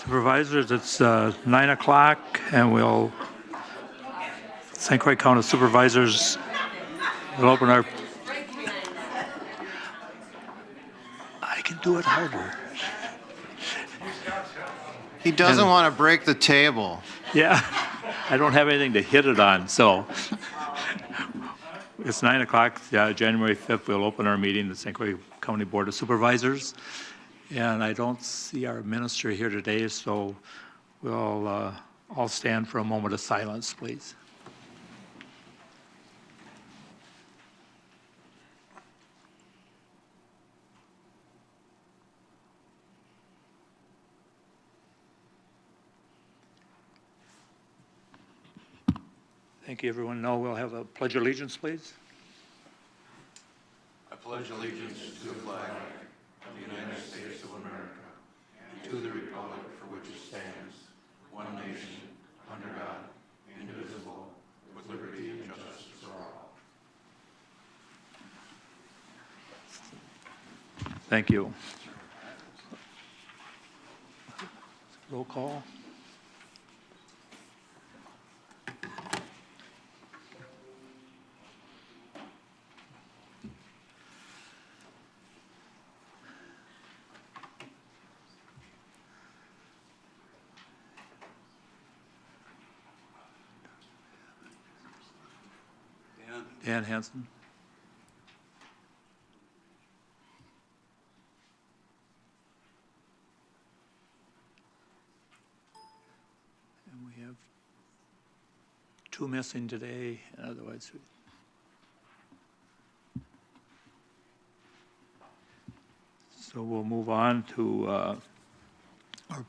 Supervisors, it's 9 o'clock, and St. Croix County Supervisors will open our... I can do it harder. He doesn't want to break the table. Yeah, I don't have anything to hit it on, so... It's 9 o'clock, January 5th, we'll open our meeting, the St. Croix County Board of Supervisors. And I don't see our minister here today, so we'll all stand for a moment of silence, please. Thank you, everyone. Now we'll have a pledge of allegiance, please. I pledge allegiance to the flag of the United States of America and to the republic for which it stands, one nation, under God, indivisible, with liberty and justice for all. Thank you. Roll call. Dan Hansen. And we have 2 missing today, and otherwise so we'll move on to our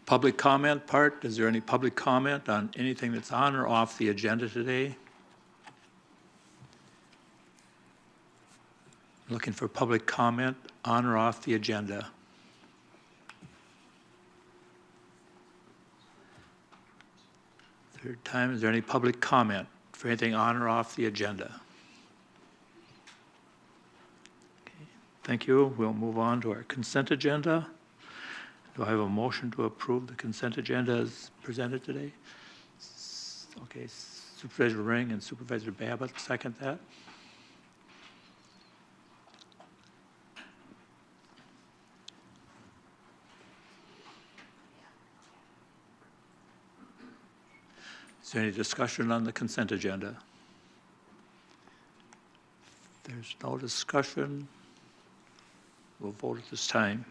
public comment part. Is there any public comment on anything that's on or off the agenda today? Looking for public comment on or off the agenda. Third time, is there any public comment for anything on or off the agenda? Okay, thank you. We'll move on to our consent agenda. Do I have a motion to approve the consent agenda as presented today? Okay, Supervisor Ring and Supervisor Babbitt, second that. Is there any discussion on the consent agenda? If there's no discussion, we'll vote at this time.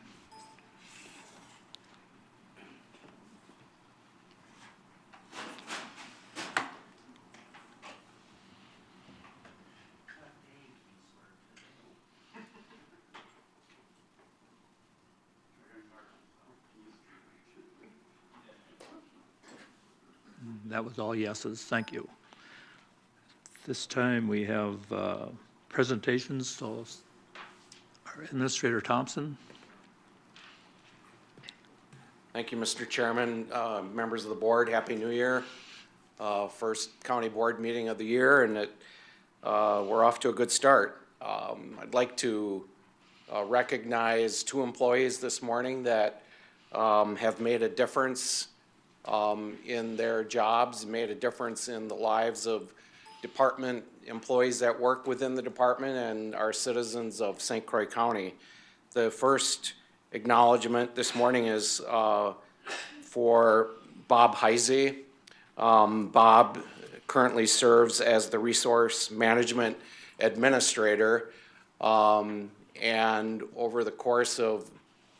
That was all yeses. Thank you. This time we have presentations. So our Administrator Thompson. Thank you, Mr. Chairman, members of the board. Happy New Year. First county board meeting of the year, and we're off to a good start. I'd like to recognize 2 employees this morning that have made a difference in their jobs, made a difference in the lives of department employees that work within the department and our citizens of St. Croix County. The first acknowledgement this morning is for Bob Heisey. Bob currently serves as the Resource Management Administrator, and over the course of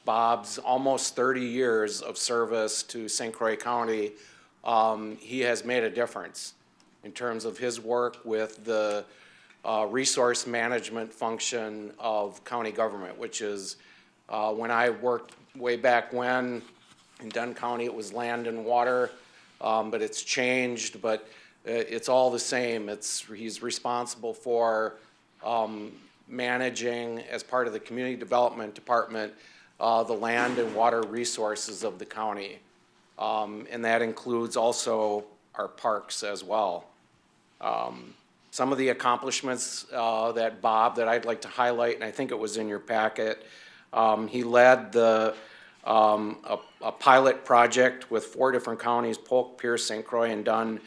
Bob's almost 30 years of service to St. Croix County, he has made a difference in terms of his work with the resource management function of county government, which is when I worked way back when in Dunn County, it was land and water, but it's changed, but it's all the same. He's responsible for managing, as part of the community development department, the land and water resources of the county. And that includes also our parks as well. Some of the accomplishments that I'd like to highlight, and I think it was in your packet, he led the a pilot project with 4 different counties, Polk, Pierce, St. Croix, and Dunn.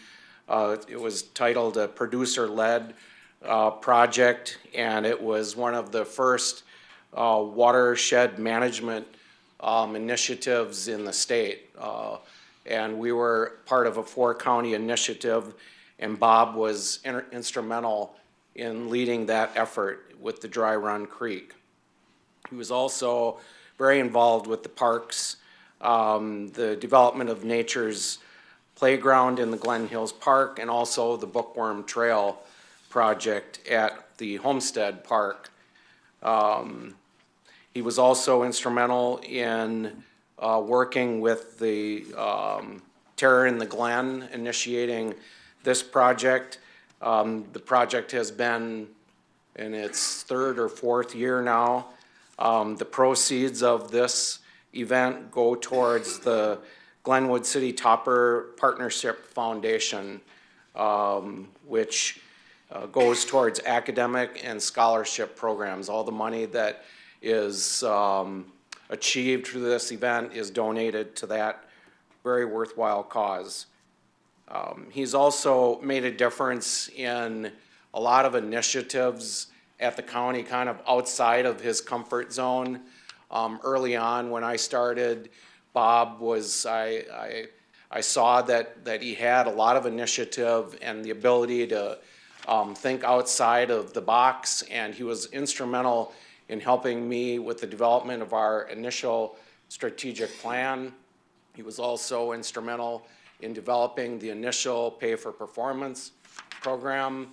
It was titled a producer-led project, and it was one of the first watershed management initiatives in the state. And we were part of a 4-county initiative, and Bob was instrumental in leading that effort with the Dry Run Creek. He was also very involved with the parks, the development of nature's playground in the Glen Hills Park, and also the Bookworm Trail project at the Homestead Park. He was also instrumental in working with the Terror in the Glen, initiating this project. The project has been in its 3rd or 4th year now. The proceeds of this event go towards the Glenwood City Topper Partnership Foundation, which goes towards academic and scholarship programs. All the money that is achieved through this event is donated to that very worthwhile cause. He's also made a difference in a lot of initiatives at the county, kind of outside of his comfort zone. Early on, when I started, Bob was, I saw that he had a lot of initiative and the ability to think outside of the box, and he was instrumental in helping me with the development of our initial strategic plan. He was also instrumental in developing the initial pay-for-performance program.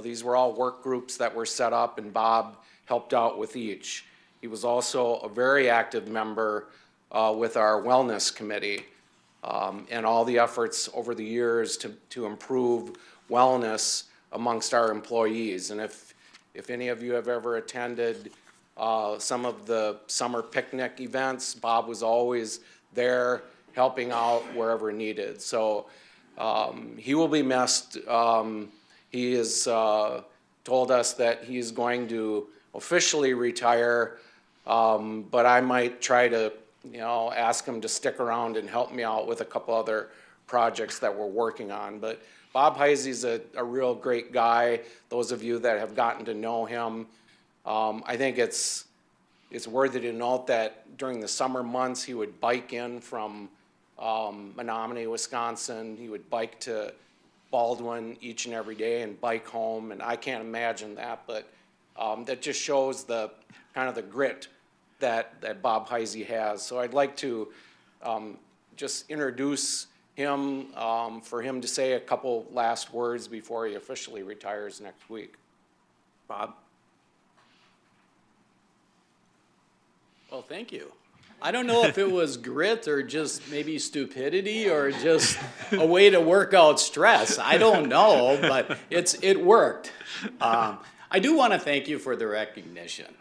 These were all work groups that were set up, and Bob helped out with each. He was also a very active member with our wellness committee and all the efforts over the years to improve wellness amongst our employees. And if any of you have ever attended some of the summer picnic events, Bob was always there helping out wherever needed. So he will be missed. He has told us that he's going to officially retire, but I might try to, ask him to stick around and help me out with a couple other projects that we're working on. But Bob Heisey's a real great guy. Those of you that have gotten to know him, I think it's worthy to note that during the summer months, he would bike in from Menominee, Wisconsin. He would bike to Baldwin each and every day and bike home, and I can't imagine that, but that just shows the kind of the grit that Bob Heisey has. So I'd like to just introduce him for him to say a couple last words before he officially retires next week. Bob? Well, thank you. I don't know if it was grit or just maybe stupidity or just a way to work out stress. I don't know, but it worked. I do want to thank you for the recognition.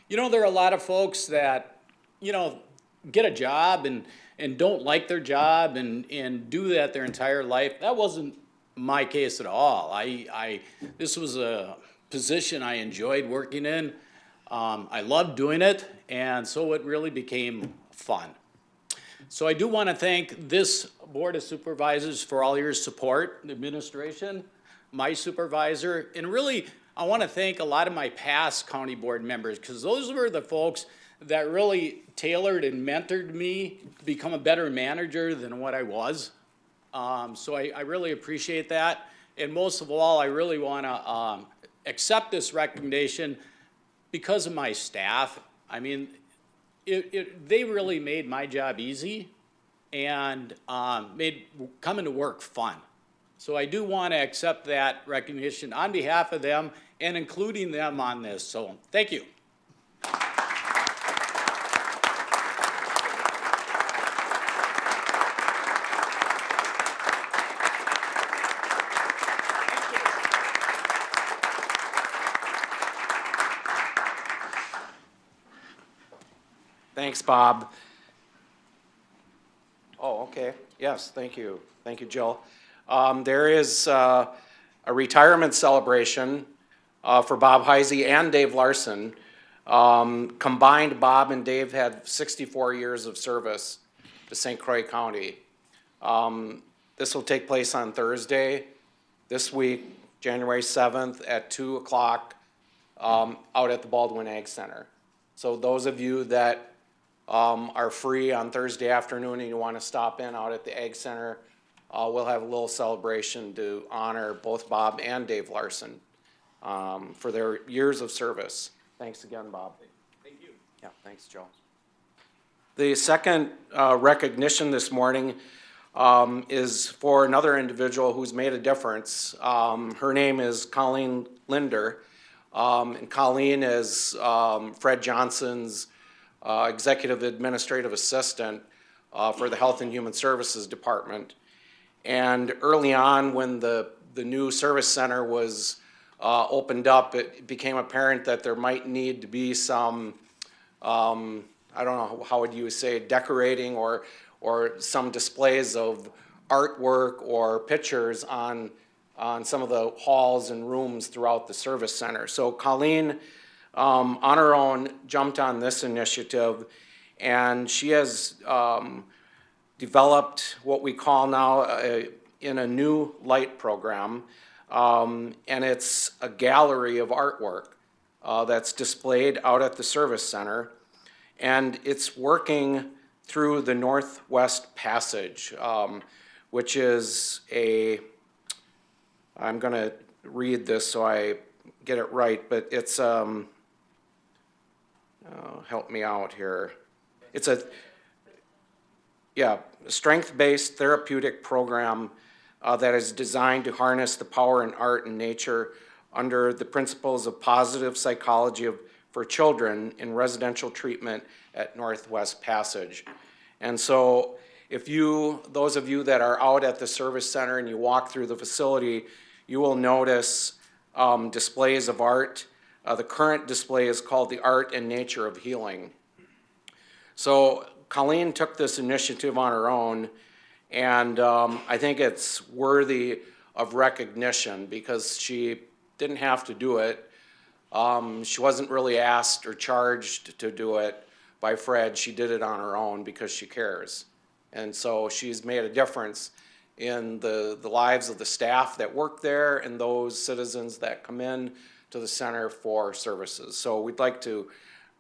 There are a lot of folks that, get a job and don't like their job and do that their entire life. That wasn't my case at all. This was a position I enjoyed working in. I loved doing it, and so it really became fun. So I do want to thank this Board of Supervisors for all your support, the administration, my supervisor, and really I want to thank a lot of my past county board members, because those were the folks that really tailored and mentored me to become a better manager than what I was. So I really appreciate that. And most of all, I really want to accept this recognition because of my staff. I mean, they really made my job easy and made coming to work fun. So I do want to accept that recognition on behalf of them and including them on this. So thank you. Thanks, Bob. Oh, okay. Yes, thank you. Thank you, Jill. There is a retirement celebration for Bob Heisey and Dave Larson Combined, Bob and Dave had 64 years of service to St. Croix County. This will take place on Thursday, this week, January 7th at 2 o'clock, out at the Baldwin Ag Center. So those of you that are free on Thursday afternoon and you want to stop in out at the Ag Center, we'll have a little celebration to honor both Bob and Dave Larson for their years of service. Thanks again, Bob. Thank you. Yeah, thanks, Joe. The second recognition this morning is for another individual who's made a difference. Her name is Colleen Linder. And Colleen is Fred Johnson's executive administrative assistant for the Health and Human Services Department. And early on, when the new service center was opened up, it became apparent that there might need to be some, I don't know, how would you say, decorating or some displays of artwork or pictures on some of the halls and rooms throughout the service center. So Colleen, on her own, jumped on this initiative, and she has developed what we call now in a new light program, and it's a gallery of artwork that's displayed out at the service center, and it's working through the Northwest Passage, which is I'm going to read this so I get it right, but it's, help me out here. It's a strength-based therapeutic program that is designed to harness the power in art and nature under the principles of positive psychology for children in residential treatment at Northwest Passage. And so those of you that are out at the service center and you walk through the facility, you will notice displays of art. The current display is called The Art and Nature of Healing. So Colleen took this initiative on her own, and I think it's worthy of recognition because she didn't have to do it. She wasn't really asked or charged to do it by Fred. She did it on her own because she cares. And so she's made a difference in the lives of the staff that work there and those citizens that come in to the center for services. So we'd like to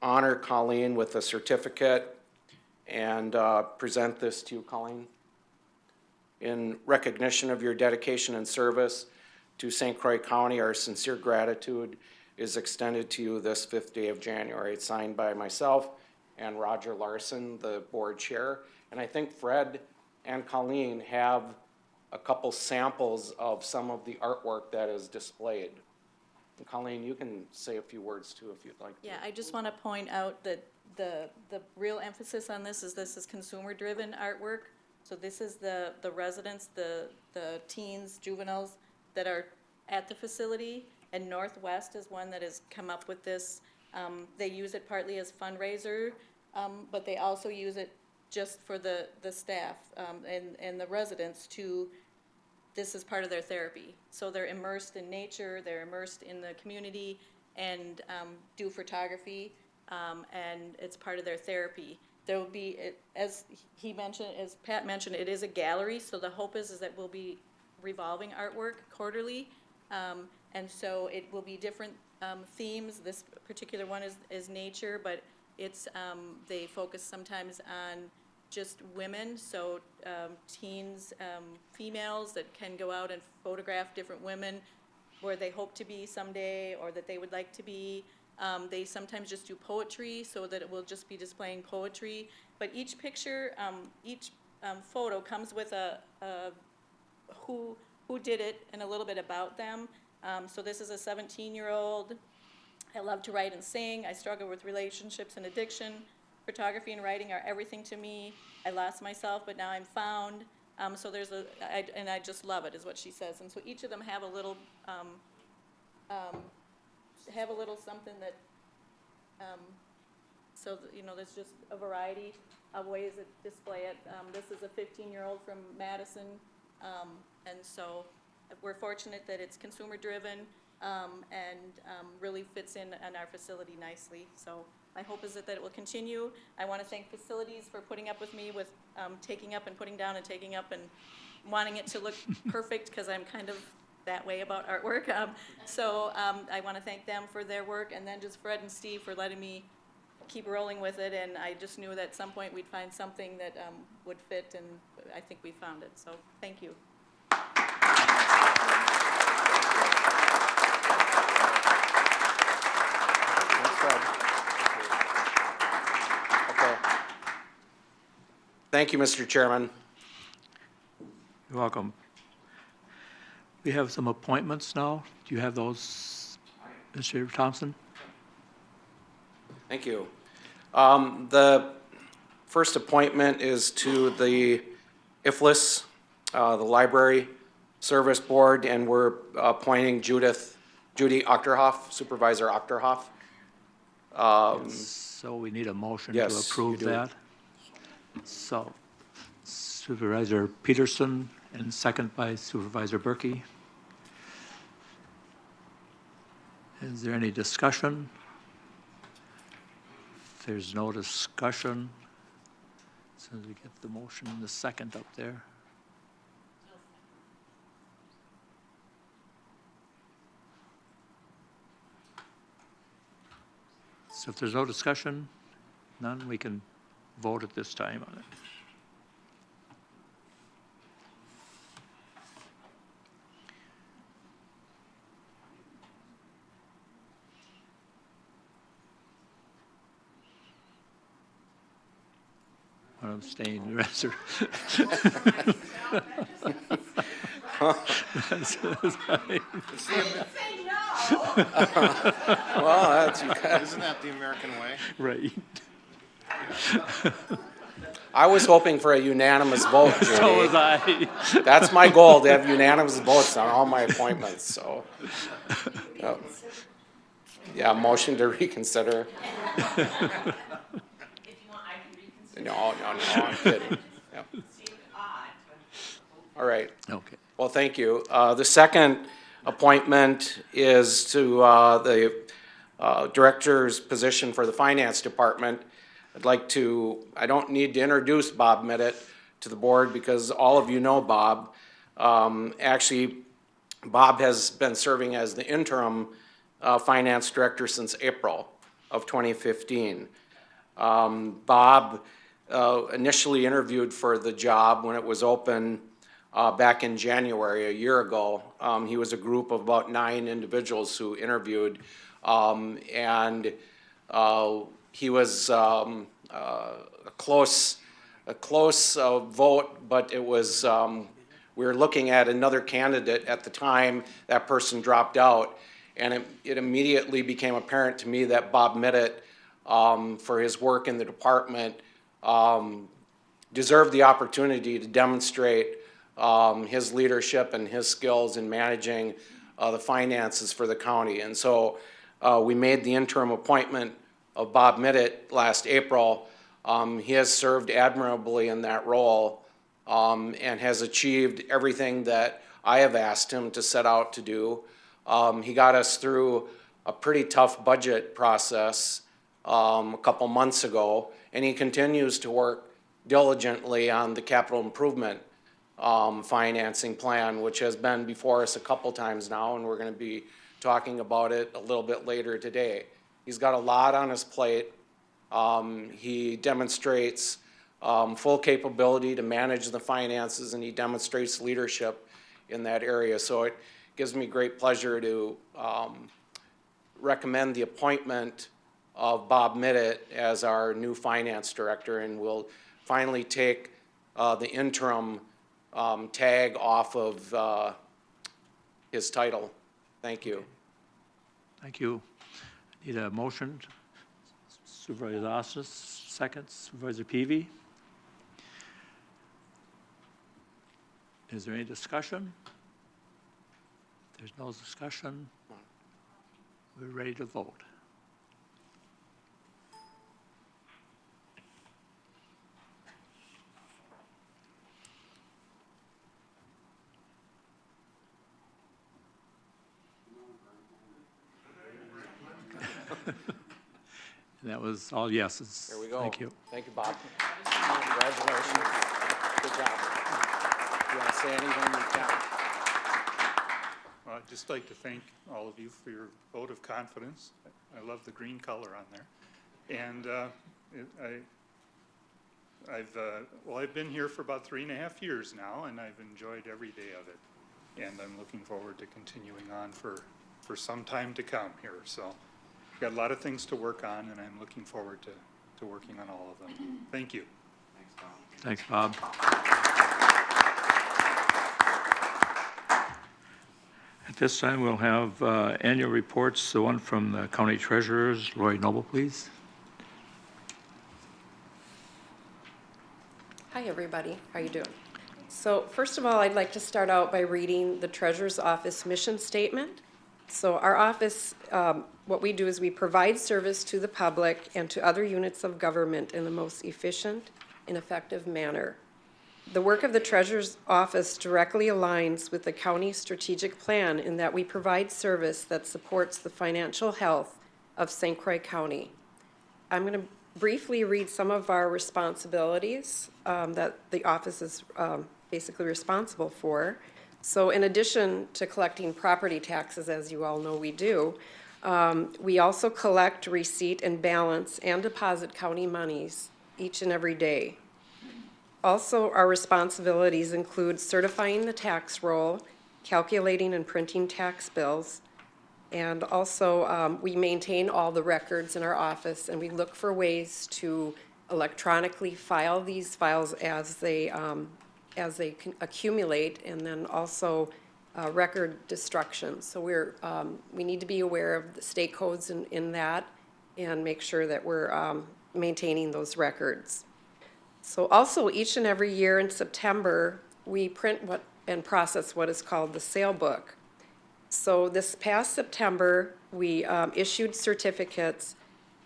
honor Colleen with a certificate and present this to you, Colleen. In recognition of your dedication and service to St. Croix County, our sincere gratitude is extended to you this 5th day of January. It's signed by myself and Roger Larson, the board chair. And I think Fred and Colleen have a couple samples of some of the artwork that is displayed. And Colleen, you can say a few words too if you'd like to. Yeah, I just want to point out that the real emphasis on this is consumer-driven artwork. So this is the residents, the teens, juveniles that are at the facility, and Northwest is one that has come up with this. They use it partly as fundraiser, but they also use it just for the staff and the residents this is part of their therapy. So they're immersed in nature, they're immersed in the community, and do photography, and it's part of their therapy. There will be, as he mentioned, as Pat mentioned, it is a gallery, so the hope is that we'll be revolving artwork quarterly, and so it will be different themes. This particular one is nature, but it's they focus sometimes on just women, so teens, females that can go out and photograph different women where they hope to be someday or that they would like to be. They sometimes just do poetry, so that it will just be displaying poetry. But each picture, each photo comes with a who did it and a little bit about them. So this is a 17-year-old. I love to write and sing. I struggle with relationships and addiction. Photography and writing are everything to me. I lost myself, but now I'm found. So there's and I just love it, is what she says. And so each of them have a little something that, so that, there's just a variety of ways that display it. This is a 15-year-old from Madison, and so we're fortunate that it's consumer-driven. really fits in our facility nicely. So my hope is that it will continue. I want to thank facilities for putting up with me with taking up and putting down and taking up and wanting it to look perfect, because I'm kind of that way about artwork. I want to thank them for their work, and then just Fred and Steve for letting me keep rolling with it. And I just knew that at some point we'd find something that would fit, and I think we found it. So thank you. Okay. Thank you, Mr. Chairman. You're welcome. We have some appointments now. Do you have those, Mr. Thompson? Thank you. The first appointment is to the IFLIS, the Library Service Board, and we're appointing Judy Ochterhoff, Supervisor Ochterhoff. So we need a motion to Yes, you approve do. that. So Supervisor Peterson and second by Supervisor Berkey. Is there any discussion? If there's no discussion, as soon as we get the motion and the second up there. So if there's no discussion, none, we can vote at this time on it. One abstain, the rest are. Well, that's, you guys. Isn't that the American way? Right. I was hoping for a unanimous vote, So was Judy. I. That's my goal, to have unanimous votes on all my appointments, so. Yep. Yeah, motion to reconsider. No, I'm kidding. Yep. All right. Okay. Well, thank you. The second appointment is to the director's position for the finance department. I don't need to introduce Bob Middett to the board because all of you know Bob. Actually, Bob has been serving as the interim finance director since April of 2015. Bob initially interviewed for the job when it was open back in January, a year ago. He was a group of about 9 individuals who interviewed, and he was a close vote, but it was, we were looking at another candidate at the time. That person dropped out, and it immediately became apparent to me that Bob Middett, for his work in the department, deserved the opportunity to demonstrate his leadership and his skills in managing the finances for the county. And so we made the interim appointment of Bob Middett last April. He has served admirably in that role and has achieved everything that I have asked him to set out to do. He got us through a pretty tough budget process a couple months ago, and he continues to work diligently on the capital improvement financing plan, which has been before us a couple times now, and we're going to be talking about it a little bit later today. He's got a lot on his plate. He demonstrates full capability to manage the finances, and he demonstrates leadership in that area. So it gives me great pleasure to recommend the appointment of Bob Middett as our new finance director, and we'll finally take the interim tag off of his title. Thank you. Thank you. Need a motion. Supervisor Osnes, second. Supervisor Peavy. Is there any discussion? If there's no discussion, we're ready to vote. And that was all yeses. There we go. Thank you. Thank you, Bob. Congratulations. Good job. You want to say anything, you can. Well, I'd just like to thank all of you for your vote of confidence. I love the green color on there. And I've been here for about 3.5 years now, and I've enjoyed every day of it. And I'm looking forward to continuing on for some time to come here. So I've got a lot of things to work on, and I'm looking forward to working on all of them. Thank you. Thanks, Bob. At this time, we'll have annual reports, the one from the county treasurers. Roy Noble, please. Hi, everybody. How you doing? So first of all, I'd like to start out by reading the Treasurer's Office mission statement. So our office, what we do is we provide service to the public and to other units of government in the most efficient and effective manner. The work of the Treasurer's Office directly aligns with the county strategic plan in that we provide service that supports the financial health of St. Croix County. I'm going to briefly read some of our responsibilities that the office is basically responsible for. So in addition to collecting property taxes, as you all know we do, we also collect, receipt, and balance and deposit county monies each and every day. Also, our responsibilities include certifying the tax roll, calculating and printing tax bills, and also we maintain all the records in our office, and we look for ways to electronically file these files as they accumulate, and then also record destruction. So we need to be aware of the state codes in that and make sure that we're maintaining those records. So also each and every year in September, we print and process what is called the sale book. So this past September, we issued certificates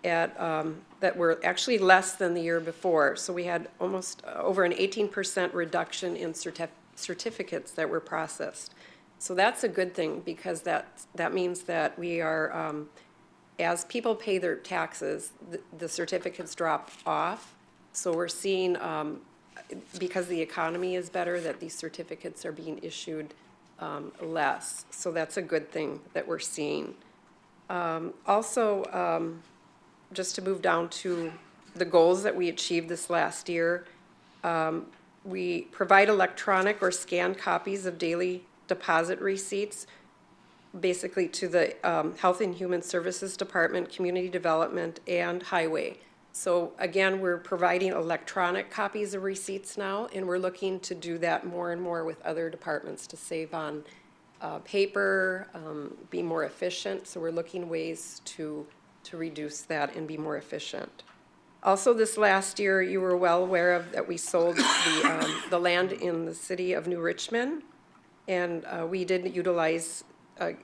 that were actually less than the year before. So we had almost over an 18% reduction in certificates that were processed. So that's a good thing, because that means that we are, as people pay their taxes, the certificates drop off. So we're seeing, because the economy is better, that these certificates are being issued less. So that's a good thing that we're seeing. Also, just to move down to the goals that we achieved this last year, we provide electronic or scanned copies of daily deposit receipts, basically to the Health and Human Services Department, Community Development, and Highway. So again, we're providing electronic copies of receipts now, and we're looking to do that more and more with other departments to save on paper, be more efficient. So we're looking ways to reduce that and be more efficient. Also, this last year, you were well aware of that we sold the land in the city of New Richmond, and we did utilize,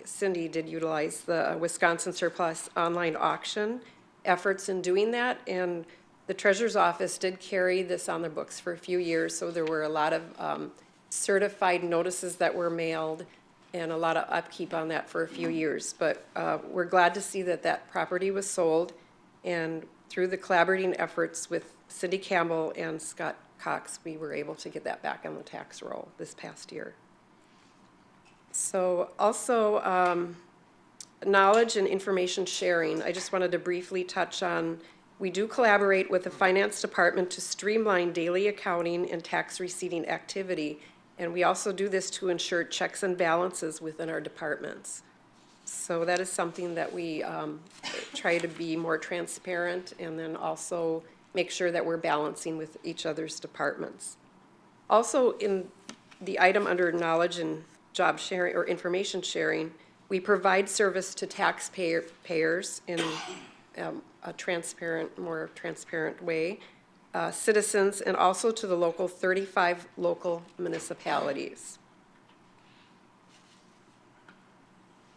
Cindy did utilize the Wisconsin Surplus online auction efforts in doing that, and the Treasurer's Office did carry this on their books for a few years, so there were a lot of certified notices that were mailed and a lot of upkeep on that for a few years. But we're glad to see that that property was sold, and through the collaborating efforts with Cindy Campbell and Scott Cox, we were able to get that back on the tax roll this past year. So also, knowledge and information sharing. I just wanted to briefly touch on, we do collaborate with the finance department to streamline daily accounting and tax receipting activity, and we also do this to ensure checks and balances within our departments. So that is something that we try to be more transparent, and then also make sure that we're balancing with each other's departments. Also, in the item under knowledge and job sharing or information sharing, we provide service to taxpayers in a transparent, more transparent way, citizens, and also to the local 35 local municipalities.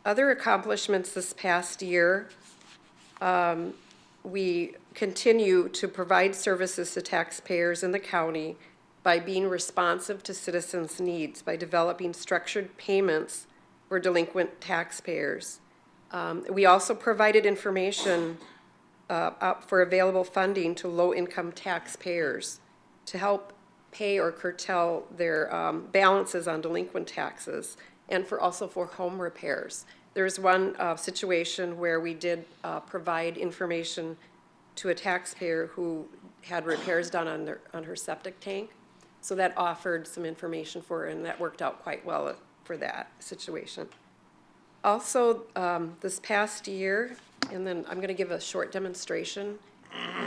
Other accomplishments this past year, we continue to provide services to taxpayers in the county by being responsive to citizens' needs, by developing structured payments for delinquent taxpayers. We also provided information up for available funding to low-income taxpayers to help pay or curtail their balances on delinquent taxes, and also for home repairs. There's one situation where we did provide information to a taxpayer who had repairs done on her septic tank. So that offered some information for her, and that worked out quite well for that situation. Also, this past year, and then I'm going to give a short demonstration,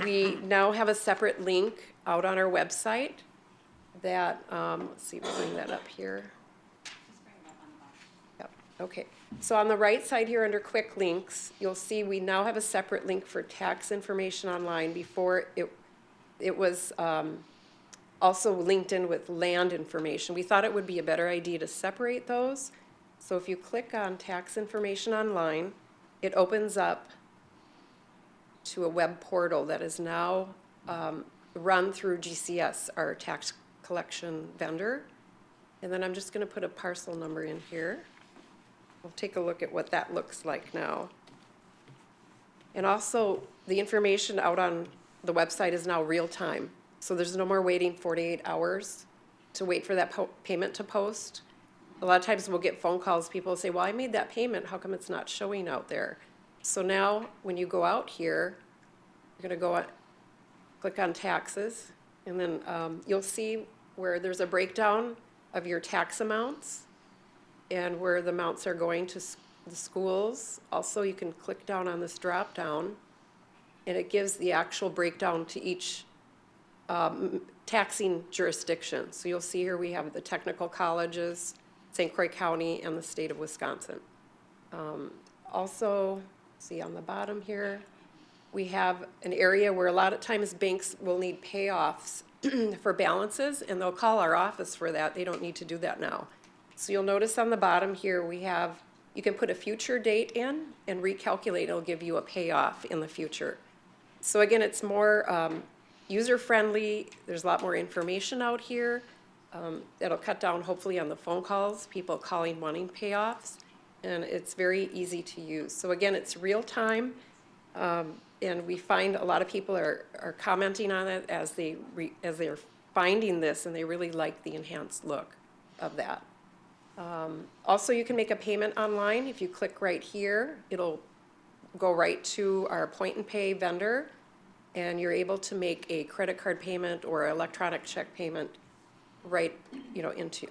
we now have a separate link out on our website that, let's see, we'll bring that up here. Yep, okay. So on the right side here under quick links, you'll see we now have a separate link for tax information online. Before it was also linked in with land information. We thought it would be a better idea to separate those. So if you click on tax information online, it opens up to a web portal that is now run through GCS, our tax collection vendor. And then I'm just going to put a parcel number in here. We'll take a look at what that looks like now. And also, the information out on the website is now real time. So there's no more waiting 48 hours to wait for that payment to post. A lot of times we'll get phone calls, people say, well, I made that payment, how come it's not showing out there? So now, when you go out here, you're gonna go click on taxes, and then you'll see where there's a breakdown of your tax amounts and where the amounts are going to the schools. Also, you can click down on this drop down, and it gives the actual breakdown to each taxing jurisdiction. So you'll see here we have the technical colleges, St. Croix County, and the state of Wisconsin. Also, see on the bottom here, we have an area where a lot of times banks will need payoffs for balances, and they'll call our office for that. They don't need to do that now. So you'll notice on the bottom here we have, you can put a future date in and recalculate. It'll give you a payoff in the future. So again, it's more user-friendly. There's a lot more information out here. It'll cut down hopefully on the phone calls, people calling wanting payoffs, and it's very easy to use. So again, it's real time, and we find a lot of people are commenting on it as they're finding this, and they really like the enhanced look of that. Also, you can make a payment online. If you click right here, it'll go right to our point and pay vendor, and you're able to make a credit card payment or electronic check payment right,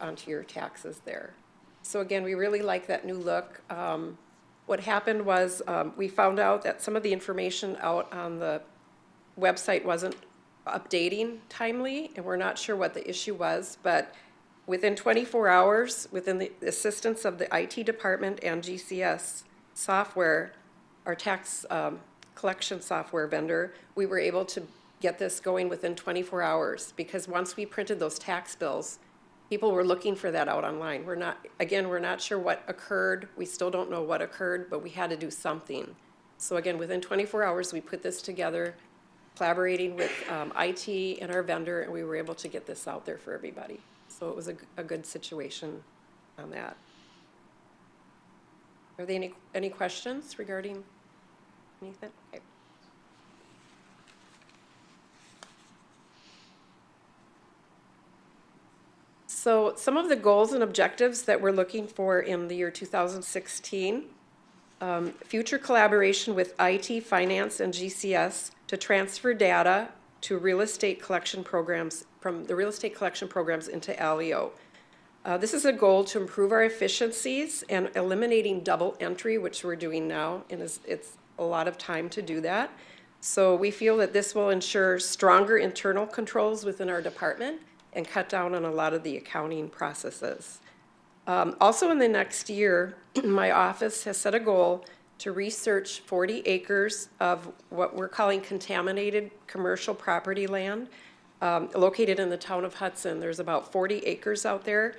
onto your taxes there. So again, we really like that new look. What happened was we found out that some of the information out on the website wasn't updating timely, and we're not sure what the issue was, but within 24 hours, within the assistance of the IT department and GCS software, our tax collection software vendor, we were able to get this going within 24 hours, because once we printed those tax bills, people were looking for that out online. We're not sure what occurred. We still don't know what occurred, but we had to do something. So again, within 24 hours, we put this together, collaborating with IT and our vendor, and we were able to get this out there for everybody. So it was a good situation on that. Are there any questions regarding anything? Okay. So some of the goals and objectives that we're looking for in the year 2016, future collaboration with IT, finance, and GCS to transfer data to real estate collection programs, from the real estate collection programs into Alio. This is a goal to improve our efficiencies and eliminating double entry, which we're doing now, and it's a lot of time to do that. So we feel that this will ensure stronger internal controls within our department and cut down on a lot of the accounting processes. Also in the next year, my office has set a goal to research 40 acres of what we're calling contaminated commercial property land located in the town of Hudson. There's about 40 acres out there.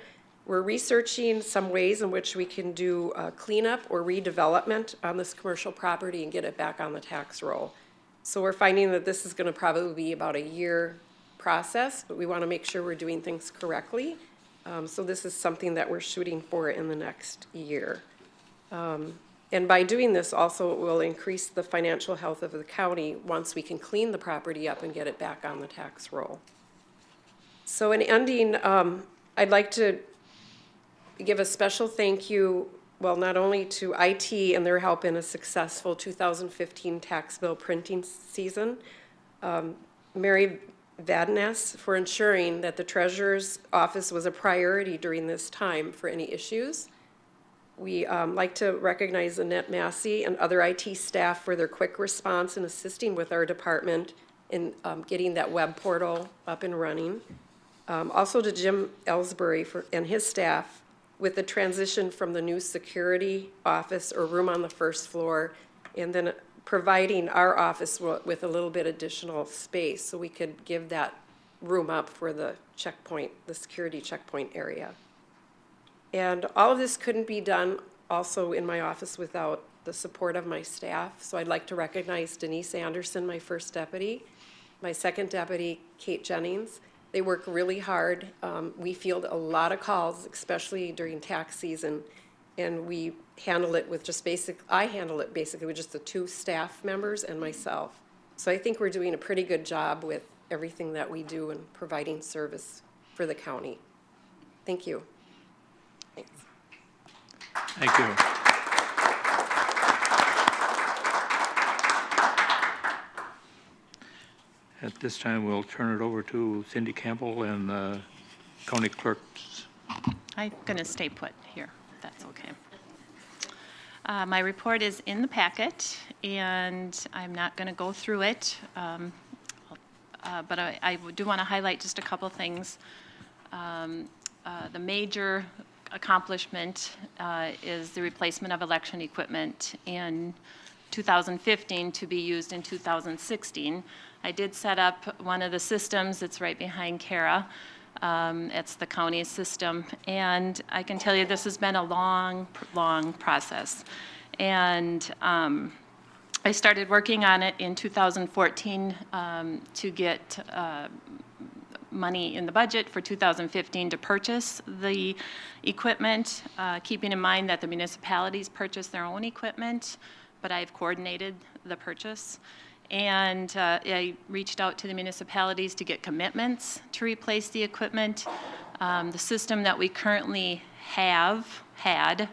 We're researching some ways in which we can do cleanup or redevelopment on this commercial property and get it back on the tax roll. So we're finding that this is going to probably be about a year process, but we want to make sure we're doing things correctly. So this is something that we're shooting for in the next year. And And by doing this also, it will increase the financial health of the county once we can clean the property up and get it back on the tax roll. So in ending, I'd like to give a special thank you, well, not only to IT and their help in a successful 2015 tax bill printing season, Mary Vadness for ensuring that the treasurer's office was a priority during this time for any issues. We like to recognize Annette Massey and other IT staff for their quick response in assisting with our department in getting that web portal up and running. Also to Jim Ellsbury and his staff with the transition from the new security office or room on the first floor, and then providing our office with a little bit additional space so we could give that room up for the checkpoint, the security checkpoint area. And all of this couldn't be done also in my office without the support of my staff. So I'd like to recognize Denise Anderson, my first deputy, my second deputy, Kate Jennings. They work really hard. We field a lot of calls, especially during tax season, and we handle it with I handle it basically with just the 2 staff members and myself. So I think we're doing a pretty good job with everything that we do in providing service for the county. Thank you. Thanks. Thank you. At this time, we'll turn it over to Cindy Campbell and the county clerks. I'm going to stay put here, if that's okay. My report is in the packet, and I'm not going to go through it, but I do want to highlight just a couple things. The major accomplishment is the replacement of election equipment in 2015 to be used in 2016. I did set up one of the systems. It's right behind Kara. It's the county system. And I can tell you this has been a long, long process. And I started working on it in 2014 to get money in the budget for 2015 to purchase the equipment, keeping in mind that the municipalities purchase their own equipment, but I've coordinated the purchase. And I reached out to the municipalities to get commitments to replace the equipment. The system that we currently had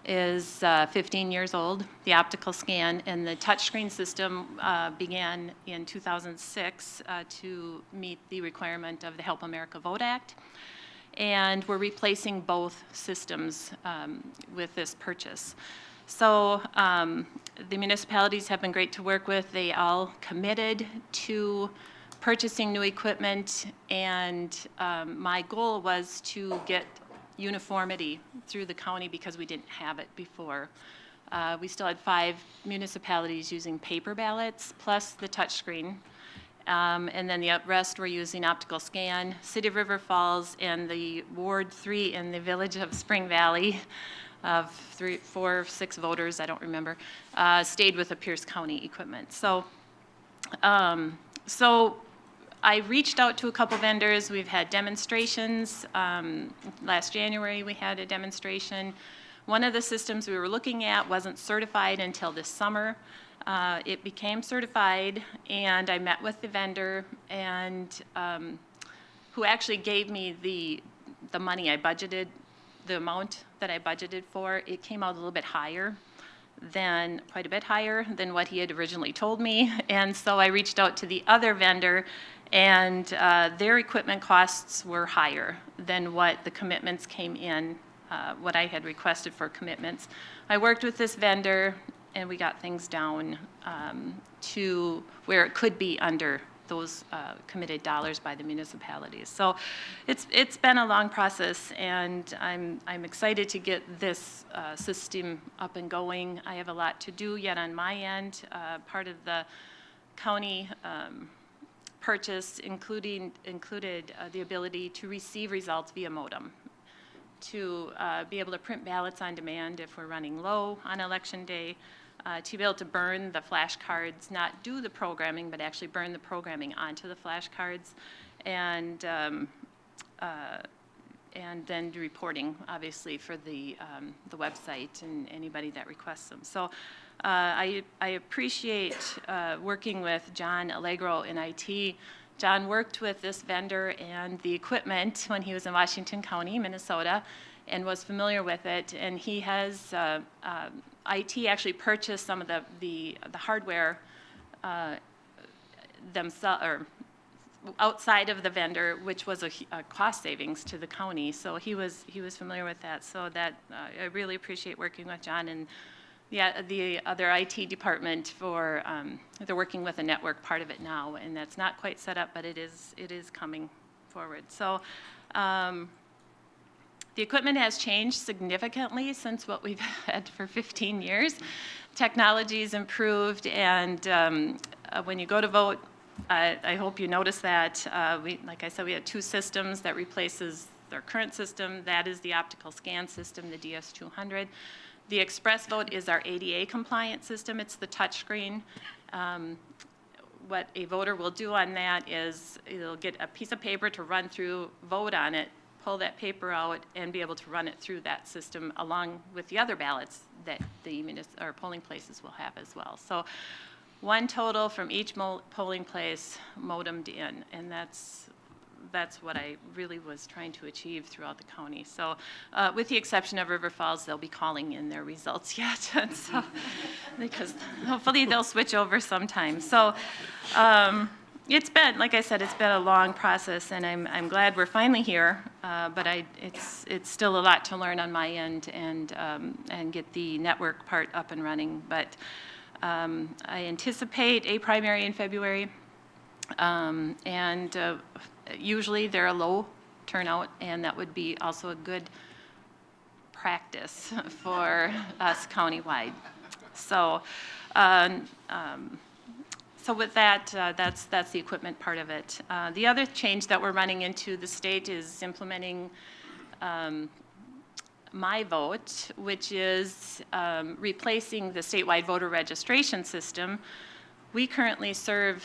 is 15 years old, the optical scan, and the touchscreen system began in 2006 to meet the requirement of the Help America Vote Act. And we're replacing both systems with this purchase. So the municipalities have been great to work with. They all committed to purchasing new equipment, and my goal was to get uniformity through the county because we didn't have it before. We still had 5 municipalities using paper ballots plus the touchscreen. And then the rest were using optical scan. City of River Falls and the Ward 3 in the village of Spring Valley of 3, 4, 6 voters, I don't remember, stayed with the Pierce County equipment. So I reached out to a couple vendors. We've had demonstrations. Last January we had a demonstration. One of the systems we were looking at wasn't certified until this summer. It became certified, and I met with the vendor, and who actually gave me the money I budgeted, the amount that I budgeted for. It came out a little bit higher than, quite a bit higher than what he had originally told me. And so I reached out to the other vendor, and their equipment costs were higher than what the commitments came in, what I had requested for commitments. I worked with this vendor, and we got things down to where it could be under those committed dollars by the municipalities. So it's been a long process, and I'm excited to get this system up and going. I have a lot to do yet on my end. Part of the county purchase included the ability to receive results via modem, to be able to print ballots on demand if we're running low on election day, to be able to burn the flashcards, not do the programming, but actually burn the programming onto the flashcards, and and then reporting, obviously, for the website and anybody that requests them. So I appreciate working with John Allegro in IT. John worked with this vendor and the equipment when he was in Washington County, Minnesota, and was familiar with it. And he has, IT actually purchased some of the hardware themselves, or outside of the vendor, which was a cost savings to the county. So he was familiar with that. So that I really appreciate working with John and the other IT department for they're working with a network part of it now, and that's not quite set up, but it is coming forward. So the equipment has changed significantly since what we've had for 15 years. Technology's improved, and when you go to vote, I hope you notice that. Like I said, we had 2 systems that replaces our current system. That is the optical scan system, the DS200. The Express Vote is our ADA compliant system. It's the touchscreen. What a voter will do on that is they'll get a piece of paper to run through, vote on it, pull that paper out, and be able to run it through that system along with the other ballots that the polling places will have as well. So one total from each polling place modemed in, and that's what I really was trying to achieve throughout the county. So with the exception of River Falls, they'll be calling in their results yet, and so, because hopefully they'll switch over sometime. So it's been, like I said, it's been a long process, and I'm glad we're finally here, but it's still a lot to learn on my end and get the network part up and running. But I anticipate a primary in February, and usually they're a low turnout, and that would be also a good practice for us countywide. So, so with that, that's the equipment part of it. The other change that we're running into the state is implementing My Vote, which is replacing the statewide voter registration system. We currently serve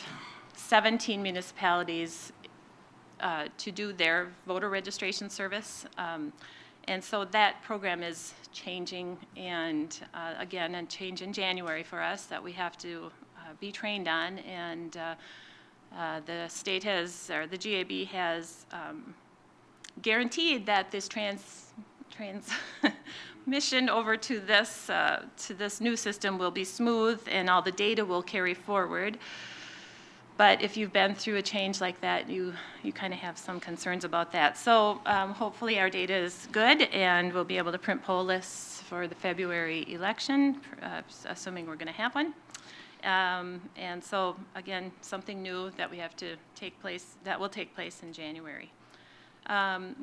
17 municipalities to do their voter registration service. And so that program is changing, and again, a change in January for us that we have to be trained on. And the state has, or the GAB has guaranteed that this transmission over to this new system will be smooth and all the data will carry forward. But if you've been through a change like that, you kind of have some concerns about that. So hopefully our data is good, and we'll be able to print poll lists for the February election, assuming we're going to have one. And so again, something new that we have to that will take place in January.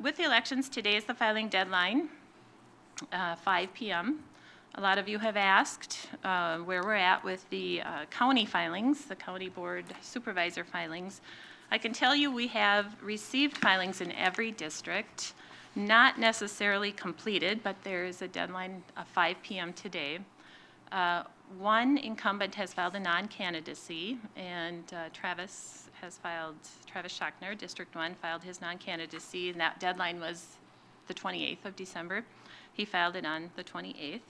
With the elections, today is the filing deadline, 5 p.m. A lot of you have asked where we're at with the county filings, the county board supervisor filings. I can tell you we have received filings in every district, not necessarily completed, but there is a deadline of 5 p.m. today. One incumbent has filed a non-candidacy, and Travis Schachner, District 1, filed his non-candidacy, and that deadline was the 28th of December. He filed it on the 28th.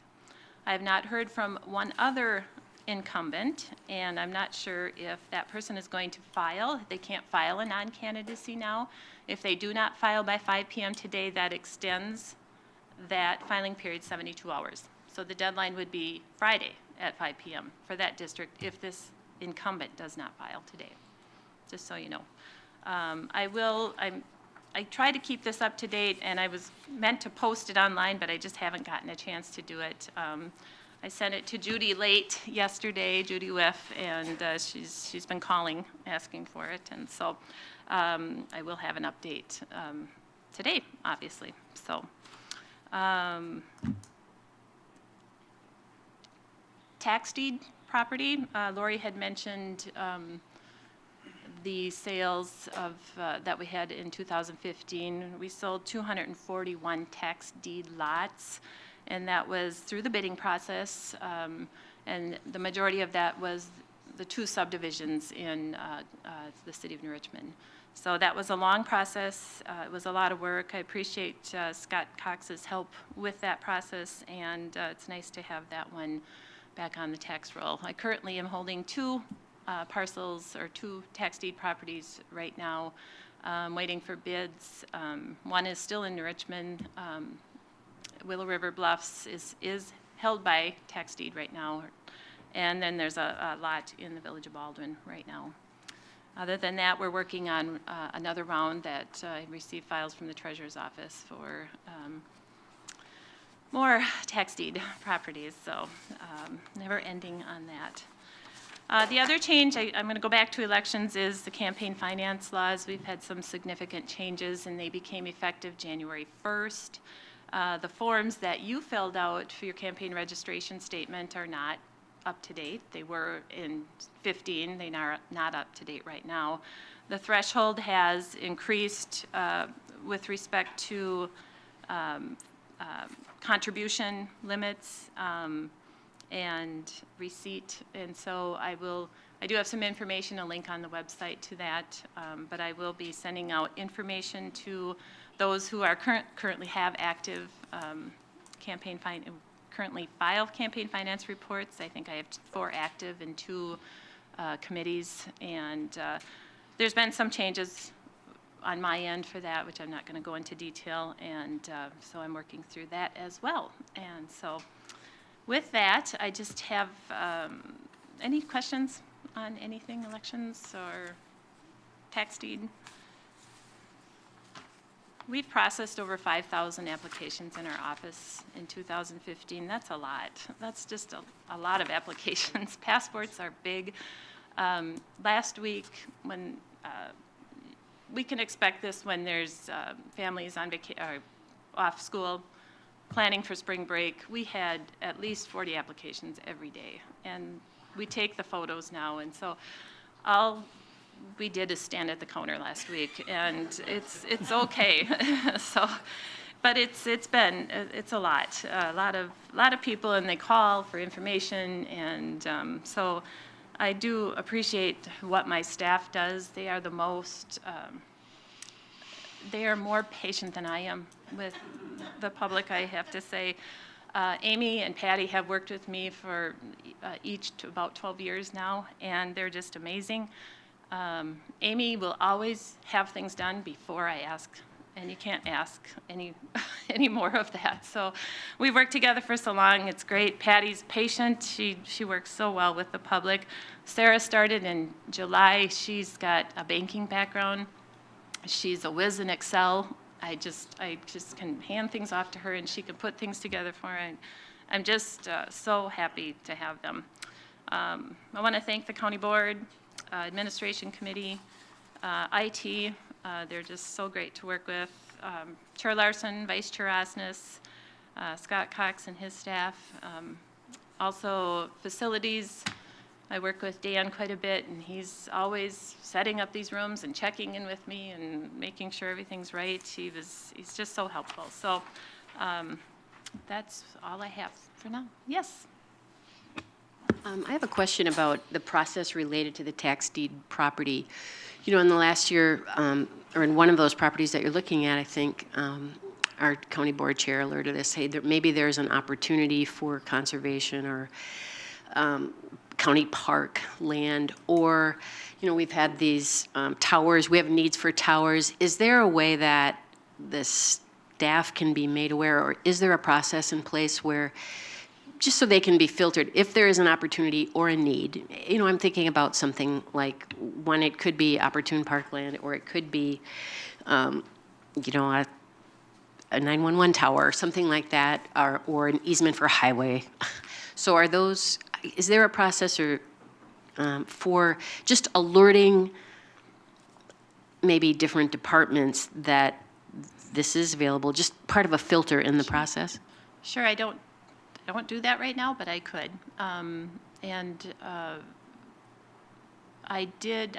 I have not heard from one other incumbent, and I'm not sure if that person is going to file. They can't file a non-candidacy now. If they do not file by 5 p.m. today, that extends that filing period 72 hours. So the deadline would be Friday at 5 p.m. for that district if this incumbent does not file today, just so you know. I try to keep this up to date, and I was meant to post it online, but I just haven't gotten a chance to do it. I sent it to Judy late yesterday, Judy Whiff, and she's been calling, asking for it, and so I will have an update today, obviously. So, tax deed property, Lori had mentioned the sales of that we had in 2015. We sold 241 tax deed lots, and that was through the bidding process, and the majority of that was the 2 subdivisions in the city of New Richmond. So that was a long process. It was a lot of work. I appreciate Scott Cox's help with that process, and it's nice to have that one back on the tax roll. I currently am holding two parcels or two tax deed properties right now, waiting for bids. One is still in Richmond. Willow River Bluffs is held by tax deed right now. And then there's a lot in the Village of Baldwin right now. Other than that, we're working on another round that I received files from the Treasurer's Office for more tax deed properties, so never ending on that. The other change, I'm going to go back to elections, is the campaign finance laws. We've had some significant changes, and they became effective January 1st. The forms that you filled out for your campaign registration statement are not up to date. They were in 15. They are not up to date right now. The threshold has increased with respect to contribution limits and receipt. And so I do have some information, a link on the website to that, but I will be sending out information to those who are currently have active currently file campaign finance reports. I think I have 4 active and 2 committees, and there's been some changes on my end for that, which I'm not going to go into detail, and so I'm working through that as well. And so with that, I just have any questions on anything, elections or tax deed? We've processed over 5,000 applications in our office in 2015. That's a lot. That's just a lot of applications. Passports are big. Last week, when we can expect this when there's families on off school, planning for spring break, we had at least 40 applications every day. And we take the photos now, and so we did is stand at the counter last week, and it's okay. So, but it's a lot of people, and they call for information, and so I do appreciate what my staff does. They are they are more patient than I am with the public, I have to say. Amy and Patty have worked with me for each to about 12 years now, and they're just amazing. Amy will always have things done before I ask, and you can't ask any more of that. So we've worked together for so long. It's great. Patty's patient. She works so well with the public. Sarah started in July. She's got a banking background. She's a whiz in Excel. I just can hand things off to her, and she can put things together for me. I'm just so happy to have them. I want to thank the county board, administration committee, IT. They're just so great to work with. Chair Larson, Vice Chair Osnes, Scott Cox and his staff. Also facilities. I work with Dan quite a bit, and he's always setting up these rooms and checking in with me and making sure everything's right. He's just so helpful. So that's all I have for now. Yes. I have a question about the process related to the tax deed property. You know, in the last year, or in one of those properties that you're looking at, I think our county board chair alerted us, hey, maybe there's an opportunity for conservation or county park land, or, you know, we've had these towers, we have needs for towers. Is there a way that the staff can be made aware, or is there a process in place where, just so they can be filtered, if there is an opportunity or a need? You know, I'm thinking about something like, one, it could be opportune parkland, or it could be, you know, a 911 tower, or something like that, or an easement for a highway. So are those, is there a process or for just alerting maybe different departments that this is available, just part of a filter in the process? Sure, I don't do that right now, but I could. I did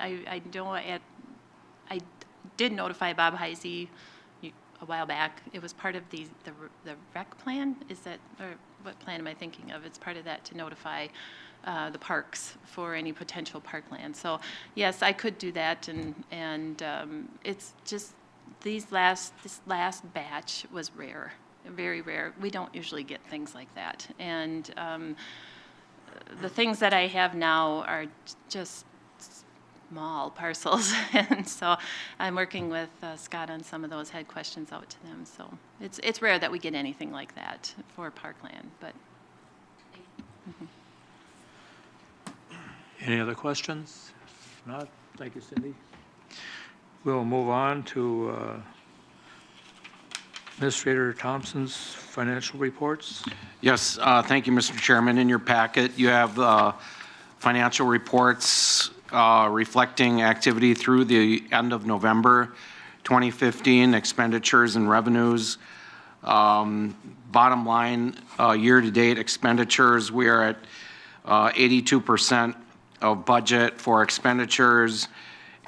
notify Bob Heisey a while back. It was part of the rec plan, is that, or what plan am I thinking of? It's part of that to notify the parks for any potential parkland. So yes, I could do that, and it's just, this last batch was rare, very rare. We don't usually get things like that. And the things that I have now are just small parcels, and so I'm working with Scott on some of those, had questions out to them. So it's rare that we get anything like that for parkland, but. Any other questions? If not, thank you, Cindy. We'll move on to Administrator Thompson's financial reports. Yes, thank you, Mr. Chairman. In your packet, you have financial reports reflecting activity through the end of November 2015, expenditures and revenues. Bottom line, year-to-date expenditures, we are at 82% of budget for expenditures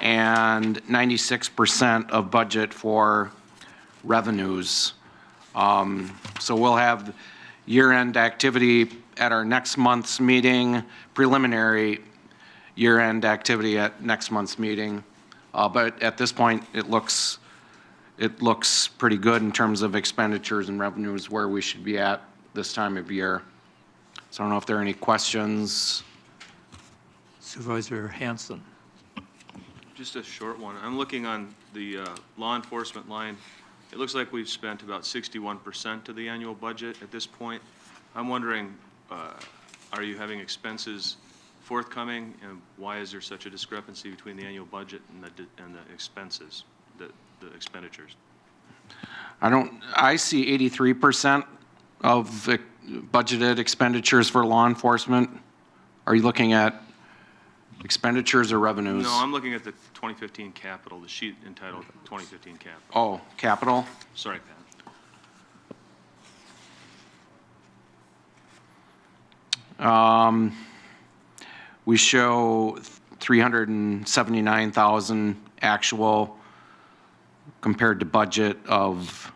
and 96% of budget for revenues. So we'll have year-end activity at our next month's meeting, preliminary year-end activity at next month's meeting. But at this point, it looks pretty good in terms of expenditures and revenues where we should be at this time of year. So I don't know if there are any questions. Supervisor Hanson. Just a short one. I'm looking on the law enforcement line. It looks like we've spent about 61% of the annual budget at this point. I'm wondering, are you having expenses forthcoming, and why is there such a discrepancy between the annual budget and the expenses, the expenditures? I see 83% of the budgeted expenditures for law enforcement. Are you looking at expenditures or revenues? No, I'm looking at the 2015 capital, the sheet entitled 2015 capital. Oh, capital? Sorry, Pat. We show 379,000 actual compared to budget of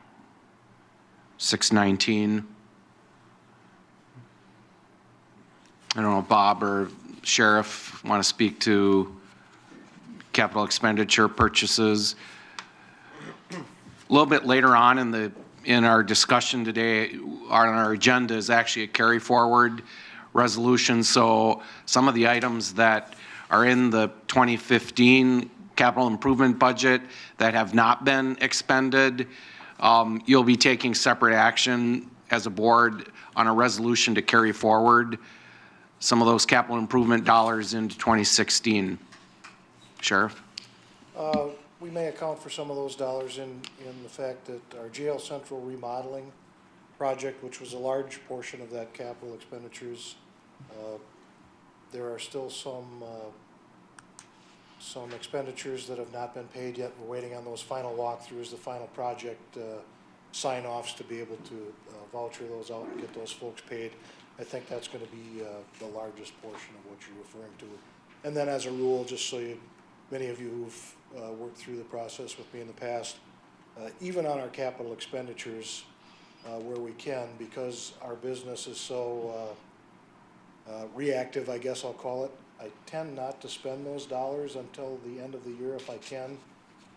619. I don't know, Bob or Sheriff want to speak to capital expenditure purchases. A little bit later on in our discussion today, on our agenda is actually a carry forward resolution. So some of the items that are in the 2015 capital improvement budget that have not been expended, you'll be taking separate action as a board on a resolution to carry forward some of those capital improvement dollars into 2016. Sheriff? We may account for some of those dollars in the fact that our jail central remodeling project, which was a large portion of that capital expenditures, there are still some expenditures that have not been paid yet. We're waiting on those final walkthroughs, the final project sign-offs to be able to voucher those out and get those folks paid. I think that's going to be the largest portion of what you're referring to. And then as a rule, just so many of you who've worked through the process with me in the past, even on our capital expenditures where we can, because our business is so reactive, I guess I'll call it, I tend not to spend those dollars until the end of the year if I can,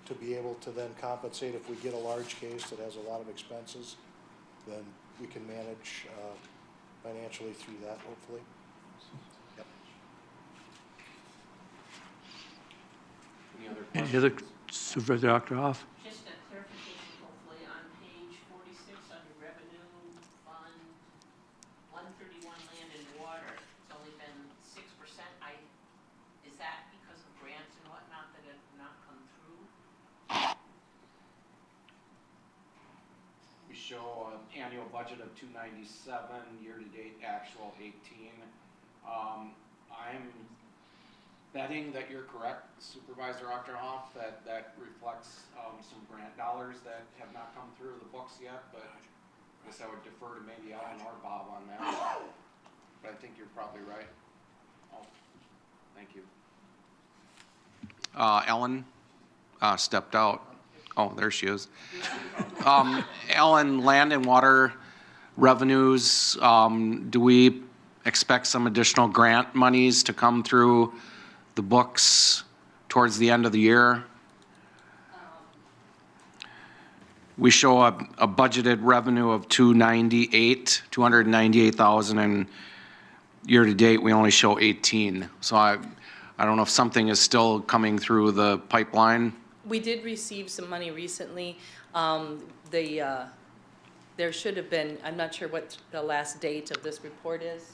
to be able to then compensate if we get a large case that has a lot of expenses, then we can manage financially through that, hopefully. Yep. Any other, Supervisor Dr. Hoff? Just a clarification, hopefully, on page 46 under revenue fund 131 land and water, it's only been 6%. Is that because of grants and whatnot that have not come through? We show an annual budget of 297, year-to-date actual 18. I'm betting that you're correct, Supervisor Ochterhoff, that reflects some grant dollars that have not come through the books yet, but I guess I would defer to maybe Ellen or Bob on that. But I think you're probably right. Oh, thank you. Ellen stepped out. Oh, there she is. Ellen, land and water revenues, do we expect some additional grant monies to come through the books towards the end of the year? We show a budgeted revenue of 298,000, and year-to-date, we only show 18. So I don't know if something is still coming through the pipeline. We did receive some money recently. There should have been, I'm not sure what the last date of this report is.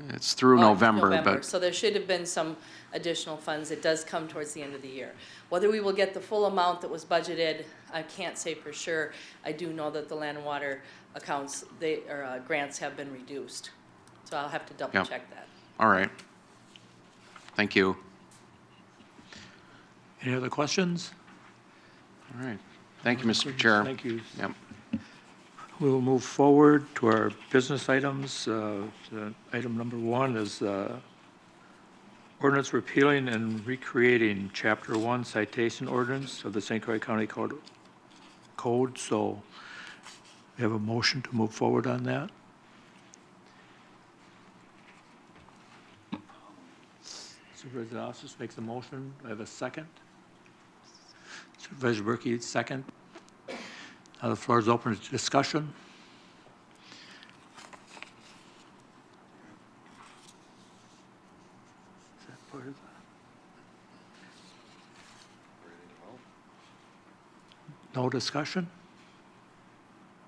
It's through November, but So there should have been some additional funds. It does come towards the end of the year. Whether we will get the full amount that was budgeted, I can't say for sure. I do know that the land and water accounts, grants have been reduced. So I'll have to double check that. all right. Thank you. Any other questions? All right. Thank you, Mr. Chair. Thank you. Yep. We will move forward to our business items. Item number 1 is ordinance repealing and recreating Chapter 1 citation ordinance of the St. Croix County Code. So we have a motion to move forward on that. Supervisor Ossos makes a motion. Do I have a second? Supervisor Berkey, second. Now the floor is open to discussion. Is that part of no discussion?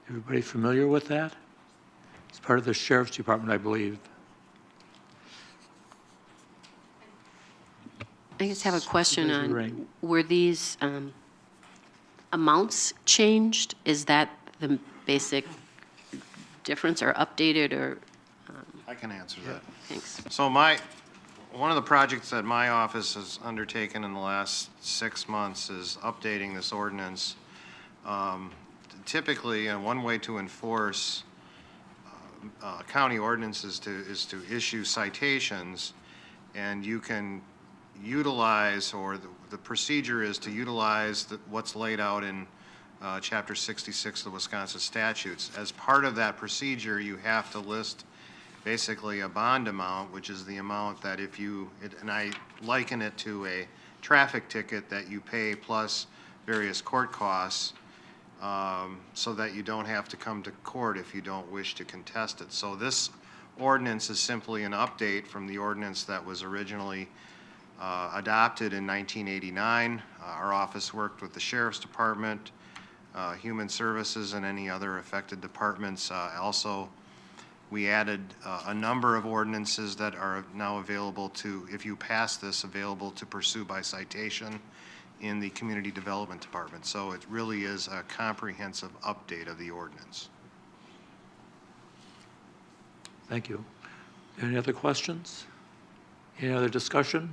Everybody familiar with that? It's part of the Sheriff's Department, I believe. I just have a question Supervisor on, Ring. were these amounts changed? Is that the basic difference or updated or, I can answer that. thanks. So one of the projects that my office has undertaken in the last 6 months is updating this ordinance. Typically, one way to enforce county ordinances is to issue citations, and you can utilize, or the procedure is to utilize what's laid out in Chapter 66 of the Wisconsin statutes. As part of that procedure, you have to list basically a bond amount, which is the amount that and I liken it to a traffic ticket that you pay plus various court costs, so that you don't have to come to court if you don't wish to contest it. So this ordinance is simply an update from the ordinance that was originally adopted in 1989. Our office worked with the Sheriff's Department, Human Services, and any other affected departments. Also, we added a number of ordinances that are now available to, if you pass this, available to pursue by citation in the Community Development Department. So it really is a comprehensive update of the ordinance. Thank you. Any other questions? Any other discussion?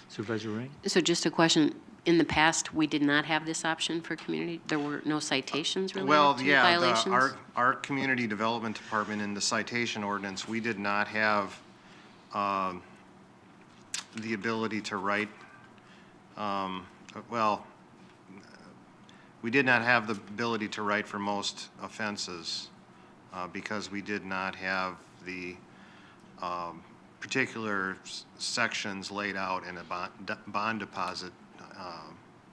Supervisor Ring? So just a question, in the past, we did not have this option for community? There were no citations related to violations? Our Community Development Department in the citation ordinance, we did not have the ability to write, we did not have the ability to write for most offenses because we did not have the particular sections laid out in a bond deposit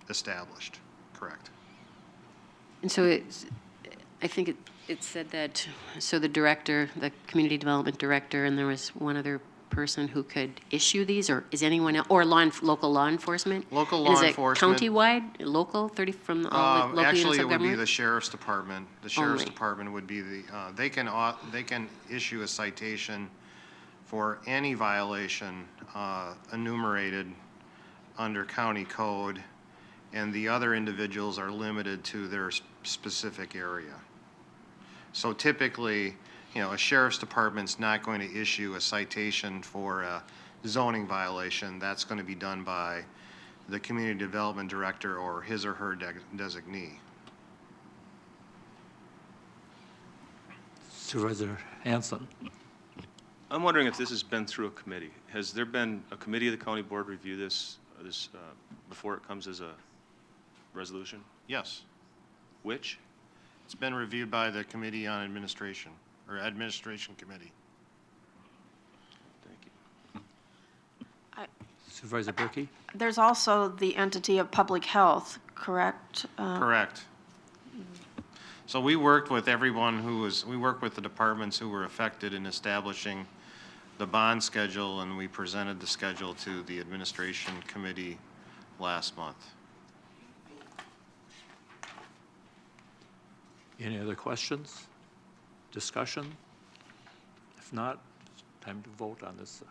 established. Correct. And so I think it said that, so the director, the community development director, and there was one other person who could issue these, or is anyone else, or local law enforcement? Local law enforcement. Is it countywide, local, 30 from all the local units Actually, of it would be government? the Sheriff's Department. The Sheriff's Only. Department would be they can issue a citation for any violation enumerated under county code, and the other individuals are limited to their specific area. So typically, a sheriff's department's not going to issue a citation for a zoning violation. That's going to be done by the community development director or his or her designee. Supervisor Hanson? I'm wondering if this has been through a committee. Has there been a committee of the county board review this before it comes as a resolution? Yes. Which? It's been reviewed by the Committee on Administration, or Administration Committee. Thank you. Supervisor Berkey? There's also the entity of public health, correct? Correct. So we worked with everyone we worked with the departments who were affected in establishing the bond schedule, and we presented the schedule to the Administration Committee last month. Any other questions? Discussion? If not, it's time to vote on this.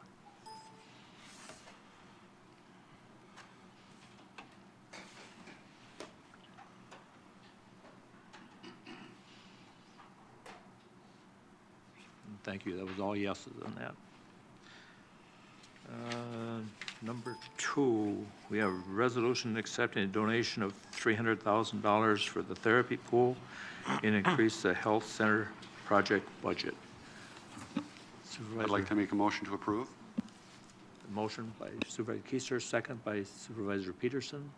Thank you. That was all yeses on that. Number 2, we have a resolution accepting a donation of $300,000 for the therapy pool and increase the health center project budget. I'd like to make a motion to approve. Motion by Supervisor Keister, second by Supervisor Peterson.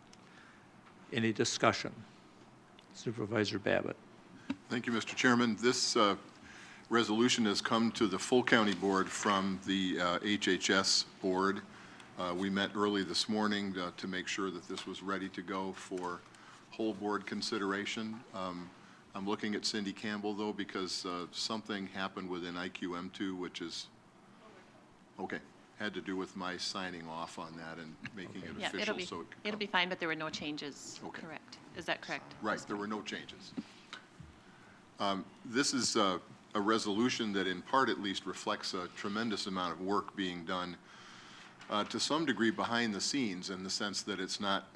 Any discussion? Supervisor Babbitt. Thank you, Mr. Chairman. This resolution has come to the full county board from the HHS board. We met early this morning to make sure that this was ready to go for whole board consideration. I'm looking at Cindy Campbell, though, because something happened within IQM2, which is, okay, had to do with my signing off on that and making it Yeah, official so it could it'll be come. fine, but there were no changes. Okay. Correct. Is that correct? Right, there were no changes. This is a resolution that in part at least reflects a tremendous amount of work being done to some degree behind the scenes, in the sense that it's not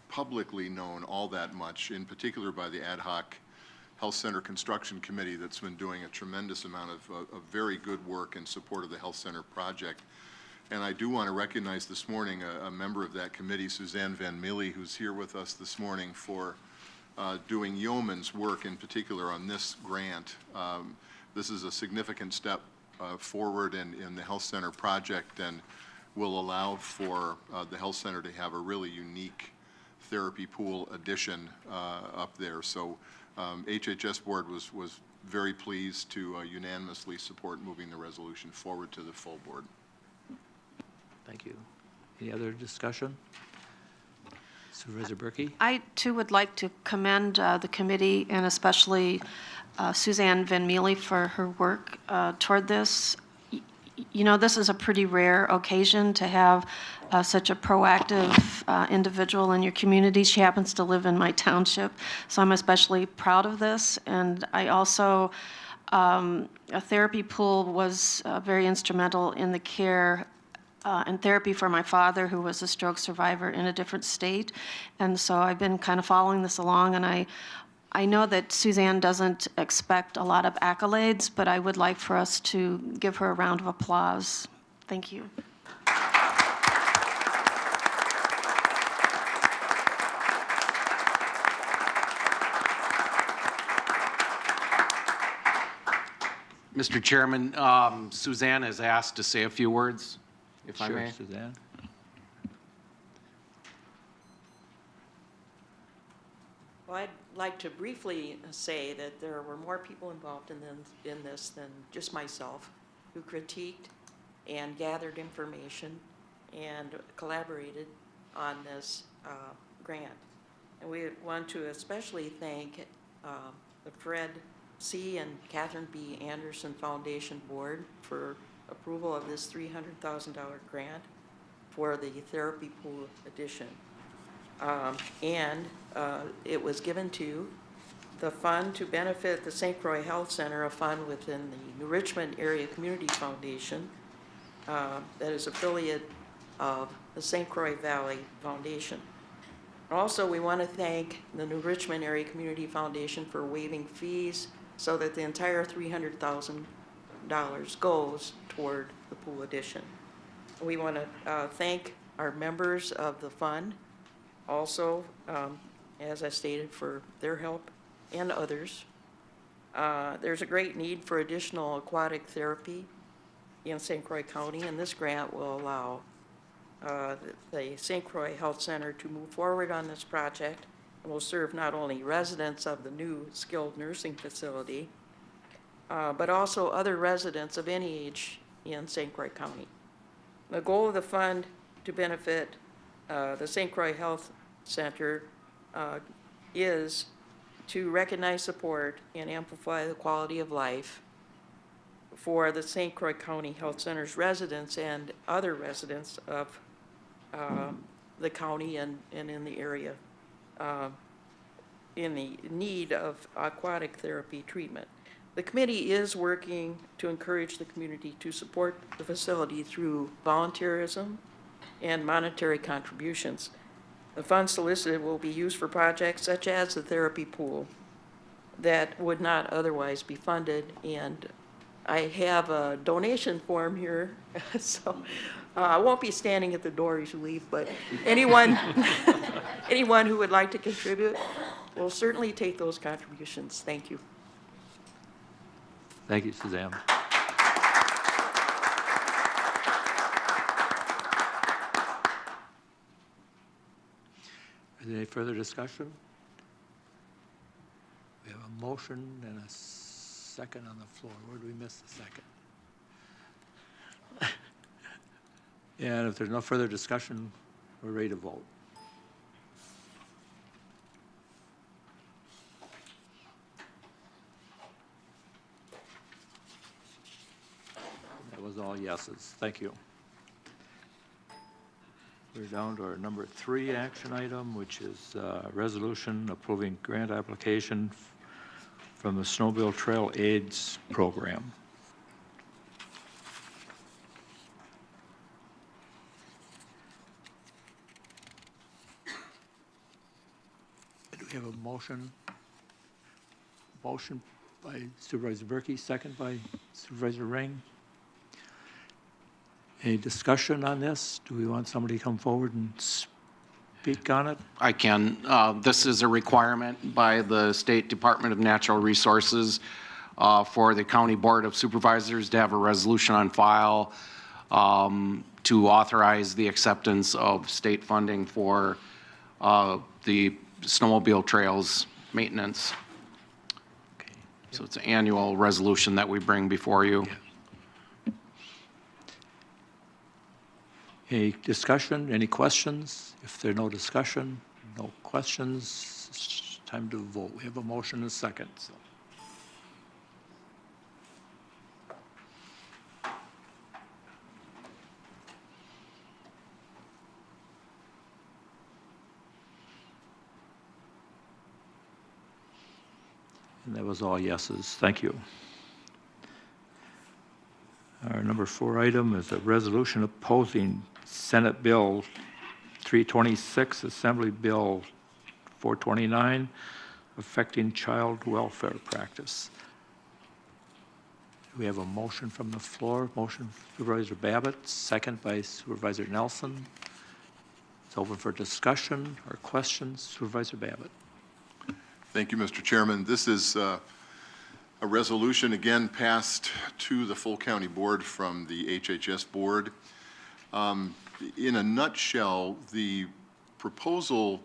publicly known all that much, in particular by the ad hoc Health Center Construction Committee that's been doing a tremendous amount of very good work in support of the Health Center project. And I do want to recognize this morning a member of that committee, Suzanne Van Mille, who's here with us this morning for doing yeoman's work in particular on this grant. This is a significant step forward in the Health Center project, and will allow for the Health Center to have a really unique therapy pool addition up there. So HHS board was very pleased to unanimously support moving the resolution forward to the full board. Thank you. Any other discussion? Supervisor Berkey? I, too, would like to commend the committee and especially Suzanne Van Mille for her work toward this. You know, this is a pretty rare occasion to have such a proactive individual in your community. She happens to live in my township, so I'm especially proud of this. And I also, a therapy pool was very instrumental in the care and therapy for my father, who was a stroke survivor in a different state. And so I've been kind of following this along, and I know that Suzanne doesn't expect a lot of accolades, but I would like for us to give her a round of applause. Thank you. Mr. Chairman, Suzanne has asked to say a few words, if I may. Sure, Suzanne. Well, I'd like to briefly say that there were more people involved in this than just myself, who critiqued and gathered information and collaborated on this grant. And we want to especially thank the Fred C. and Catherine B. Anderson Foundation Board for approval of this $300,000 grant for the therapy pool addition. It was given to the fund to benefit the St. Croix Health Center, a fund within the New Richmond Area Community Foundation that is affiliate of the St. Croix Valley Foundation. Also, we want to thank the New Richmond Area Community Foundation for waiving fees so that the entire $300,000 goes toward the pool addition. We want to thank our members of the fund also, as I stated, for their help and others. There's a great need for additional aquatic therapy in St. Croix County, and this grant will allow the St. Croix Health Center to move forward on this project. will serve not only residents of the new skilled nursing facility, but also other residents of any age in St. Croix County. The goal of the fund to benefit the St. Croix Health Center is to recognize, support, and amplify the quality of life for the St. Croix County Health Center's residents and other residents of the county and in the area in the need of aquatic therapy treatment. The committee is working to encourage the community to support the facility through volunteerism and monetary contributions. The funds solicited will be used for projects such as the therapy pool that would not otherwise be funded. And I have a donation form here, so I won't be standing at the door as you leave, but anyone, anyone who would like to contribute will certainly take those contributions. Thank you. Thank you, Suzanne. Is there any further discussion? We have a motion and a second on the floor. Where did we miss the second? And if there's no further discussion, we're ready to vote. That was all yeses. Thank you. We're down to our number 3 action item, which is resolution approving grant application from the Snowmobile Trail AIDS Program. Do we have a motion? Motion by Supervisor Berkey, second by Supervisor Ring. Any discussion on this? Do we want somebody to come forward and speak on it? I can. This is a requirement by the State Department of Natural Resources for the County Board of Supervisors to have a resolution on file to authorize the acceptance of state funding for the snowmobile trails maintenance. Okay. So it's an annual resolution that we bring before you. Yeah. Any discussion, any questions? If there are no discussion, no questions, it's time to vote. We have a motion and a second. So. And that was all yeses. Thank you. Our number 4 item is a resolution opposing Senate Bill 326, Assembly Bill 429, affecting child welfare practice. We have a motion from the floor. Motion Supervisor Babbitt, second by Supervisor Nelson. It's open for discussion or questions. Supervisor Babbitt. Thank you, Mr. Chairman. This is a resolution again passed to the full county board from the HHS board. In a nutshell, the proposal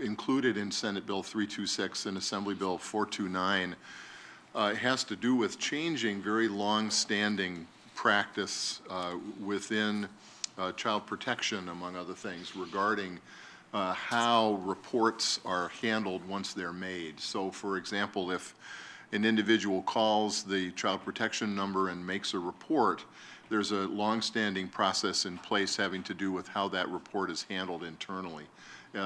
included in Senate Bill 326 and Assembly Bill 429 has to do with changing very long-standing practice within child protection, among other things, regarding how reports are handled once they're made. So, for example, if an individual calls the child protection number and makes a report, there's a long-standing process in place having to do with how that report is handled internally,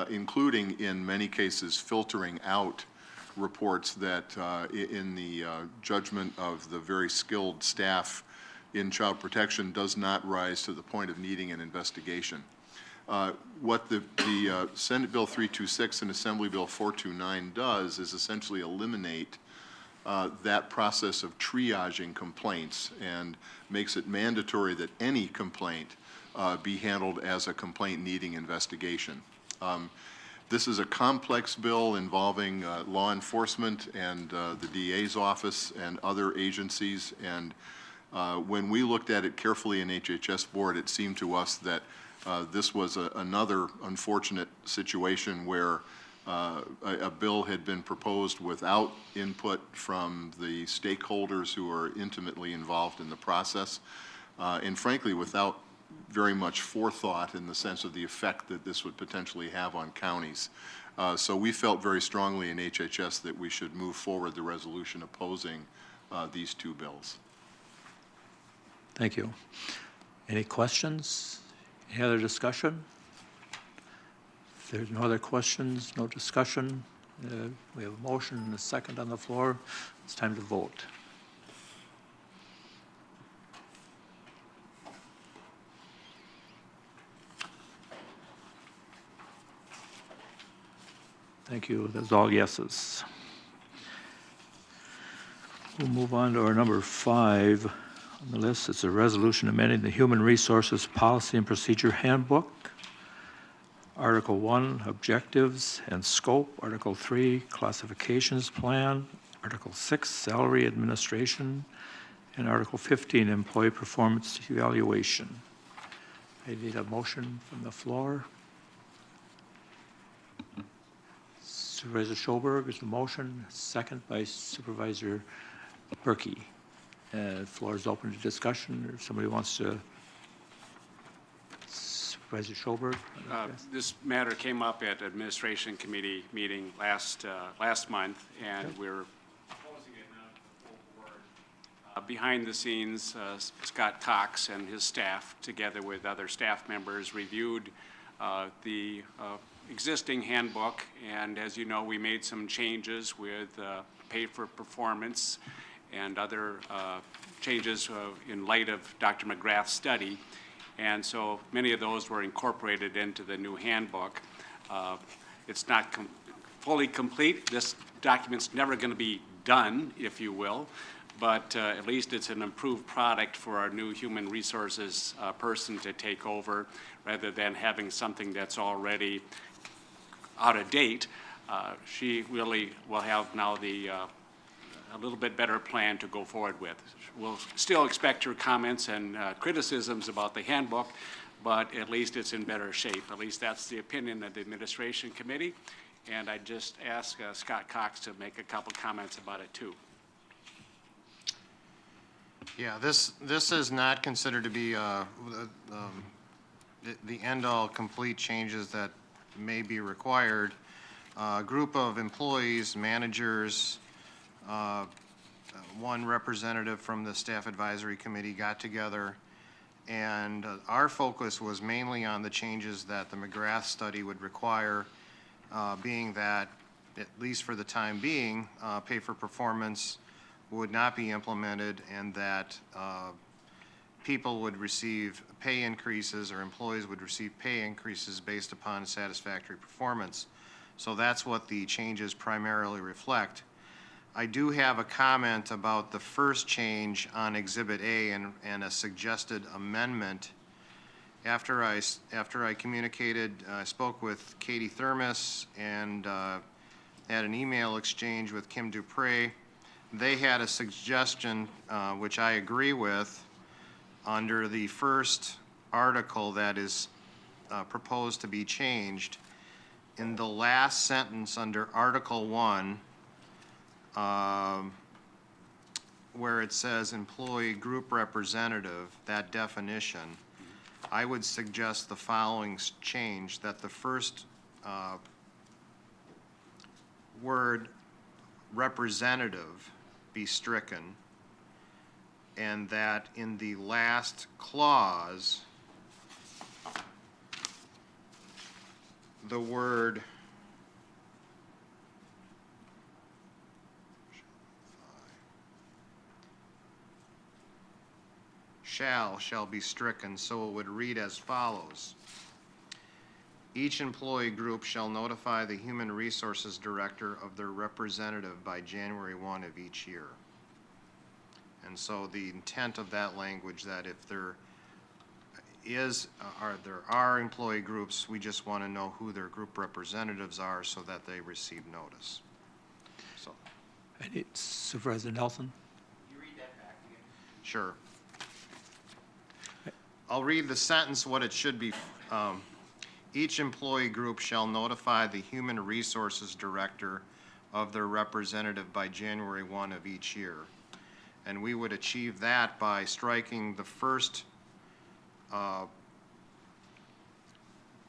including, in many cases, filtering out reports that, in the judgment of the very skilled staff in child protection, does not rise to the point of needing an investigation. What the Senate Bill 326 and Assembly Bill 429 does is essentially eliminate that process of triaging complaints and makes it mandatory that any complaint be handled as a complaint needing investigation. This is a complex bill involving law enforcement and the DA's office and other agencies, and when we looked at it carefully in HHS board, it seemed to us that this was another unfortunate situation where a bill had been proposed without input from the stakeholders who are intimately involved in the process, and frankly, without very much forethought in the sense of the effect that this would potentially have on counties. So we felt very strongly in HHS that we should move forward the resolution opposing these two bills. Thank you. Any questions? Any other discussion? If there's no other questions, no discussion, we have a motion and a second on the floor. It's time to vote. Thank you. That's all yeses. We'll move on to our number 5 on the list. It's a resolution amending the Human Resources Policy and Procedure Handbook. Article 1, Objectives and Scope. Article 3, Classifications Plan. Article 6, Salary Administration. And Article 15, Employee Performance Evaluation. I need a motion from the floor. Supervisor Schoberg is the motion, second by Supervisor Berkey. The floor is open to discussion, or if somebody wants to. Supervisor Schoberg? This matter came up at Administration Committee meeting last month, and we're proposing it now to the full board. Behind the scenes, Scott Cox and his staff, together with other staff members, reviewed the existing handbook, and as you know, we made some changes with pay for performance and other changes in light of Dr. McGrath's study. And so many of those were incorporated into the new handbook. It's not fully complete. This document's never going to be done, if you will, but at least it's an improved product for our new human resources person to take over, rather than having something that's already out of date. She really will have now a little bit better plan to go forward with. We'll still expect her comments and criticisms about the handbook, but at least it's in better shape. At least that's the opinion of the Administration Committee. And I just ask Scott Cox to make a couple comments about it too. Yeah, this is not considered to be the end-all complete changes that may be required. A group of employees, managers, one representative from the Staff Advisory Committee got together, and our focus was mainly on the changes that the McGrath study would require, being that, at least for the time being, pay for performance would not be implemented, and that people would receive pay increases, or employees would receive pay increases based upon satisfactory performance. So that's what the changes primarily reflect. I do have a comment about the first change on Exhibit A and a suggested amendment. After I communicated, I spoke with Katie Thermos and had an email exchange with Kim Dupre. They had a suggestion, which I agree with, under the first article that is proposed to be changed. In the last sentence under Article 1, where it says employee group representative, that definition, I would suggest the following change, that the first word representative be stricken, and that in the last clause, the word shall be stricken, so it would read as follows. Each employee group shall notify the Human Resources Director of their representative by January 1 of each year. And so the intent of that language, that if there are employee groups, we just want to know who their group representatives are so that they receive notice. So. Supervisor Nelson? You read that back again? Sure. I'll read the sentence, what it should be. each employee group shall notify the Human Resources Director of their representative by January 1 of each year. And we would achieve that by striking the first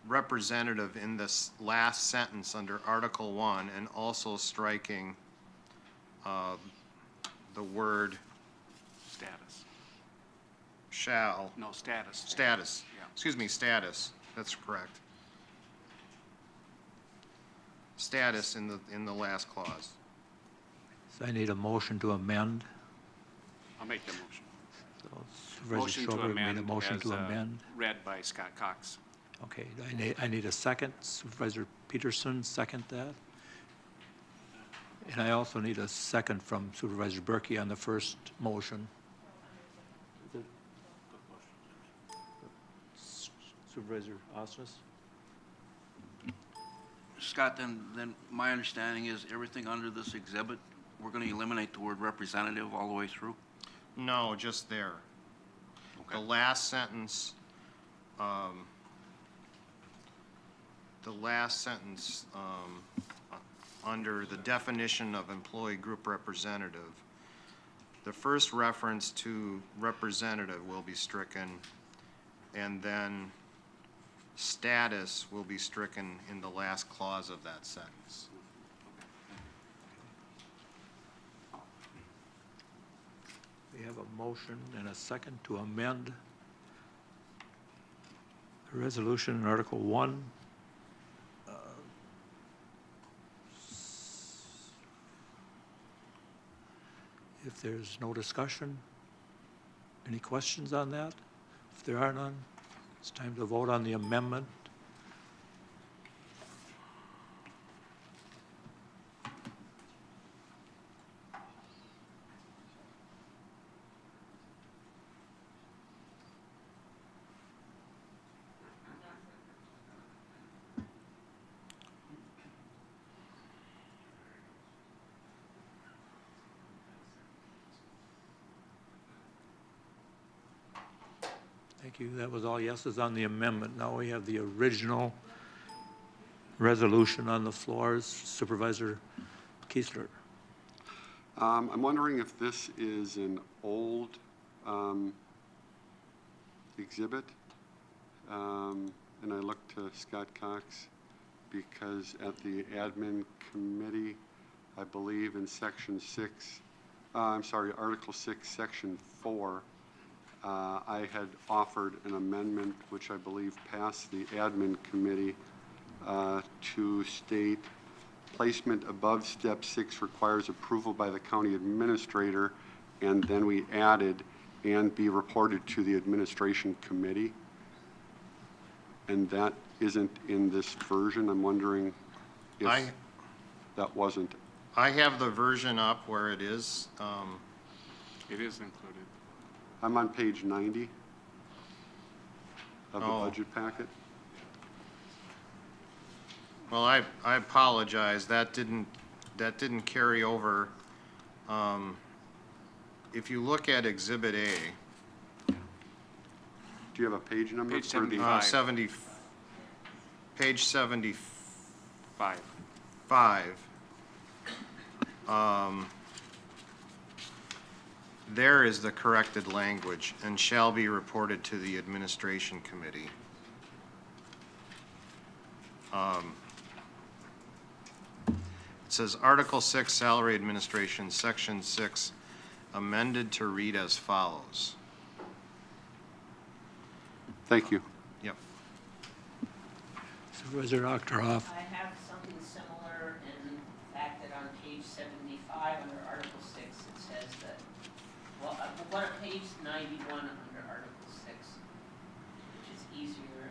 representative in this last sentence under Article 1, and also striking the word Status. shall. No, status. Status. Yeah. Excuse me, status. That's correct. Status in the last clause. So I need a motion to amend. I'll make the motion. So Supervisor Motion to Schoberg made a amend motion as to amend. read by Scott Cox. Okay, I need a second. Supervisor Peterson, second that. And I also need a second from Supervisor Berkey on the first motion. Supervisor Osnes? Scott, then my understanding is everything under this exhibit, we're going to eliminate the word representative all the way through? No, just there. Okay. The last sentence, under the definition of employee group representative, the first reference to representative will be stricken, and then status will be stricken in the last clause of that sentence. We have a motion and a second to amend the resolution in Article 1. If there's no discussion, any questions on that? If there are none, it's time to vote on the amendment. Thank you. That was all yeses on the amendment. Now we have the original resolution on the floor. Supervisor Kiesler. I'm wondering if this is an old exhibit. And I look to Scott Cox because at the admin committee, I believe in section 6, Article 6, section 4, I had offered an amendment, which I believe passed the admin committee, to state placement above step 6 requires approval by the county administrator, and then we added and be reported to the administration committee. And that isn't in this version. I'm wondering if that wasn't. I have the version up where it is. It is included. I'm on page 90 of the budget packet. Well, I apologize. That didn't carry over. If you look at Exhibit A. Do you have a page number? Page 75. Page 75. There is the corrected language, and shall be reported to the administration committee. It says Article 6, Salary Administration, Section 6, amended to read as follows. Thank you. Yep. Supervisor Doctoroff. I have something similar in the fact that on page 75 under Article 6, it says that, well, what on page 91 under Article 6, which is easier,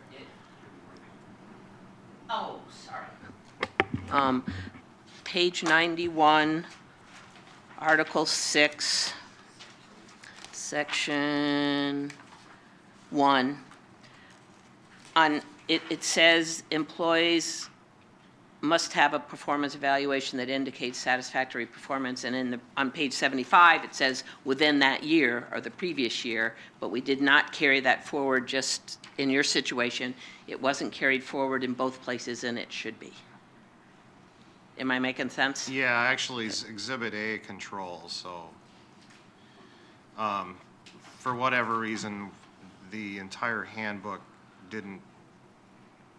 page 91, Article 6, Section 1. It says employees must have a performance evaluation that indicates satisfactory performance, and on page 75, it says within that year or the previous year, but we did not carry that forward just in your situation. It wasn't carried forward in both places, and it should be. Am I making sense? Yeah, actually, it's Exhibit A controls, so, for whatever reason, the entire handbook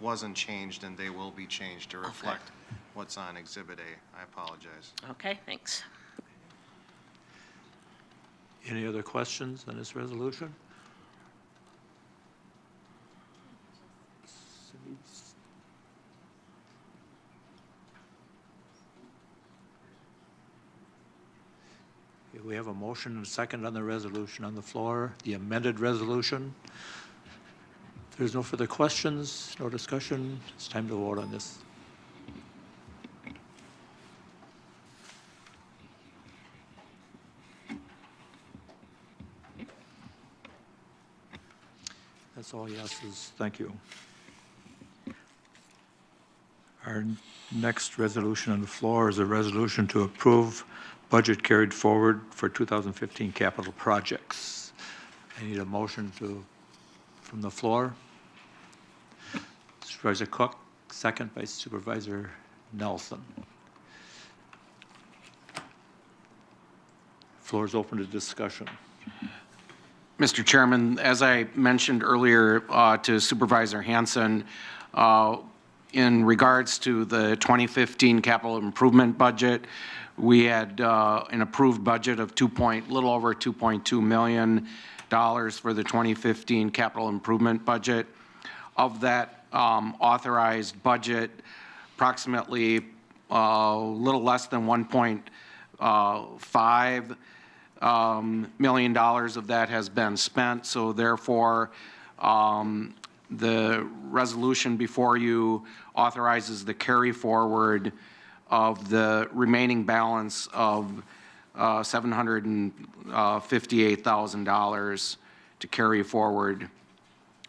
wasn't changed, and they will be changed to reflect what's on Exhibit A. I apologize. Okay, thanks. Any other questions on this resolution? Okay, we have a motion and a second on the resolution on the floor, the amended resolution. If there's no further questions, no discussion, it's time to vote on this. That's all yeses. Thank you. Our next resolution on the floor is a resolution to approve budget carried forward for 2015 capital projects. I need a motion from the floor. Supervisor Cook, second by Supervisor Nelson. Floor is open to discussion. Mr. Chairman, as I mentioned earlier to Supervisor Hanson, in regards to the 2015 capital improvement budget, we had an approved budget of little over $2.2 million for the 2015 capital improvement budget. Of that authorized budget, approximately a little less than $1.5 million of that has been spent. So therefore, the resolution before you authorizes the carry forward of the remaining balance of $758,000 to carry forward.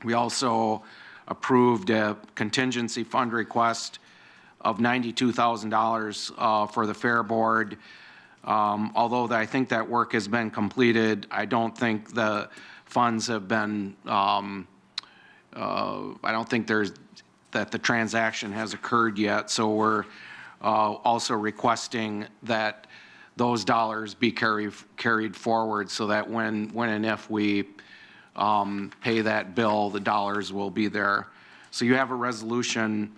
We also approved a contingency fund request of $92,000 for the Fair Board. Although I think that work has been completed, I don't think the funds have been, I don't think that the transaction has occurred yet. So we're also requesting that those dollars be carried forward so that when and if we pay that bill, the dollars will be there. So you have a resolution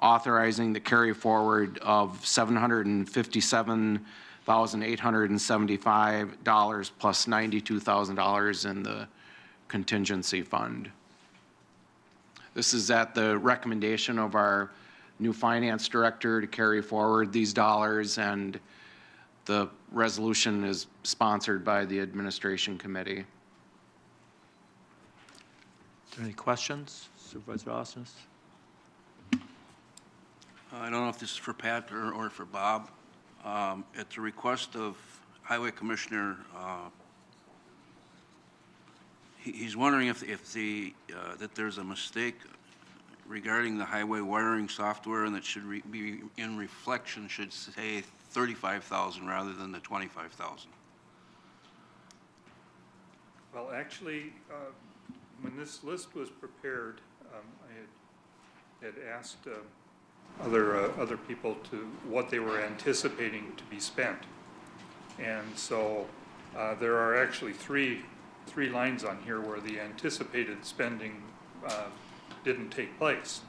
authorizing the carry forward of $757,875 plus $92,000 in the contingency fund. This is at the recommendation of our new finance director to carry forward these dollars, and the resolution is sponsored by the administration committee. Are there any questions? Supervisor Osnes? I don't know if this is for Pat or for Bob. At the request of Highway Commissioner, he's wondering if that there's a mistake regarding the highway wiring software, and that should be in reflection should say 35,000 rather than the 25,000. Well, actually, when this list was prepared, I had asked other people to what they were anticipating to be spent, and so there are actually three lines on here where the anticipated spending didn't take place,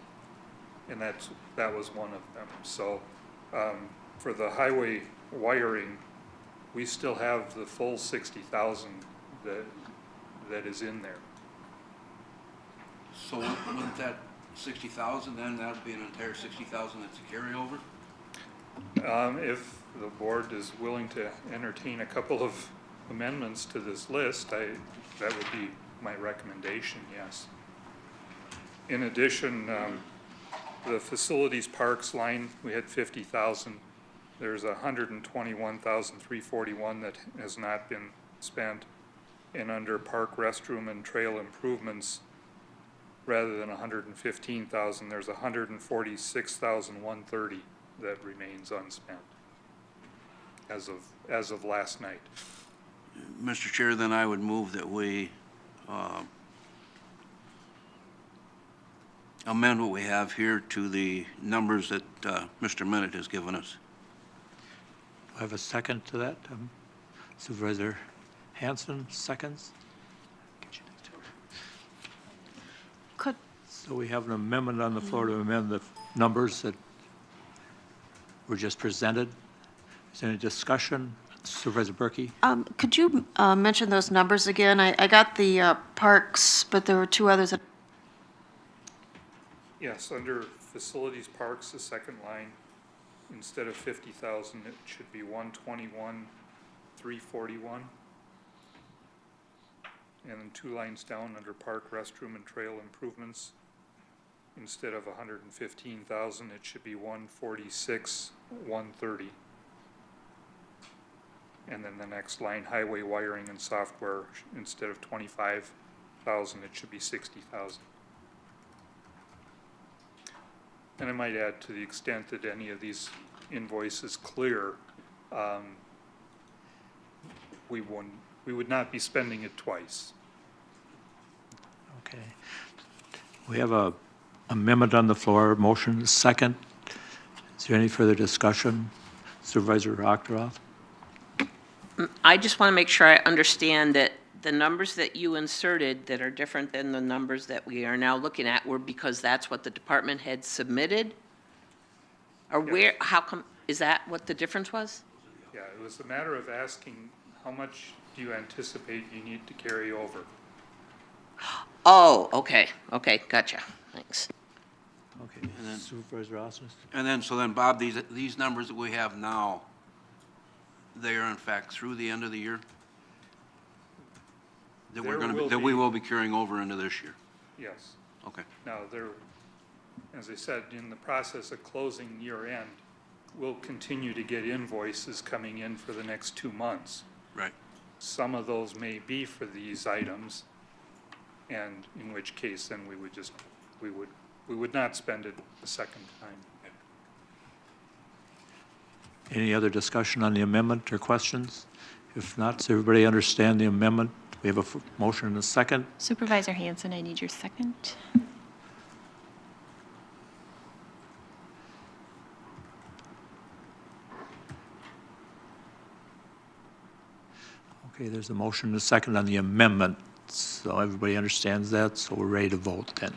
and that was one of them. So for the highway wiring, we still have the full 60,000 that is in there. So wouldn't that 60,000 then that would be an entire 60,000 that's a carryover? If the board is willing to entertain a couple of amendments to this list, that would be my recommendation, yes. In addition, the facilities parks line, we had 50,000. There's 121,341 that has not been spent. And under park restroom and trail improvements, rather than 115,000, there's 146,130 that remains unspent as of last night. Mr. Chair, then I would move that we amend what we have here to the numbers that Mr. Minnick has given us. Do I have a second to that? Supervisor Hanson, seconds? Could, So we have an amendment on the floor to amend the numbers that were just presented. Is there any discussion? Supervisor Berkey? could you mention those numbers again? I got the parks, but there were two others that. Yes, under facilities parks, the second line, instead of 50,000, it should be 121,341. And then two lines down under park, restroom, and trail improvements, instead of 115,000, it should be 146,130. And then the next line, highway wiring and software, instead of 25,000, it should be 60,000. And I might add, to the extent that any of these invoices clear, we would not be spending it twice. Okay. We have a amendment on the floor, motion is second. Is there any further discussion? Supervisor Octoroth? I just want to make sure I understand that the numbers that you inserted that are different than the numbers that we are now looking at were because that's what the department had submitted? Or where, how come, is that what the difference was? Yeah, it was a matter of asking, how much do you anticipate you need to carry over? Oh, okay, gotcha, thanks. Okay. And then- Supervisor Osmus? And then, so then, Bob, these numbers that we have now, they are in fact through the end of the year? That we're There going to, will that we be- will be carrying over into this year? Yes. Okay. Now, as I said, in the process of closing year end, we'll continue to get invoices coming in for the next 2 months. Right. Some of those may be for these items, and in which case then we would not spend it the second time. Any other discussion on the amendment or questions? If not, does everybody understand the amendment? We have a motion and a second. Supervisor Hanson, I need your second. Okay, there's a motion and a second on the amendment. So everybody understands that, so we're ready to vote then.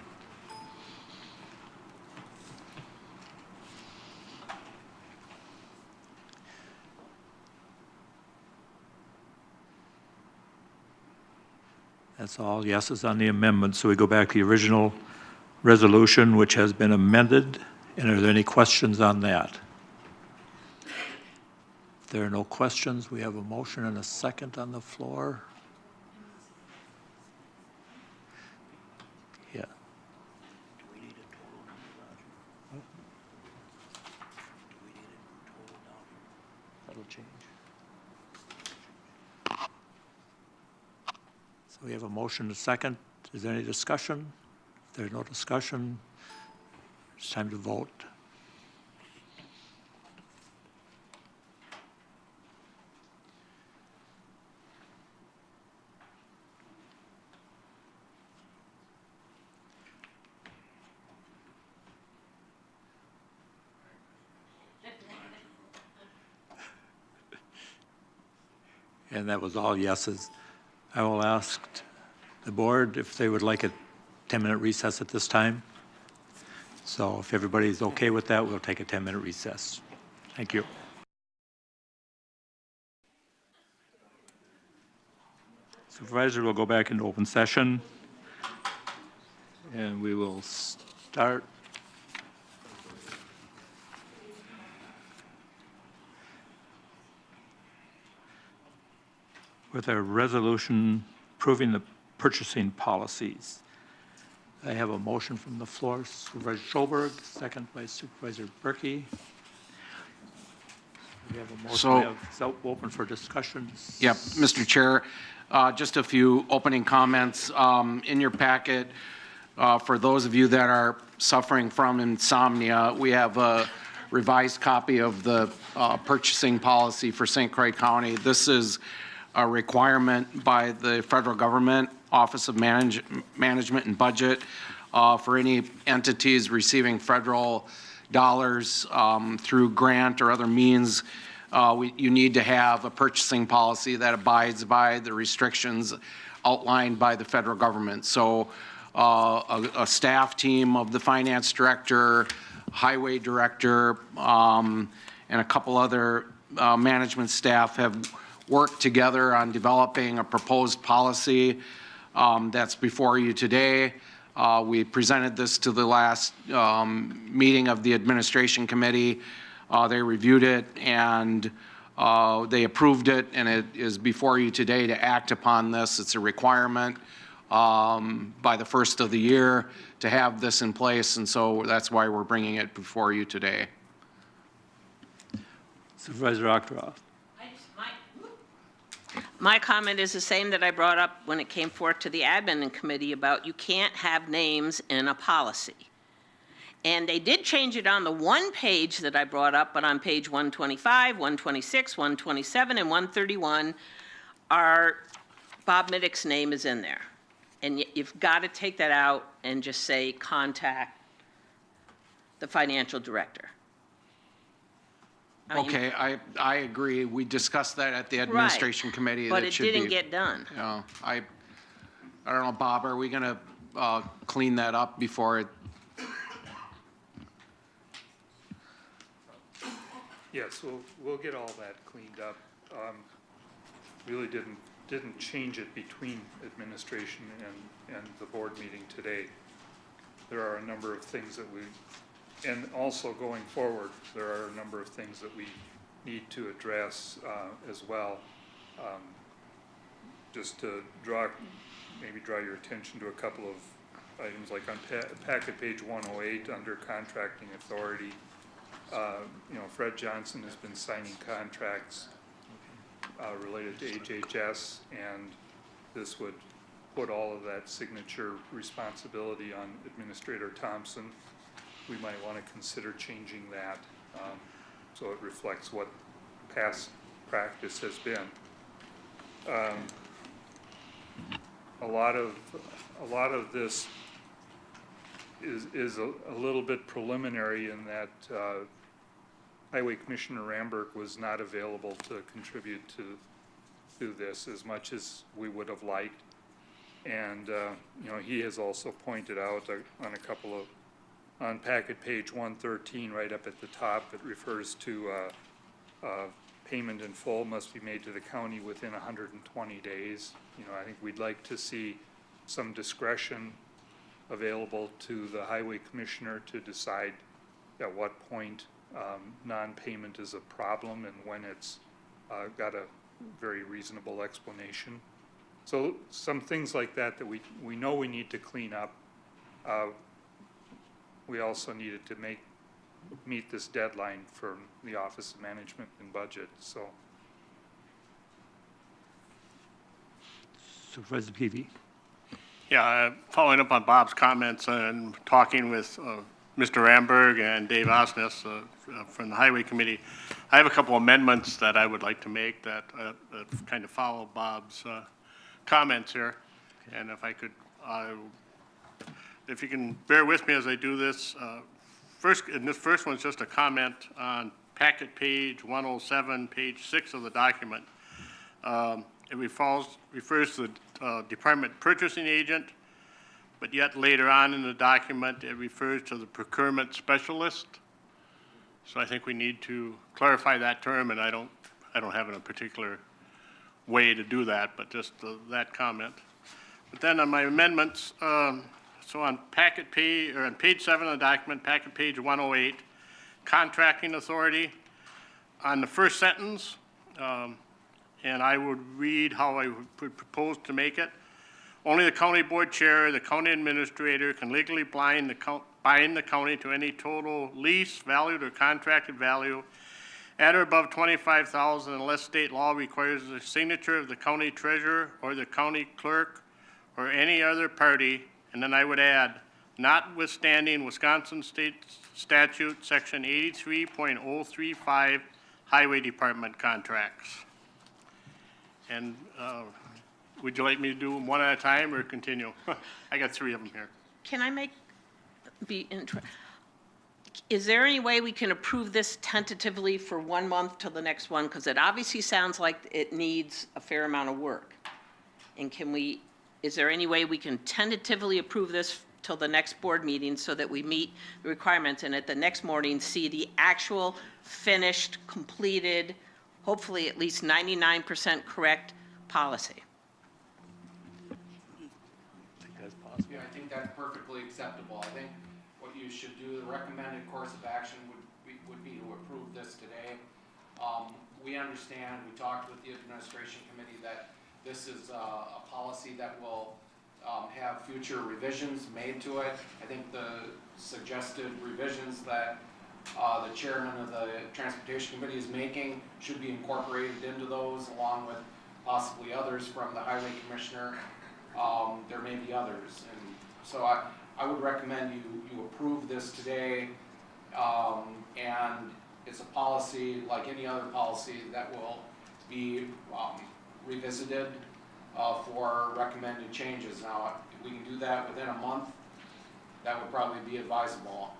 That's all yeses on the amendment. So we go back to the original resolution, which has been amended. And are there any questions on that? If there are no questions, we have a motion and a second on the floor. Yeah. That'll change. So we have a motion and a second. Is there any discussion? If there's no discussion, it's time to vote. And that was all yeses. I will ask the board if they would like a 10-minute recess at this time. So if everybody's okay with that, we'll take a 10-minute recess. Thank you. Supervisor, we'll go back into open session. And we will start with a resolution approving the purchasing policies. I have a motion from the floor, Supervisor Scholberg, second by Supervisor Berkey. We have a motion, So- we have open for discussions. Yep, Mr. Chair, just a few opening comments. In your packet, For those of you that are suffering from insomnia, we have a revised copy of the purchasing policy for St. Croix County. This is a requirement by the federal government, Office of Management and Budget, for any entities receiving federal dollars through grant or other means. You need to have a purchasing policy that abides by the restrictions outlined by the federal government. So a staff team of the finance director, highway director, and a couple other management staff have worked together on developing a proposed policy that's before you today. We presented this to the last meeting of the administration committee. They reviewed it and they approved it, and it is before you today to act upon this. It's a requirement by the first of the year to have this in place, and so that's why we're bringing it before you today. Supervisor Octoroth. My comment is the same that I brought up when it came forth to the admin committee about you can't have names in a policy. And they did change it on the one page that I brought up, but on page 125, 126, 127, and 131, Bob Middick's name is in there. And you've got to take that out and just say, contact the financial director. Okay, I agree. We discussed that at the administration committee. But that it should didn't be, get done. I don't know, Bob, are we gonna clean that up before it? Yes, we'll get all that cleaned up. Really didn't change it between administration and the board meeting today. There are a number of things that and also going forward, there are a number of things that we need to address as well. Just to maybe draw your attention to a couple of items, like on packet page 108 under contracting authority. Fred Johnson has been signing contracts related to HHS, and this would put all of that signature responsibility on Administrator Thompson. We might want to consider changing that so it reflects what past practice has been. A lot of this is a little bit preliminary in that Highway Commissioner Ramberg was not available to contribute to this as much as we would have liked. And, he has also pointed out on a couple of, on packet page 113, right up at the top, it refers to payment in full must be made to the county within 120 days. I think we'd like to see some discretion available to the highway commissioner to decide at what point non-payment is a problem and when it's got a very reasonable explanation. So some things like that we know we need to clean up. We also needed to meet this deadline from the Office of Management and Budget, so. Supervisor Peavy. Yeah, following up on Bob's comments and talking with Mr. Ramberg and Dave Osnes from the Highway Committee, I have a couple amendments that I would like to make that kind of follow Bob's comments here. And if I could, if you can bear with me as I do this. And this first one's just a comment on packet page 107, page 6 of the document. It refers to the department purchasing agent, but yet later on in the document, it refers to the procurement specialist. So I think we need to clarify that term, and I don't have a particular way to do that, but just that comment. But then on my amendments, so on packet page, or on page 7 of the document, packet page 108, contracting authority, on the first sentence, and I would read how I would propose to make it. Only the county board chair, the county administrator can legally bind the county to any total lease, valued or contracted value at or above $25,000 unless state law requires the signature of the county treasurer or the county clerk or any other party. And then I would add, notwithstanding Wisconsin State Statute, Section 83.035, Highway Department contracts. And would you like me to do them one at a time or continue? I got 3 of them here. Can I is there any way we can approve this tentatively for 1 month till the next one? Because it obviously sounds like it needs a fair amount of work. And is there any way we can tentatively approve this till the next board meeting so that we meet the requirements and at the next morning see the actual finished, completed, hopefully at least 99% correct policy? Yeah, I think that's perfectly acceptable. I think what you should do, the recommended course of action would be to approve this today. We understand, we talked with the administration committee that this is a policy that will have future revisions made to it. I think the suggested revisions that the chairman of the transportation committee is making should be incorporated into those, along with possibly others from the highway commissioner. There may be others, and so I would recommend you approve this today, and it's a policy like any other policy that will be revisited for recommended changes. Now, if we can do that within a month, that would probably be advisable.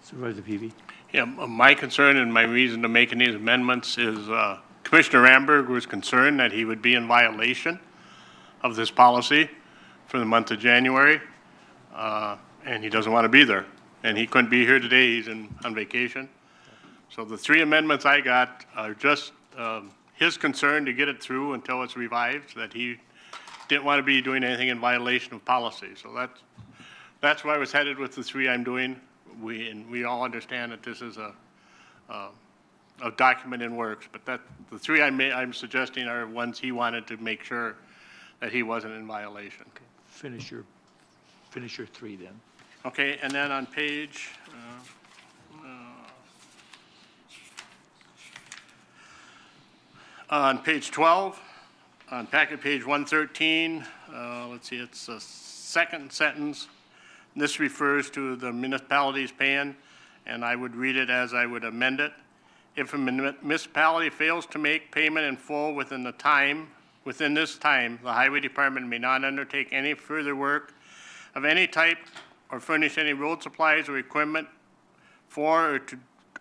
Supervisor Peavy? Yeah, my concern and my reason to making these amendments is Commissioner Ramberg was concerned that he would be in violation of this policy for the month of January, and he doesn't want to be there. And he couldn't be here today, he's on vacation. So the 3 amendments I got are just his concern to get it through until it's revived, that he didn't want to be doing anything in violation of policy. So that's where I was headed with the 3 I'm doing. We all understand that this is a document in works, but the 3 I'm suggesting are ones he wanted to make sure that he wasn't in violation. Okay. Finish your 3 then. Okay, and then on page, on page 12, on packet page 113, let's see, it's the second sentence. This refers to the municipalities paying, and I would read it as I would amend it. If a municipality fails to make payment in full within this time, the highway department may not undertake any further work of any type or furnish any road supplies or equipment for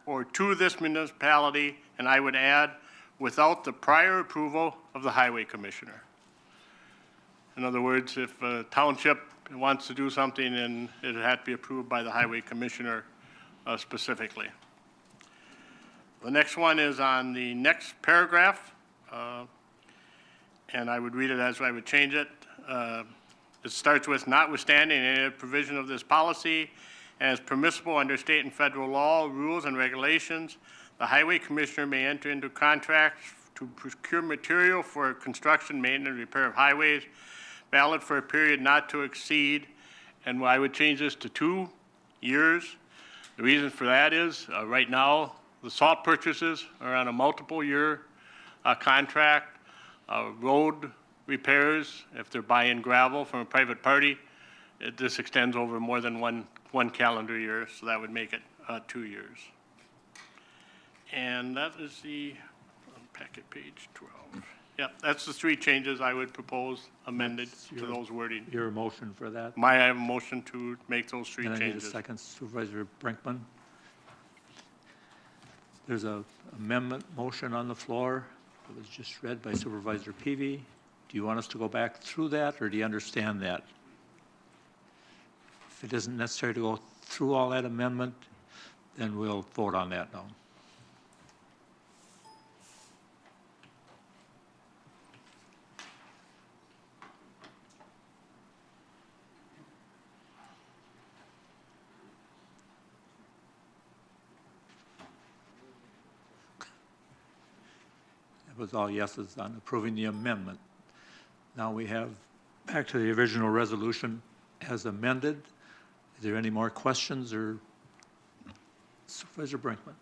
or to this municipality, and I would add, without the prior approval of the highway commissioner. In other words, if a township wants to do something, then it had to be approved by the highway commissioner specifically. The next one is on the next paragraph, and I would read it as I would change it. It starts with, notwithstanding any provision of this policy as permissible under state and federal law, rules, and regulations, the highway commissioner may enter into contracts to procure material for construction, maintenance, and repair of highways, valid for a period not to exceed, and I would change this to 2 years. The reason for that is, right now, the salt purchases are on a multiple year contract. Road repairs, if they're buying gravel from a private party, this extends over more than one calendar year, so that would make it 2 years. And that is the packet page 12. Yep, that's the 3 changes I would propose amended to those wording. Your motion for that? I have a motion to make those 3 And I changes. need a second, Supervisor Brinkman. There's a amendment motion on the floor. It was just read by Supervisor Peavy. Do you want us to go back through that, or do you understand that? If it isn't necessary to go through all that amendment, then we'll vote on that now. It was all yeses on approving the amendment. Now we have back to the original resolution as amended. Is there any more questions, or Supervisor Brinkman?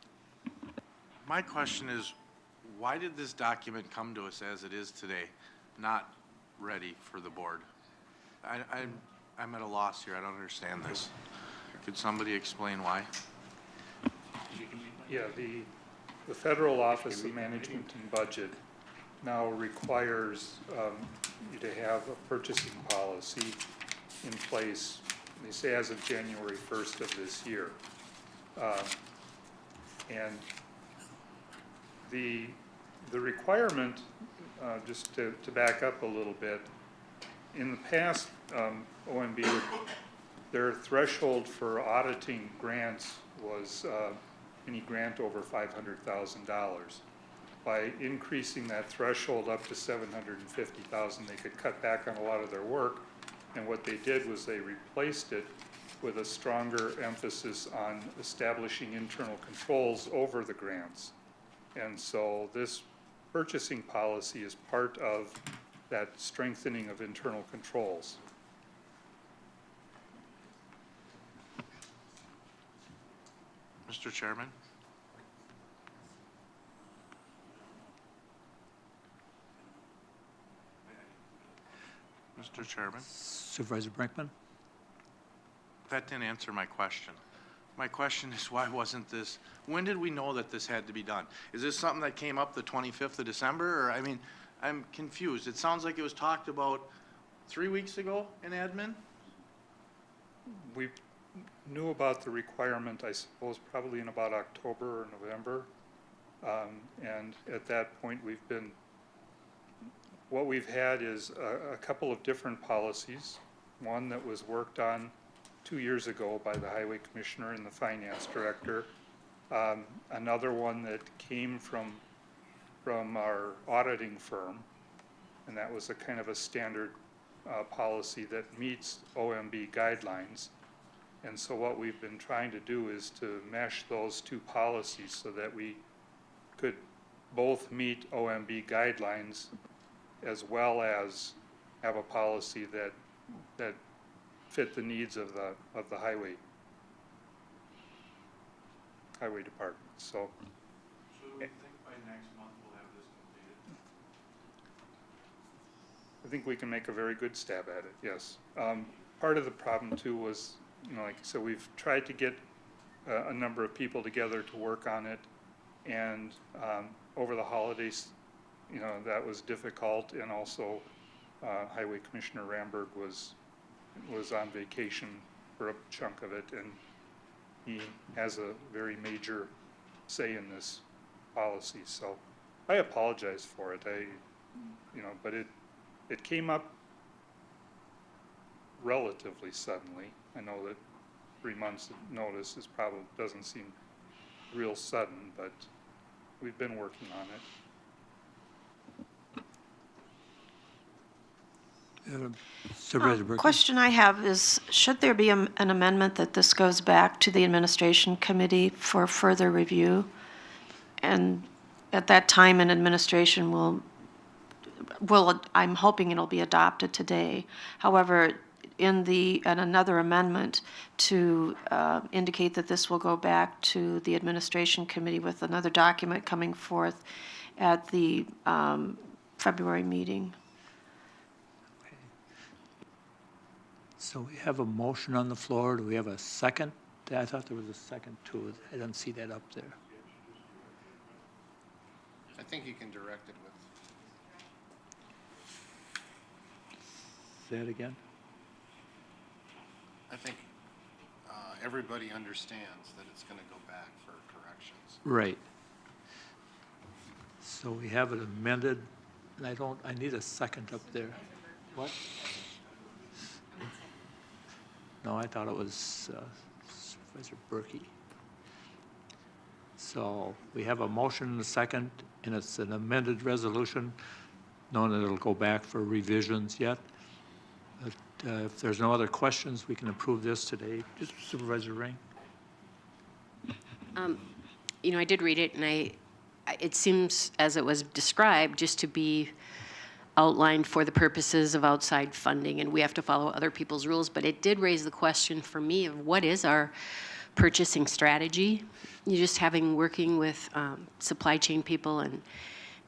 My question is, why did this document come to us as it is today, not ready for the board? I'm at a loss here. I don't understand this. Could somebody explain why? Yeah, the Federal Office of Management and Budget now requires you to have a purchasing policy in place, they say as of January 1st of this year. And the requirement, just to back up a little bit, in the past, OMB, their threshold for auditing grants was any grant over $500,000. By increasing that threshold up to $750,000, they could cut back on a lot of their work. And what they did was they replaced it with a stronger emphasis on establishing internal controls over the grants. And so this purchasing policy is part of that strengthening of internal controls. Mr. Chairman? Mr. Chairman? Supervisor Brinkman? That didn't answer my question. My question is, why wasn't this, when did we know that this had to be done? Is this something that came up the 25th of December? Or, I mean, I'm confused. It sounds like it was talked about 3 weeks ago in admin? We knew about the requirement, I suppose, probably in about October or November. And at that point, what we've had is a couple of different policies. One that was worked on 2 years ago by the Highway Commissioner and the Finance Director. Another one that came from our auditing firm, and that was a kind of a standard policy that meets OMB guidelines. And so what we've been trying to do is to mesh those two policies so that we could both meet OMB guidelines as well as have a policy that fit the needs of the highway department. So do we think by next month we'll have this completed? I think we can make a very good stab at it, yes. Part of the problem too was, like I said, we've tried to get a number of people together to work on it, and over the holidays, that was difficult, and also Highway Commissioner Ramberg was on vacation for a chunk of it, and he has a very major say in this policy. So I apologize for it. But it came up relatively suddenly. I know that 3 months notice doesn't seem real sudden, but we've been working on it. Supervisor Brinkman? Question I have is, should there be an amendment that this goes back to the administration committee for further review? And at that time, an administration will, I'm hoping it'll be adopted today. However, in another amendment to indicate that this will go back to the administration committee with another document coming forth at the February meeting. So we have a motion on the floor. Do we have a second? I thought there was a second too. I didn't see that up there. I think you can direct it with. Say it again? I think everybody understands that it's going to go back for corrections. Right. So we have it amended, and I need a second up there. What? No, I thought it was Supervisor Berkey. So we have a motion and a second, and it's an amended resolution, knowing that it'll go back for revisions yet. But if there's no other questions, we can approve this today. Just Supervisor Ring. I did read it, and it seems, as it was described, just to be outlined for the purposes of outside funding, and we have to follow other people's rules. But it did raise the question for me of what is our purchasing strategy? Working with supply chain people and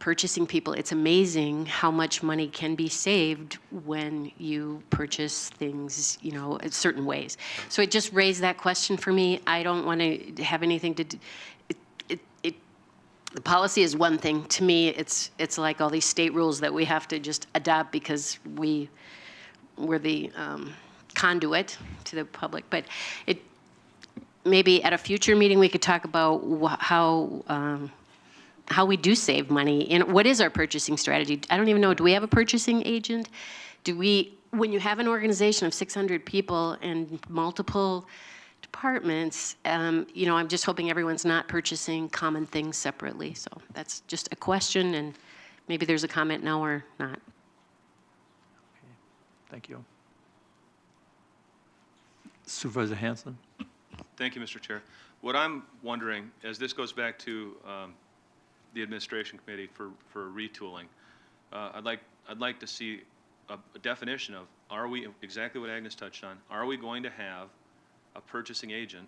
purchasing people, it's amazing how much money can be saved when you purchase things, you know, in certain ways. So it just raised that question for me. I don't want to have anything to do. The policy is one thing. To me, it's like all these state rules that we have to just adopt because we're the conduit to the public. But maybe at a future meeting we could talk about how we do save money and what is our purchasing strategy. I don't even know. Do we have a purchasing agent? When you have an organization of 600 people and multiple departments, you know, I'm just hoping everyone's not purchasing common things separately. So that's just a question, and maybe there's a comment now or not. Okay. Thank you. Supervisor Hanson? Thank you, Mr. Chair. What I'm wondering, as this goes back to the administration committee for retooling, I'd like to see a definition of, are we, exactly what Agnes touched on, are we going to have a purchasing agent,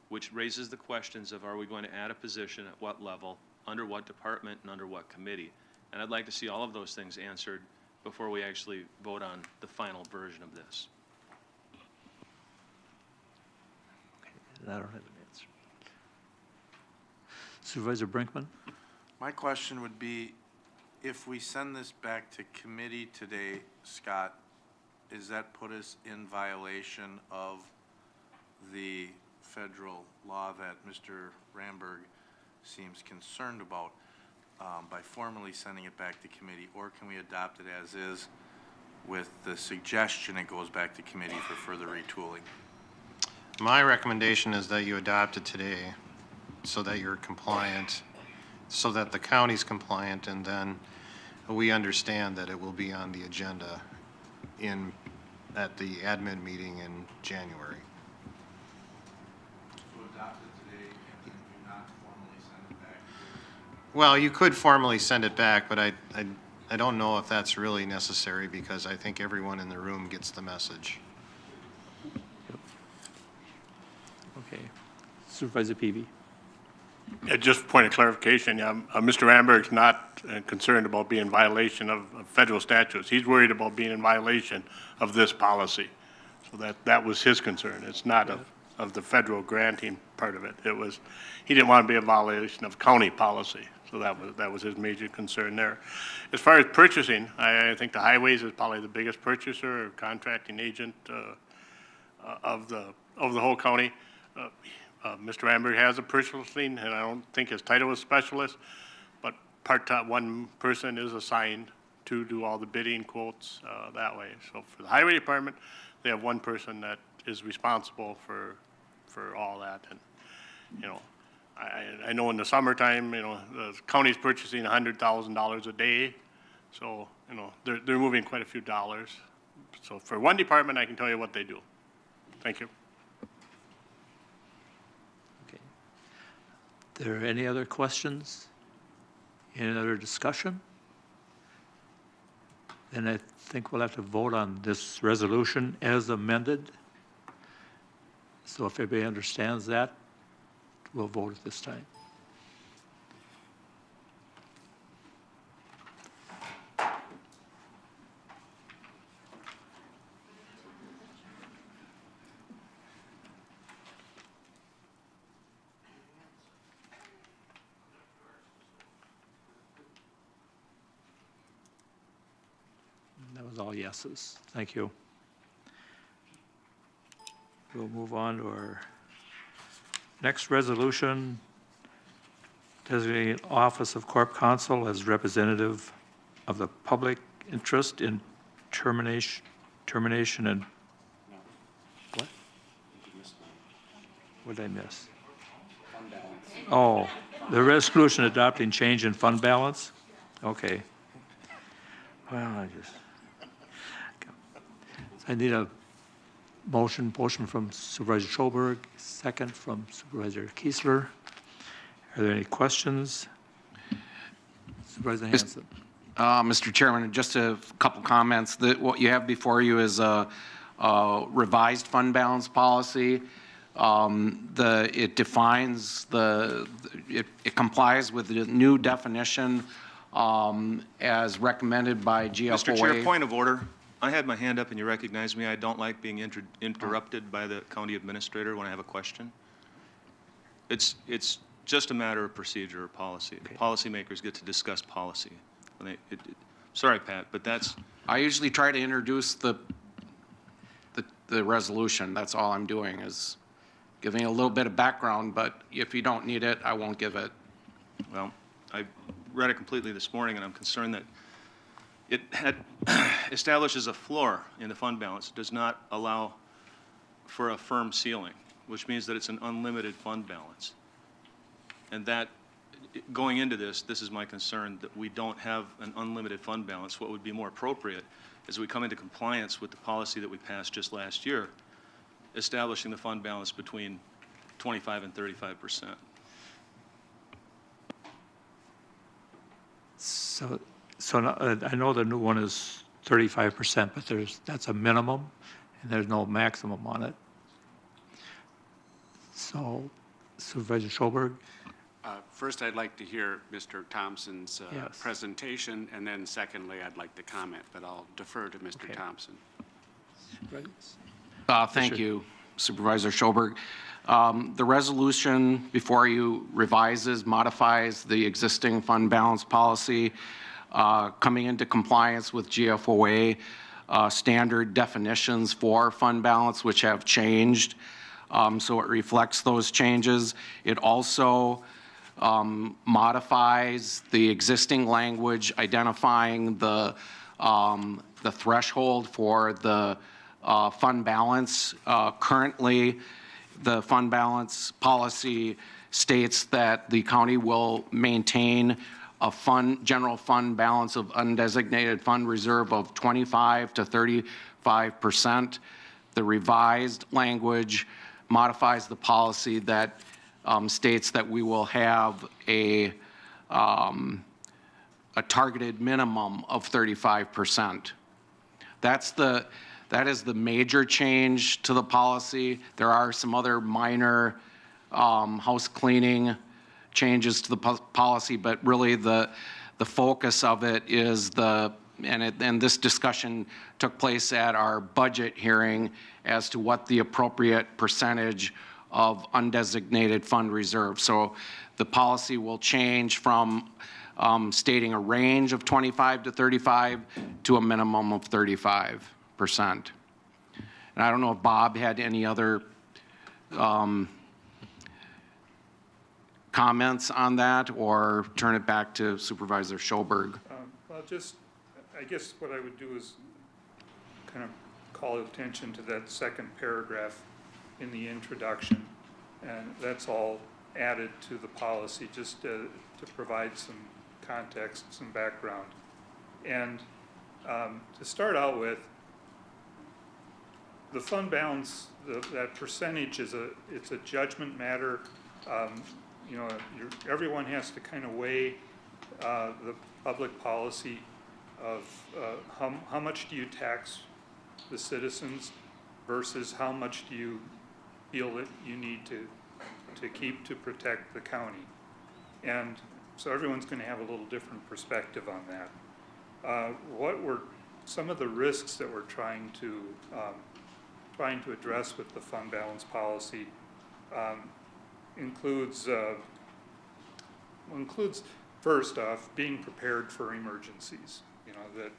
which raises the questions of, are we going to add a position at what level, under what department, and under what committee? And I'd like to see all of those things answered before we actually vote on the final version of this. Okay, I don't have an answer. Supervisor Brinkman? My question would be, if we send this back to committee today, Scott, does that put us in violation of the federal law that Mr. Ramberg seems concerned about by formally sending it back to committee, or can we adopt it as is with the suggestion it goes back to committee for further retooling? My recommendation is that you adopt it today so that you're compliant, so that the county's compliant, and then we understand that it will be on the agenda at the admin meeting in January. Well, you could formally send it back, but I don't know if that's really necessary because I think everyone in the room gets the message. Okay. Supervisor Peavy? Yeah, just a point of clarification, Mr. Ramberg's not concerned about being in violation of federal statutes. He's worried about being in violation of this policy. So that was his concern. It's not of the federal granting part of it. He didn't want to be in violation of county policy. So that was his major concern there. As far as purchasing, I think the highways is probably the biggest purchaser or contracting agent of the whole county. Mr. Ramberg has a purchasing, and I don't think his title is specialist, but part-time, one person is assigned to do all the bidding quotes that way. So for the highway department, they have one person that is responsible for all that. And, you know, I know in the summertime, you know, the county's purchasing $100,000 a day. So, you know, they're moving quite a few dollars. So for one department, I can tell you what they do. Thank you. Okay. Are there any other questions? Any other discussion? Then I think we'll have to vote on this resolution as amended. So if everybody understands that, we'll vote at this time. That was all yeses. Thank you. We'll move on to our next resolution, designating Office of Corp Counsel as representative of the public interest in termination and, what? What did I miss? Fund balance. Oh, the resolution adopting change in fund balance? Okay. Well, I need a motion from Supervisor Schoberg, second from Supervisor Kiesler. Are there any questions? Supervisor Hanson. Mr. Chairman, just a couple comments. What you have before you is a revised fund balance policy. It defines it complies with the new definition as recommended by GFOA. Mr. Chair, point of order. I had my hand up and you recognized me. I don't like being interrupted by the county administrator when I have a question. It's just a matter of procedure or policy. The policymakers get to discuss policy. Sorry, Pat, but that's... I usually try to introduce the resolution. That's all I'm doing, is giving a little bit of background, but if you don't need it, I won't give it. Well, I read it completely this morning, and I'm concerned that it establishes a floor in the fund balance. It does not allow for a firm ceiling, which means that it's an unlimited fund balance. And that, going into this is my concern, that we don't have an unlimited fund balance. What would be more appropriate is we come into compliance with the policy that we passed just last year, establishing the fund balance between 25 and 35%. So I know the new one is 35%, but that's a minimum, and there's no maximum on it. So Supervisor Schoberg? First, I'd like to hear Mr. Thompson's Yes. presentation, and then secondly, I'd like to comment, but I'll defer to Mr. Okay. Thompson. Thank you, Supervisor Schoberg. The resolution before you modifies the existing fund balance policy, coming into compliance with GFOA standard definitions for fund balance, which have changed. So it reflects those changes. It also modifies the existing language identifying the threshold for the fund balance. Currently, the fund balance policy states that the county will maintain a general fund balance of undesignated fund reserve of 25 to 35%. The revised language modifies the policy that states that we will have a targeted minimum of 35%. That is the major change to the policy. There are some other minor house cleaning changes to the policy, but really the focus of it is and this discussion took place at our budget hearing as to what the appropriate percentage of undesignated fund reserve. So the policy will change from stating a range of 25 to 35 to a minimum of 35%. And I don't know if Bob had any other comments on that, or turn it back to Supervisor Schoberg. Well, I guess what I would do is kind of call attention to that second paragraph in the introduction, and that's all added to the policy just to provide some context, some background. And to start out with, the fund balance, that percentage it's a judgment matter. Everyone has to kind of weigh the public policy of how much do you tax the citizens versus how much do you feel that you need to keep to protect the county. And so everyone's going to have a little different perspective on that. Some of the risks that we're trying to address with the fund balance policy includes first off being prepared for emergencies. That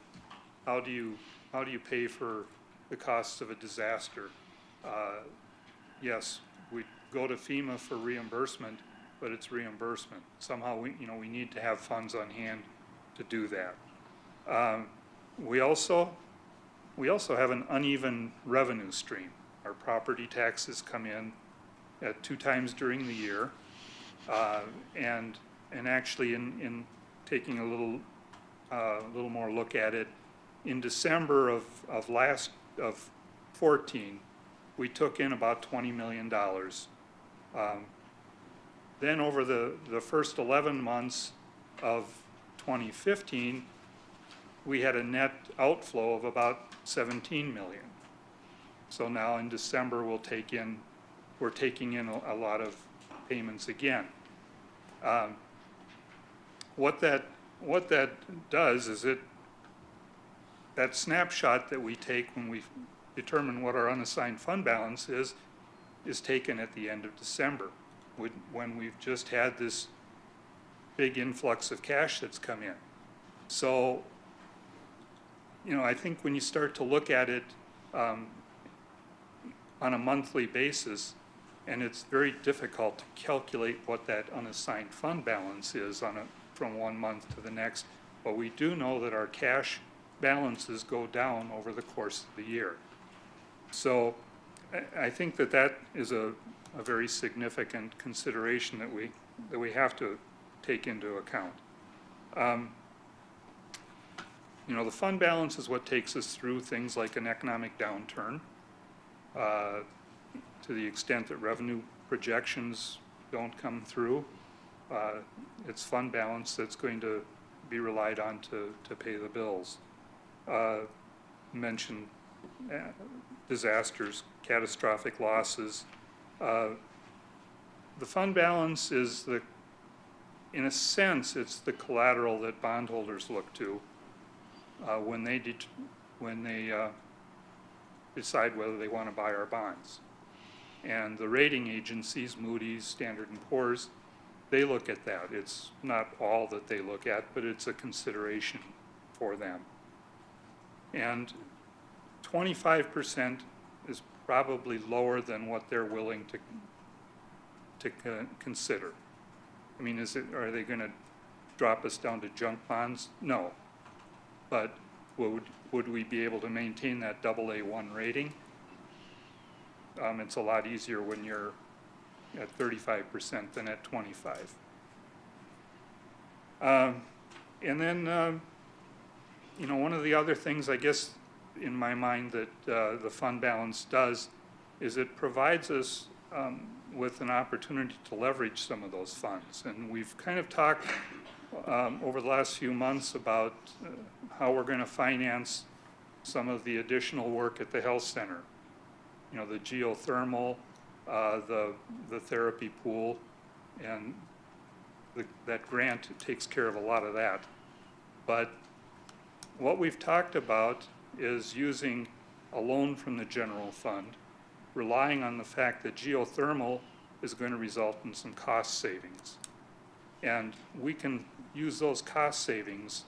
how do you pay for the costs of a disaster? Yes, we go to FEMA for reimbursement, but it's reimbursement. Somehow we need to have funds on hand to do that. We also have an uneven revenue stream. Our property taxes come in at 2 times during the year, and actually in taking a little more look at it, in December of 14, we took in about $20 million. Then over the first 11 months of 2015, we had a net outflow of about 17 million. So now in December we're taking in a lot of payments again. What that what that does is that snapshot that we take when we determine what our unassigned fund balance is taken at the end of December, when we've just had this big influx of cash that's come in. So, I think when you start to look at it on a monthly basis, and it's very difficult to calculate what that unassigned fund balance is from one month to the next, but we do know that our cash balances go down over the course of the year. So I think that is a very significant consideration that we have to take into account. The fund balance is what takes us through things like an economic downturn, to the extent that revenue projections don't come through. It's fund balance that's going to be relied on to pay the bills. Mentioned disasters, catastrophic losses. The fund balance is in a sense, it's the collateral that bondholders look to when they decide whether they want to buy our bonds. And the rating agencies, Moody's, Standard & Poor's, they look at that. It's not all that they look at, but it's a consideration for them. And 25% is probably lower than what they're willing to consider. I mean, are they going to drop us down to junk bonds? No. But would we be able to maintain that AA1 rating? It's a lot easier when you're at 35% than at 25. And then, one of the other things, I guess, in my mind that the fund balance does is it provides us with an opportunity to leverage some of those funds. And we've kind of talked over the last few months about how we're going to finance some of the additional work at the health center. The geothermal, the therapy pool, and that grant takes care of a lot of that. But what we've talked about is using a loan from the general fund, relying on the fact that geothermal is going to result in some cost savings. And we can use those cost savings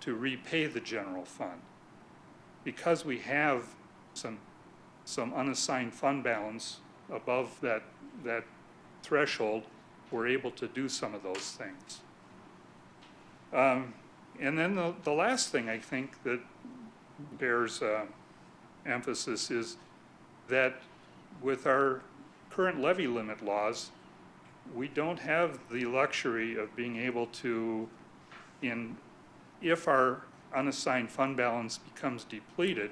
to repay the general fund. Because we have some unassigned fund balance above that threshold, we're able to do some of those things. And then the last thing I think that bears emphasis is that with our current levy limit laws, we don't have the luxury of being able to, if our unassigned fund balance becomes depleted,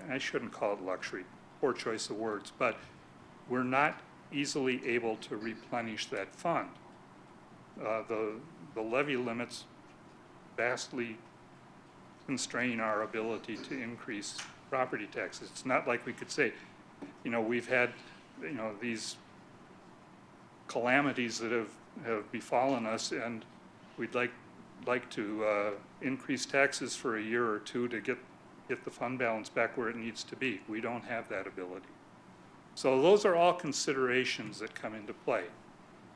I shouldn't call it luxury, poor choice of words, but we're not easily able to replenish that fund. The levy limits vastly constrain our ability to increase property taxes. It's not like we could say, we've had, these calamities that have befallen us, and we'd like to increase taxes for a year or two to get the fund balance back where it needs to be. We don't have that ability. So those are all considerations that come into play.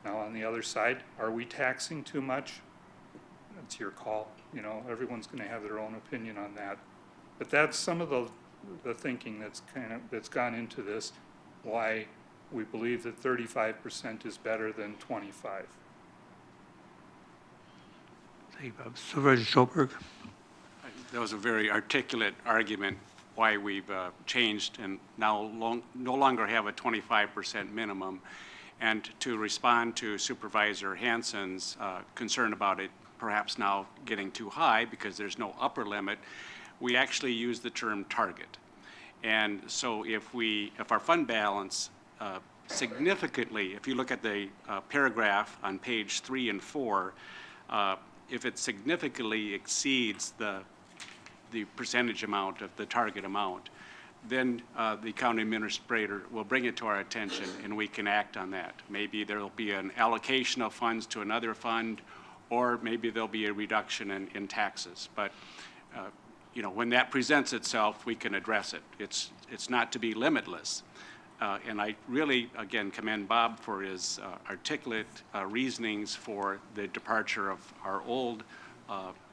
Now, on the other side, are we taxing too much? That's your call. Everyone's going to have their own opinion on that. But that's some of the thinking that's gone into this, why we believe that 35% is better than 25. Thank you, Bob. Supervisor Schoberg. That was a very articulate argument why we've changed and now no longer have a 25% minimum. And to respond to Supervisor Hansen's concern about it perhaps now getting too high because there's no upper limit, we actually use the term target. And so if our fund balance significantly, if you look at the paragraph on page 3 and 4, if it significantly exceeds the percentage amount of the target amount, then the county administrator will bring it to our attention and we can act on that. Maybe there will be an allocation of funds to another fund, or maybe there'll be a reduction in taxes. But, you know, when that presents itself, we can address it. It's not to be limitless. And I really, again, commend Bob for his articulate reasonings for the departure of our old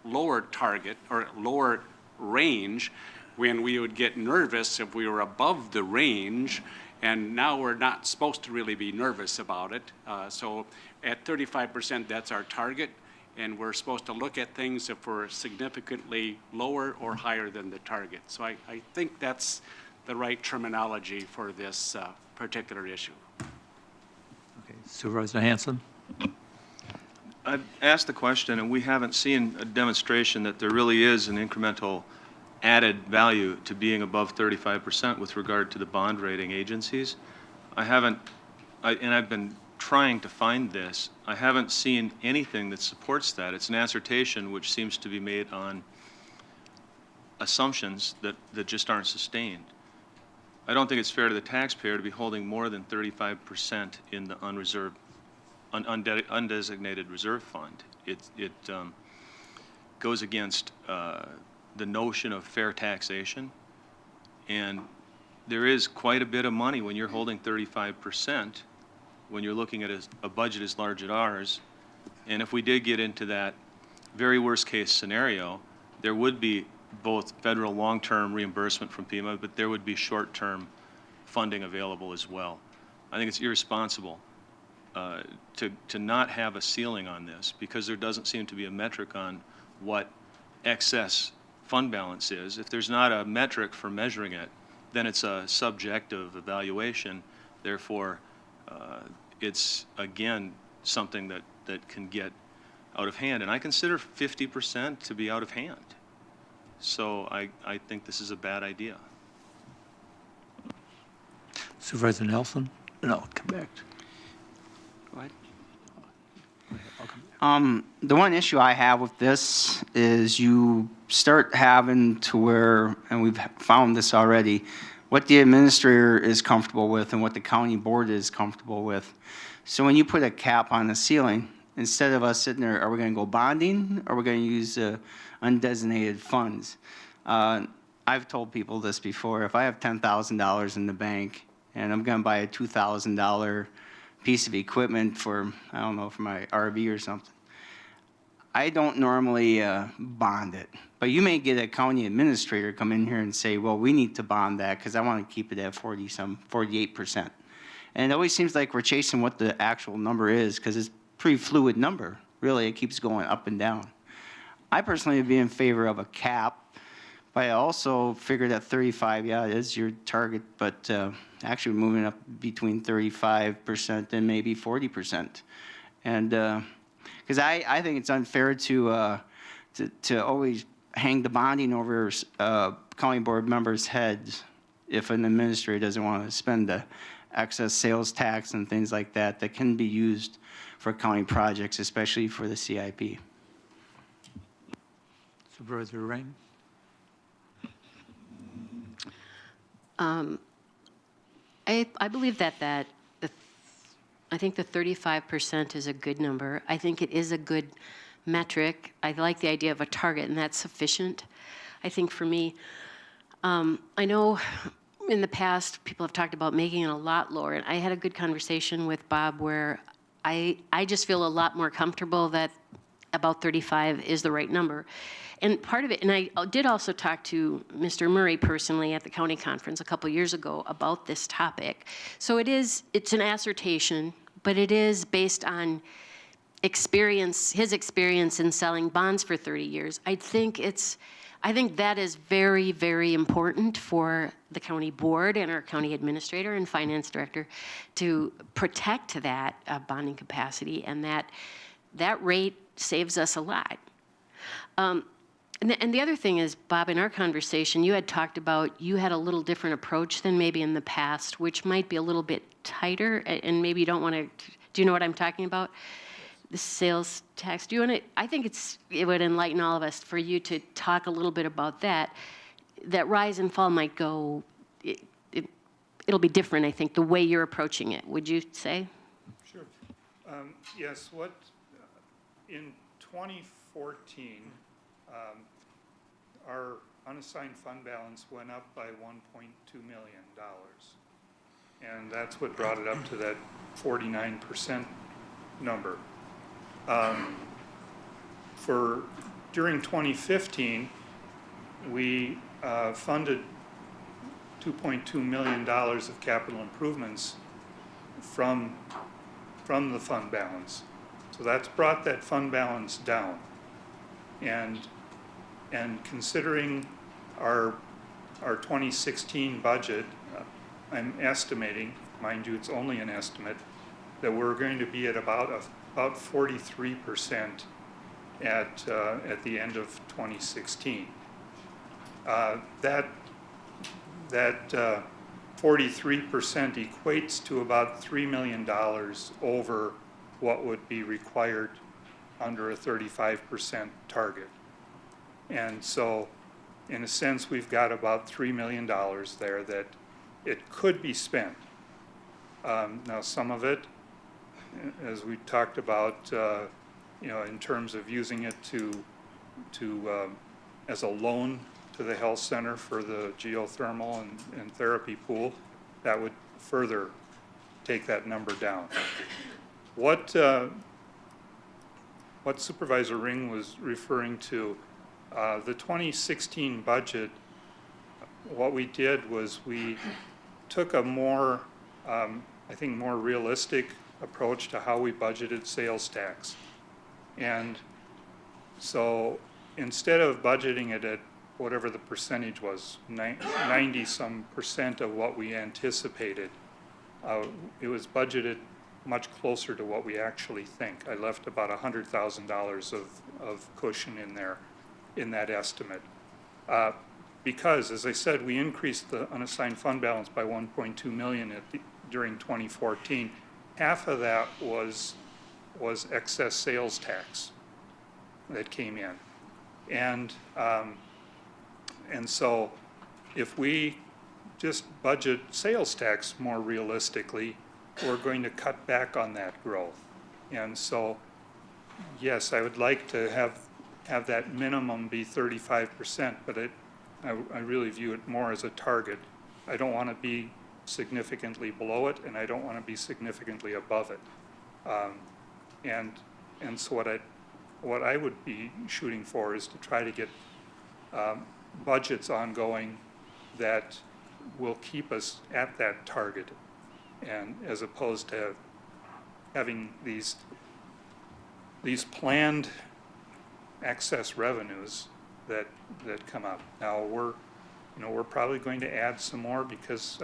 lower target or lower range, when we would get nervous if we were above the range, and now we're not supposed to really be nervous about it. So at 35%, that's our target, and we're supposed to look at things if we're significantly lower or higher than the target. So I think that's the right terminology for this particular issue. Okay, Supervisor Hanson? I've asked the question, and we haven't seen a demonstration that there really is an incremental added value to being above 35% with regard to the bond rating agencies. And I've been trying to find this. I haven't seen anything that supports that. It's an assertion which seems to be made on assumptions that just aren't sustained. I don't think it's fair to the taxpayer to be holding more than 35% in the undesignated reserve fund. It goes against the notion of fair taxation, and there is quite a bit of money when you're holding 35%, when you're looking at a budget as large as ours. And if we did get into that very worst case scenario, there would be both federal long-term reimbursement from FEMA, but there would be short-term funding available as well. I think it's irresponsible to not have a ceiling on this, because there doesn't seem to be a metric on what excess fund balance is. If there's not a metric for measuring it, then it's a subjective evaluation. Therefore, it's, again, something that can get out of hand. And I consider 50% to be out of hand. So I think this is a bad idea. Supervisor Nelson? No, come back. Go ahead. The one issue I have with this is you start having to where, and we've found this already, what the administrator is comfortable with and what the county board is comfortable with. So when you put a cap on the ceiling, instead of us sitting there, are we going to go bonding, or are we going to use undesignated funds? I've told people this before. If I have $10,000 in the bank and I'm going to buy a $2,000 piece of equipment for, I don't know, for my RV or something, I don't normally bond it. But you may get a county administrator come in here and say, well, we need to bond that because I want to keep it at 48%. And it always seems like we're chasing what the actual number is, because it's a pretty fluid number. Really, it keeps going up and down. I personally would be in favor of a cap, but I also figure that 35, yeah, it is your target, but actually moving up between 35% and maybe 40%. And because I think it's unfair to always hang the bonding over county board members' heads if an administrator doesn't want to spend the excess sales tax and things like that that can be used for county projects, especially for the CIP. Supervisor Rain? I believe that I think the 35% is a good number. I think it is a good metric. I like the idea of a target, and that's sufficient. I think for me, I know in the past people have talked about making it a lot lower, and I had a good conversation with Bob where I just feel a lot more comfortable that about 35 is the right number. And part of it, and I did also talk to Mr. Murray personally at the county conference a couple years ago about this topic. So it's an assertion, but it is based on his experience in selling bonds for 30 years. I think that is very, very important for the county board and our county administrator and finance director to protect that bonding capacity, and that rate saves us a lot. And the other thing is, Bob, in our conversation, you had talked about you had a little different approach than maybe in the past, which might be a little bit tighter, and maybe you don't want to, do you know what I'm talking about? The sales tax. Do you want to, I think it would enlighten all of us for you to talk a little bit about that. That rise and fall might go, it'll be different, I think, the way you're approaching it. Would you say? Sure. Yes, in 2014, our unassigned fund balance went up by $1.2 million. And that's what brought it up to that 49% number. During 2015, we funded $2.2 million of capital improvements from the fund balance. So that's brought that fund balance down. And considering our 2016 budget, I'm estimating, mind you, it's only an estimate, that we're going to be at about 43% at the end of 2016. That 43% equates to about $3 million over what would be required under a 35% target. And so, in a sense, we've got about $3 million there that it could be spent. Now, some of it, as we talked about, in terms of using it as a loan to the health center for the geothermal and therapy pool, that would further take that number down. What Supervisor Ring was referring to, the 2016 budget, what we did was we took a more, I think, more realistic approach to how we budgeted sales tax. And so instead of budgeting it at whatever the percentage was, 90-some% of what we anticipated, it was budgeted much closer to what we actually think. I left about $100,000 of cushion in there, in that estimate. Because, as I said, we increased the unassigned fund balance by $1.2 million during 2014. Half of that was excess sales tax that came in. And so if we just budget sales tax more realistically, we're going to cut back on that growth. And so, yes, I would like to have that minimum be 35%, but I really view it more as a target. I don't want to be significantly below it, and I don't want to be significantly above it. And so what I would be shooting for is to try to get budgets ongoing that will keep us at that target, and as opposed to having these planned excess revenues that come up. Now we're probably going to add some more because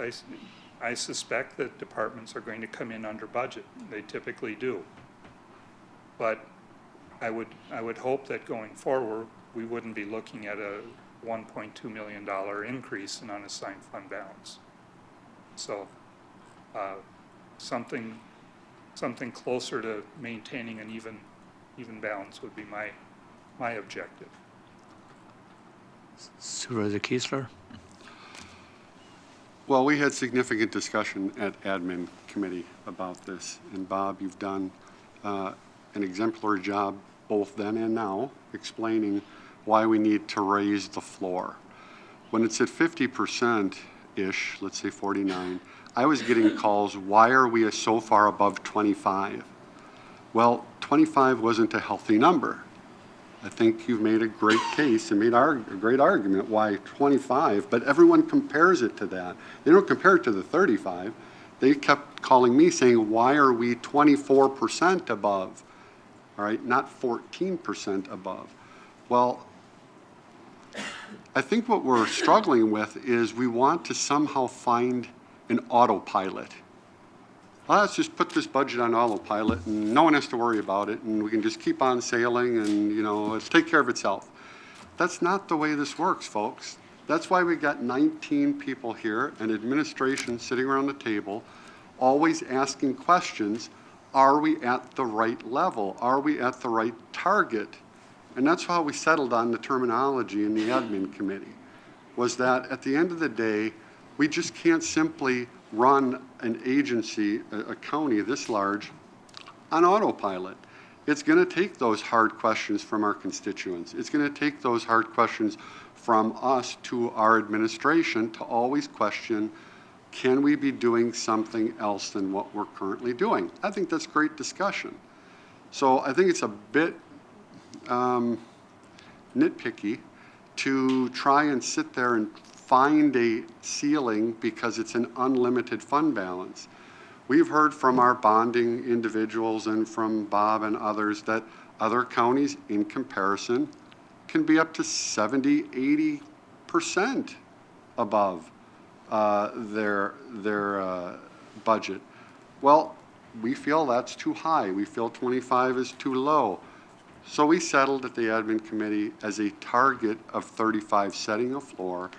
I suspect that departments are going to come in under budget. They typically do. But I would hope that going forward we wouldn't be looking at a $1.2 million increase in unassigned fund balance. So something closer to maintaining an even balance would be my objective. Supervisor Kiesler? Well, we had significant discussion at admin committee about this, and Bob, you've done an exemplary job both then and now explaining why we need to raise the floor. When it's at 50%-ish, let's say 49, I was getting calls, why are we so far above 25? Well, 25 wasn't a healthy number. I think you've made a great case and made a great argument why 25, but everyone compares it to that. They don't compare it to the 35. They kept calling me saying, why are we 24% above? All right, not 14% above. Well, I think what we're struggling with is we want to somehow find an autopilot. Well, let's just put this budget on autopilot and no one has to worry about it and we can just keep on sailing and, let's take care of itself. That's not the way this works, folks. That's why we got 19 people here and administration sitting around the table, always asking questions. Are we at the right level? Are we at the right target? And that's how we settled on the terminology in the admin committee, was that at the end of the day, we just can't simply run an agency, a county this large, on autopilot. It's going to take those hard questions from our constituents. It's going to take those hard questions from us to our administration to always question, can we be doing something else than what we're currently doing? I think that's great discussion. So I think it's a bit nitpicky to try and sit there and find a ceiling because it's an unlimited fund balance. We've heard from our bonding individuals and from Bob and others that other counties in comparison can be up to 70, 80% above their budget. Well, we feel that's too high. We feel 25 is too low. So we settled at the admin committee as a target of 35, setting a floor,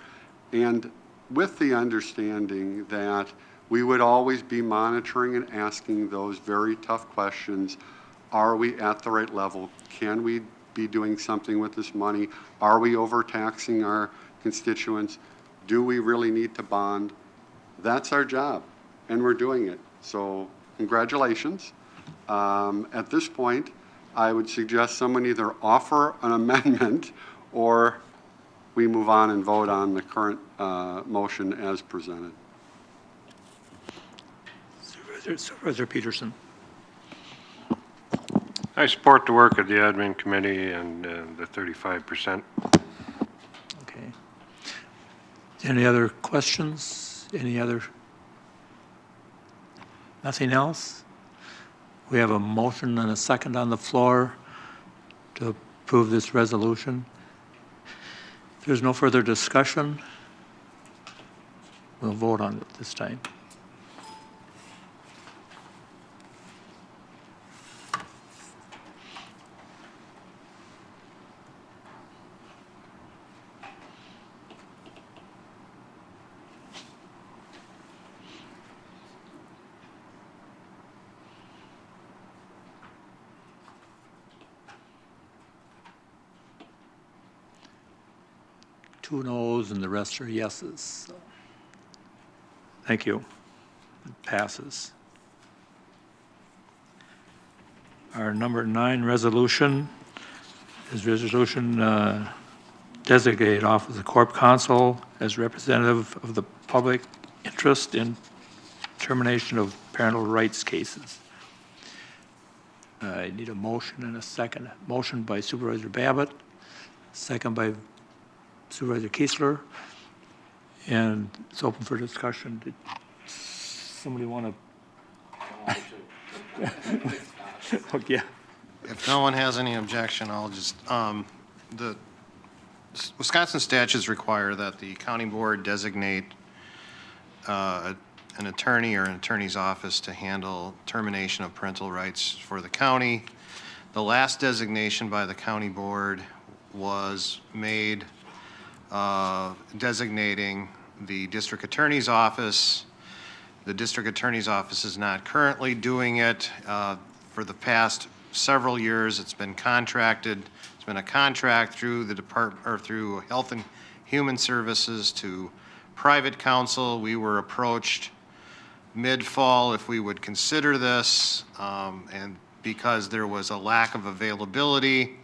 and with the understanding that we would always be monitoring and asking those very tough questions. Are we at the right level? Can we be doing something with this money? Are we overtaxing our constituents? Do we really need to bond? That's our job, and we're doing it. So congratulations. At this point, I would suggest someone either offer an amendment or we move on and vote on the current motion as presented. Supervisor Peterson. I support the work of the admin committee and the 35%. Okay. Any other questions? Any other? Nothing else? We have a motion and a second on the floor to approve this resolution. If there's no further discussion, we'll vote on it this time. Two noes and the rest are yeses. So, thank you. It passes. Our number 9 resolution is resolution designate Office of Corp Counsel as representative of the public interest in termination of parental rights cases. I need a motion and a second. Motion by Supervisor Babbitt, second by Supervisor Kiesler, and it's open for discussion. Did somebody want to? Okay. If no one has any objection, I'll just, the Wisconsin statutes require that the county board designate an attorney or an attorney's office to handle termination of parental rights for the county. The last designation by the county board was made designating the district attorney's office. The district attorney's office is not currently doing it. For the past several years, it's been contracted. It's been a contract through the department or through Health and Human Services to private counsel. We were approached mid-fall if we would consider this, and because there was a lack of availability.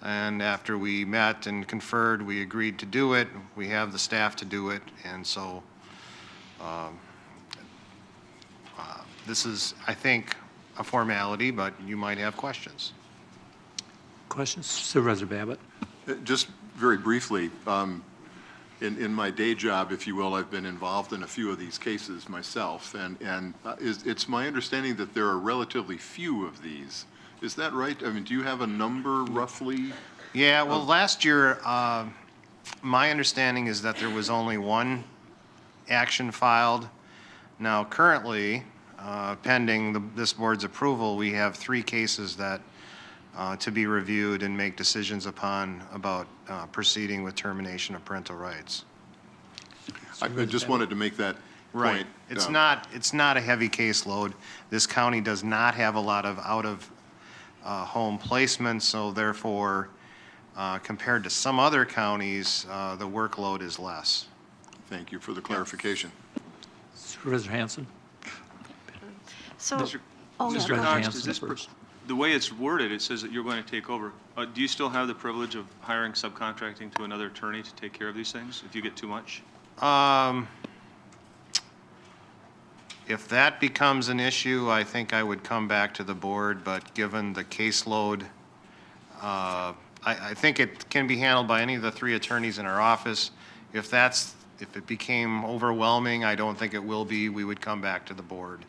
And after we met and conferred, we agreed to do it. We have the staff to do it. And so this is, I think, a formality, but you might have questions. Questions? Supervisor Babbitt. Just very briefly, in my day job, if you will, I've been involved in a few of these cases myself. And it's my understanding that there are relatively few of these. Is that right? I mean, do you have a number roughly? Yeah, well, last year, my understanding is that there was only one action filed. Now, currently, pending this board's approval, we have 3 cases that to be reviewed and make decisions upon about proceeding with termination of parental rights. I just wanted to make that Right. point. It's not a heavy caseload. This county does not have a lot of home placements, so therefore, compared to some other counties, the workload is less. Thank you for the clarification. Supervisor Hanson. So, Mr. oh, yeah, Mr. go Cox, ahead. does this the way it's worded, it says that you're going to take over. Do you still have the privilege of hiring subcontracting to another attorney to take care of these things if you get too much? If that becomes an issue, I think I would come back to the board, but given the caseload, I think it can be handled by any of the 3 attorneys in our office. If it became overwhelming, I don't think it will be, we would come back to the board.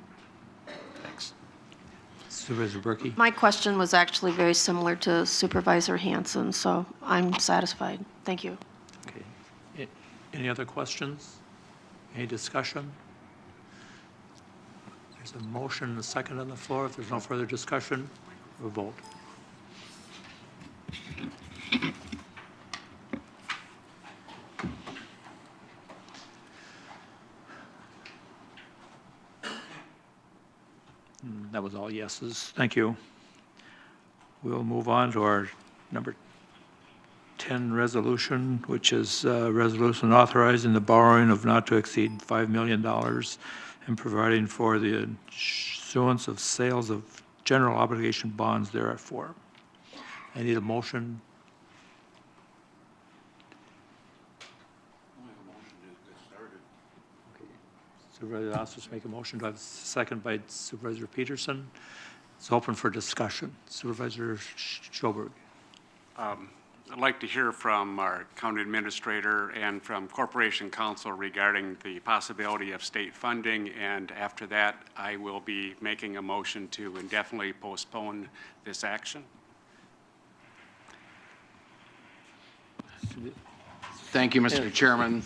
Thanks. Supervisor Berkey? My question was actually very similar to Supervisor Hanson, so I'm satisfied. Thank you. Okay. Any other questions? Any discussion? There's a motion and a second on the floor. If there's no further discussion, we'll vote. That was all yeses. Thank you. We'll move on to our number 10 resolution, which is a resolution authorizing the borrowing of not to exceed $5 million and providing for the issuance of sales of general obligation bonds therefor. I need a motion. Supervisor Ossos make a motion. Do I have a second by Supervisor Peterson? It's open for discussion. Supervisor Schoberg. I'd like to hear from our county administrator and from Corporation Counsel regarding the possibility of state funding, and after that, I will be making a motion to indefinitely postpone this action. Thank you, Mr. Chairman.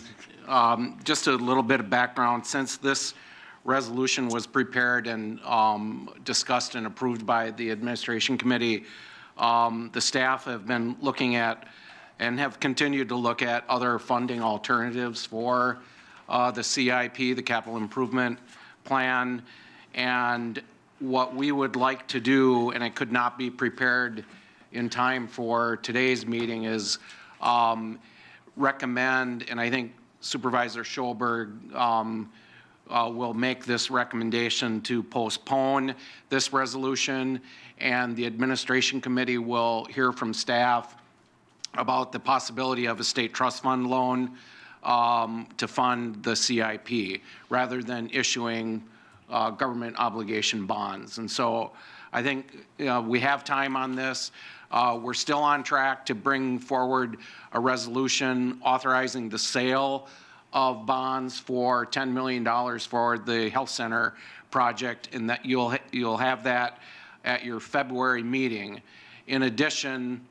Just a little bit of background. Since this resolution was prepared and discussed and approved by the Administration Committee, the staff have been looking at and have continued to look at other funding alternatives for the CIP, the Capital Improvement Plan. And what we would like to do, and it could not be prepared in time for today's meeting, is recommend, and I think Supervisor Schoberg will make this recommendation to postpone this resolution, and the Administration Committee will hear from staff about the possibility of a state trust fund loan to fund the CIP rather than issuing government obligation bonds. And so I think we have time on this. We're still on track to bring forward a resolution authorizing the sale of bonds for $10 million for the health center project, and that you'll have that at your February meeting. In addition,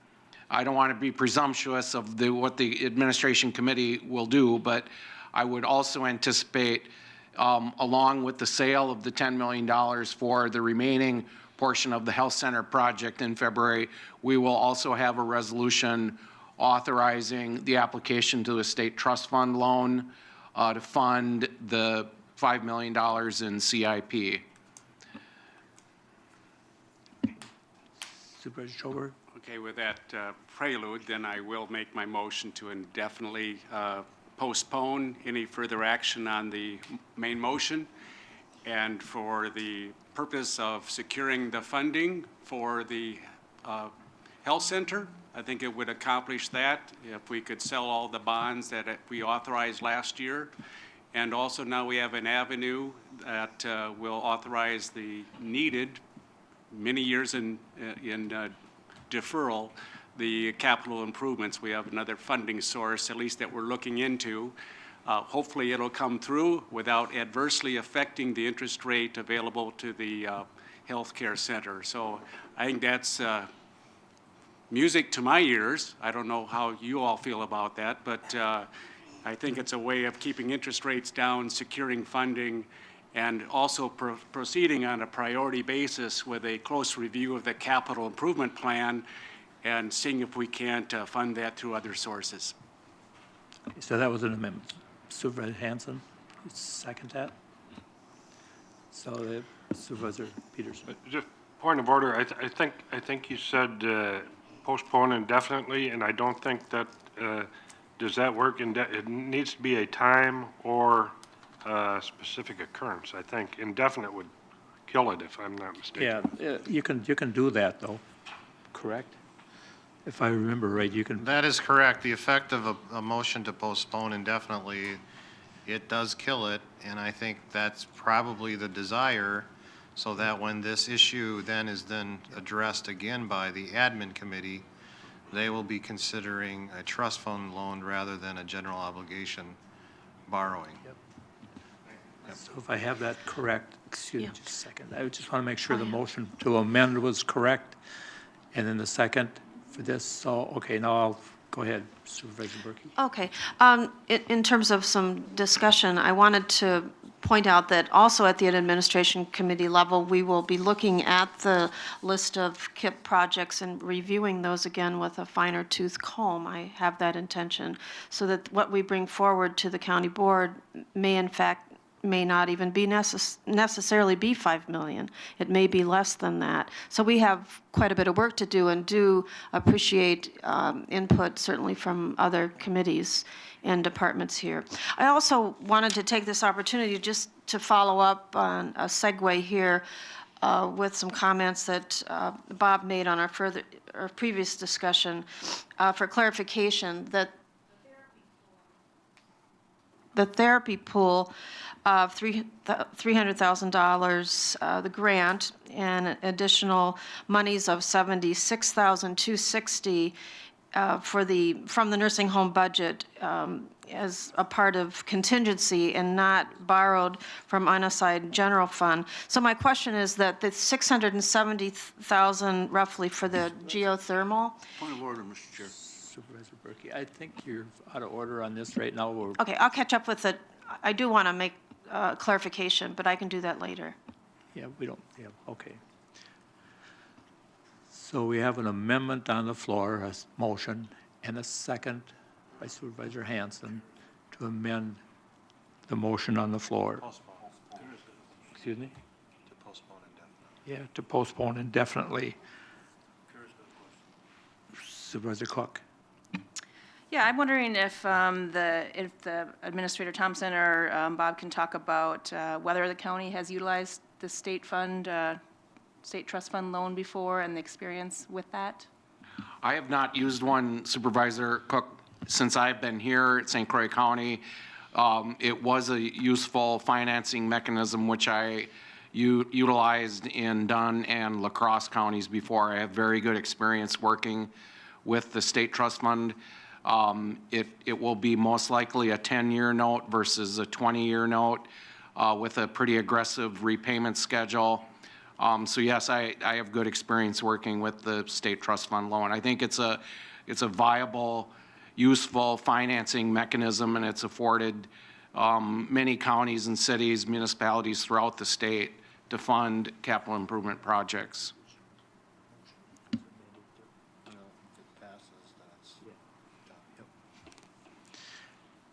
I don't want to be presumptuous of what the Administration Committee will do, but I would also anticipate, along with the sale of the $10 million for the remaining portion of the health center project in February, we will also have a resolution authorizing the application to a state trust fund loan to fund the $5 million in CIP. Supervisor Schoberg. Okay, with that prelude, then I will make my motion to indefinitely postpone any further action on the main motion, and for the purpose of securing the funding for the health center. I think it would accomplish that if we could sell all the bonds that we authorized last year. And also now we have an avenue that will authorize the needed, many years in deferral, the capital improvements. We have another funding source, at least that we're looking into. Hopefully it'll come through without adversely affecting the interest rate available to the healthcare center. So I think that's music to my ears. I don't know how you all feel about that, but I think it's a way of keeping interest rates down, securing funding, and also proceeding on a priority basis with a close review of the capital improvement plan and seeing if we can't fund that through other sources. Okay, so that was an amendment. Supervisor Hanson, you second that? So Supervisor Peterson. Just point of order, I think you said postpone indefinitely, and I don't think that, does that work? It needs to be a time or a specific occurrence, I think. Indefinite would kill it, if I'm not mistaken. Yeah, you can do that, though, correct? If I remember right, you can, That is correct. The effect of a motion to postpone indefinitely, it does kill it, and I think that's probably the desire, so that when this issue then is addressed again by the admin committee, they will be considering a trust fund loan rather than a general obligation borrowing. so if I have that correct, excuse me just a second. I just want to make sure the motion to amend was correct, and then the second for this, so, okay, now I'll, go ahead, Supervisor Berkey. Okay. In terms of some discussion, I wanted to point out that also at the administration committee level, we will be looking at the list of KIP projects and reviewing those again with a finer tooth comb. I have that intention, so that what we bring forward to the county board may not even be necessarily be 5 million. It may be less than that. So we have quite a bit of work to do, and do appreciate input certainly from other committees and departments here. I also wanted to take this opportunity just to follow up on a segue here with some comments that Bob made on our previous discussion for clarification that the therapy pool of $300,000, the grant, and additional monies of $76,260 from the nursing home budget as a part of contingency and not borrowed from unassigned general fund. So my question is that the $670,000 roughly for the geothermal. Point of order, Mr. Chair. Supervisor Berkey, I think you're out of order on this right now. Okay, I'll catch up with it. I do want to make clarification, but I can do that later. Yeah, we don't, yeah, okay. So we have an amendment on the floor, a motion, and a second by Supervisor Hanson to amend the motion on the floor. Excuse me? To postpone indefinitely. Yeah, to postpone indefinitely. Supervisor Cook. Yeah, I'm wondering if the Administrator Thompson or Bob can talk about whether the county has utilized the state fund, state trust fund loan before and the experience with that. I have not used one, Supervisor Cook, since I've been here at St. Croix County. It was a useful financing mechanism which I utilized in Dunn and La Crosse counties before. I have very good experience working with the state trust fund. It will be most likely a 10-year note versus a 20-year note with a pretty aggressive repayment schedule. So yes, I have good experience working with the state trust fund loan. I think it's a viable, useful financing mechanism, and it's afforded many counties and cities, municipalities throughout the state to fund capital improvement projects.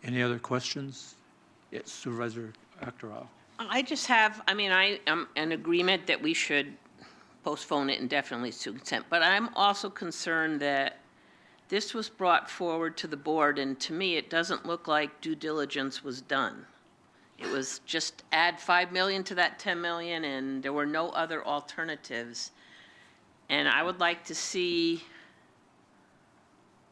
Any other questions? Yes, Supervisor Akhtarov. I just have, I mean, I am in agreement that we should postpone it indefinitely to consent, but I'm also concerned that this was brought forward to the board, and to me, it doesn't look like due diligence was done. It was just add 5 million to that 10 million, and there were no other alternatives. And I would like to see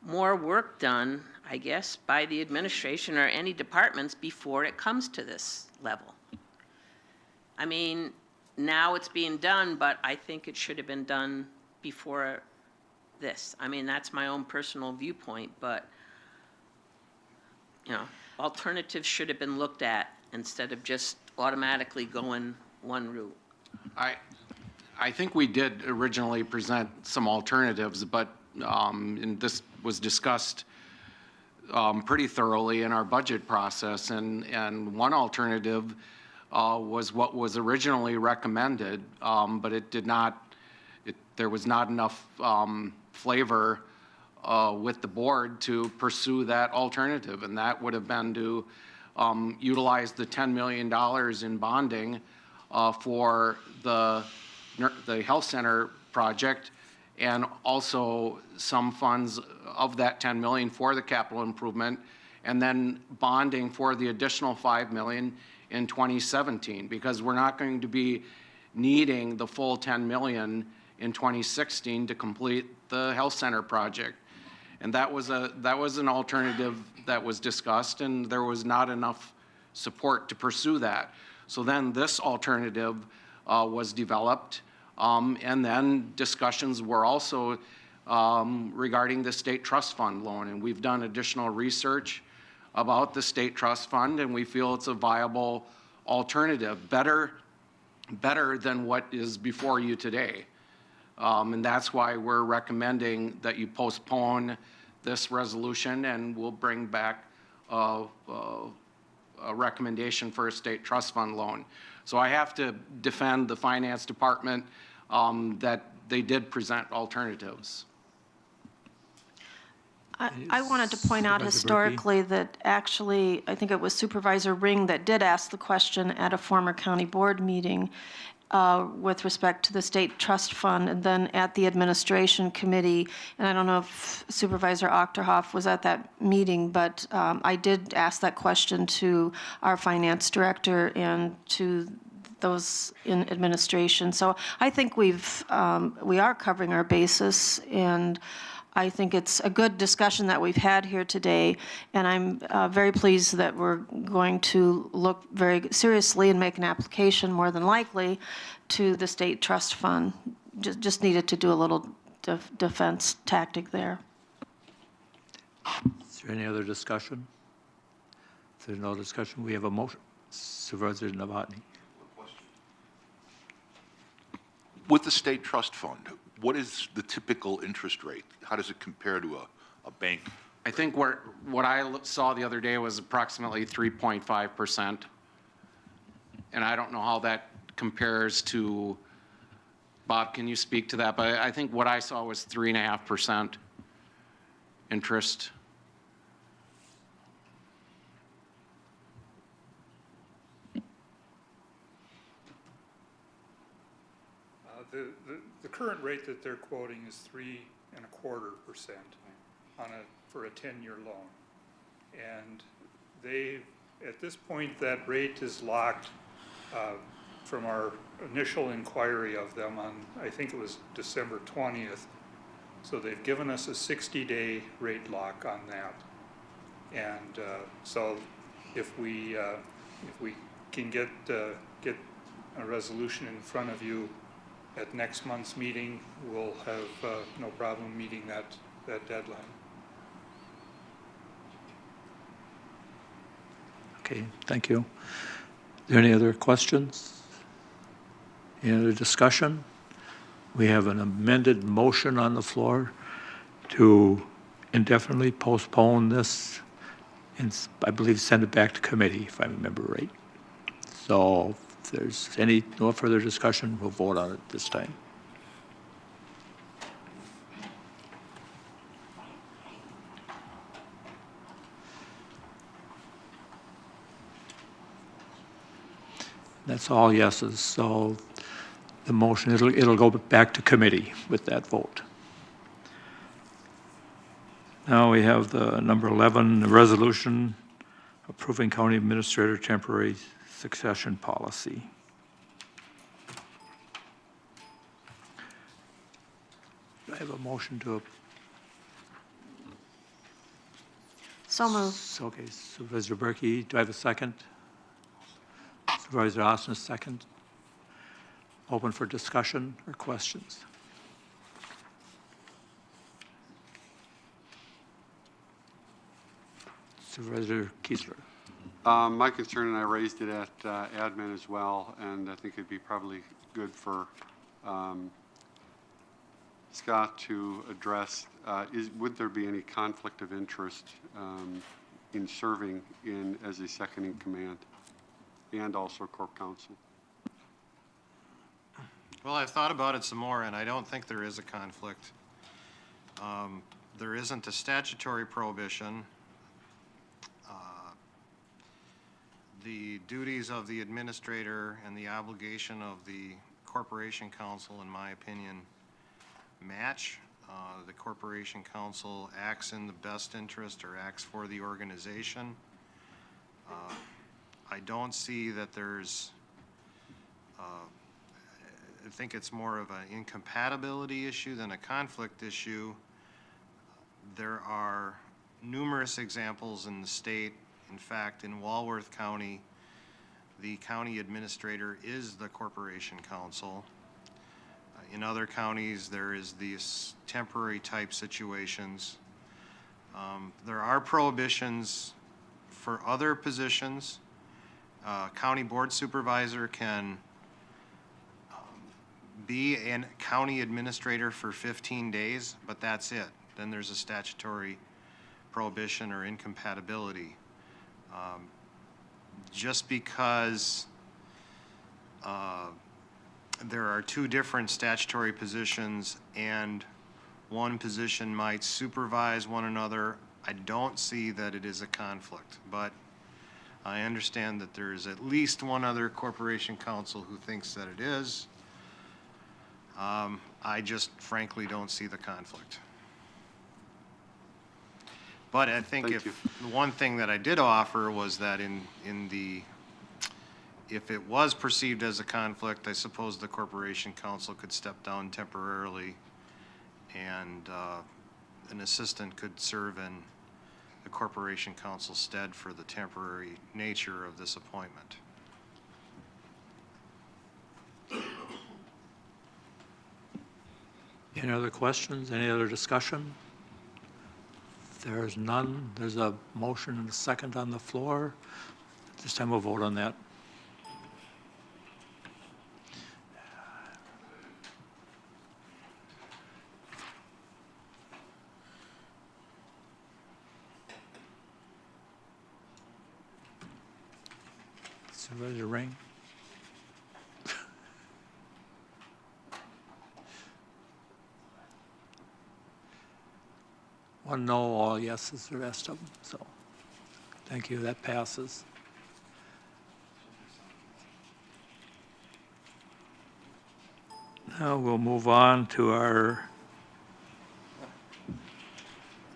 more work done, I guess, by the administration or any departments before it comes to this level. I mean, now it's being done, but I think it should have been done before this. I mean, that's my own personal viewpoint, but, you know, alternatives should have been looked at instead of just automatically going one route. I think we did originally present some alternatives, but and this was discussed pretty thoroughly in our budget process, and one alternative was what was originally recommended, but it did not, there was not enough flavor with the board to pursue that alternative, and that would have been to utilize the $10 million in bonding for the health center project, and also some funds of that 10 million for the capital improvement, and then bonding for the additional 5 million in 2017, because we're not going to be needing the full 10 million in 2016 to complete the health center project. And that was an alternative that was discussed, and there was not enough support to pursue that. So then this alternative was developed, and then discussions were also regarding the state trust fund loan. And we've done additional research about the state trust fund, and we feel it's a viable alternative, better than what is before you today. And that's why we're recommending that you postpone this resolution, and we'll bring back a recommendation for a state trust fund loan. So I have to defend the finance department that they did present alternatives. I wanted to point out Supervisor Berkey? historically that actually, I think it was Supervisor Ring that did ask the question at a former county board meeting with respect to the state trust fund, and then at the administration committee, and I don't know if Supervisor Ochterhoff was at that meeting, but I did ask that question to our finance director and to those in administration. So I think we are covering our basis, and I think it's a good discussion that we've had here today, and I'm very pleased that we're going to look very seriously and make an application, more than likely, to the state trust fund. Just needed to do a little defense tactic there. Is there any other discussion? If there's no discussion, we have a motion. Supervisor Novotny. With the state trust fund, what is the typical interest rate? How does it compare to a bank? I think what I saw the other day was approximately 3.5%. And I don't know how that compares to, Bob, can you speak to that? But I think what I saw was 3.5% interest. The current rate that they're quoting is 3.25% for a 10-year loan. And at this point, that rate is locked from our initial inquiry of them on, I think it was December 20th. So they've given us a 60-day rate lock on that. And so if we can get a resolution in front of you at next month's meeting, we'll have no problem meeting that deadline. Okay, thank you. Are there any other questions? Any other discussion? We have an amended motion on the floor to indefinitely postpone this and I believe send it back to committee, if I remember right. So if there's no further discussion, we'll vote on it this time. That's all yeses, so the motion, it'll go back to committee with that vote. Now we have the number 11, the resolution approving county administrator temporary succession policy. Do I have a motion to? So moved. Okay, Supervisor Berkey, do I have a second? Supervisor Austin, second. Open for discussion or questions? Supervisor Kiesler. My concern, and I raised it at admin as well, and I think it'd be probably good for Scott to address, would there be any conflict of interest in serving as a second in command and also corp counsel? Well, I've thought about it some more, and I don't think there is a conflict. There isn't a statutory prohibition. The duties of the administrator and the obligation of the corporation counsel, in my opinion, match. The corporation counsel acts in the best interest or acts for the organization. I don't see that there's think it's more of an incompatibility issue than a conflict issue. There are numerous examples in the state. In fact, in Walworth County, the county administrator is the corporation counsel. In other counties, there is these temporary type situations. There are prohibitions for other positions. County board supervisor can be a county administrator for 15 days, but that's it. Then there's a statutory prohibition or incompatibility. Just because there are two different statutory positions and one position might supervise one another, I don't see that it is a conflict. But I understand that there is at least one other corporation counsel who thinks that it is. I just frankly don't see the conflict. But I think Thank you. the one thing that I did offer was that if it was perceived as a conflict, I suppose the corporation counsel could step down temporarily and an assistant could serve in the corporation counsel's stead for the temporary nature of this appointment. Any other questions? Any other discussion? If there is none, there's a motion and a second on the floor. This time we'll vote on that. Supervisor Ring? One no, all yeses, the rest of them, so, thank you, that passes. Now we'll move on to our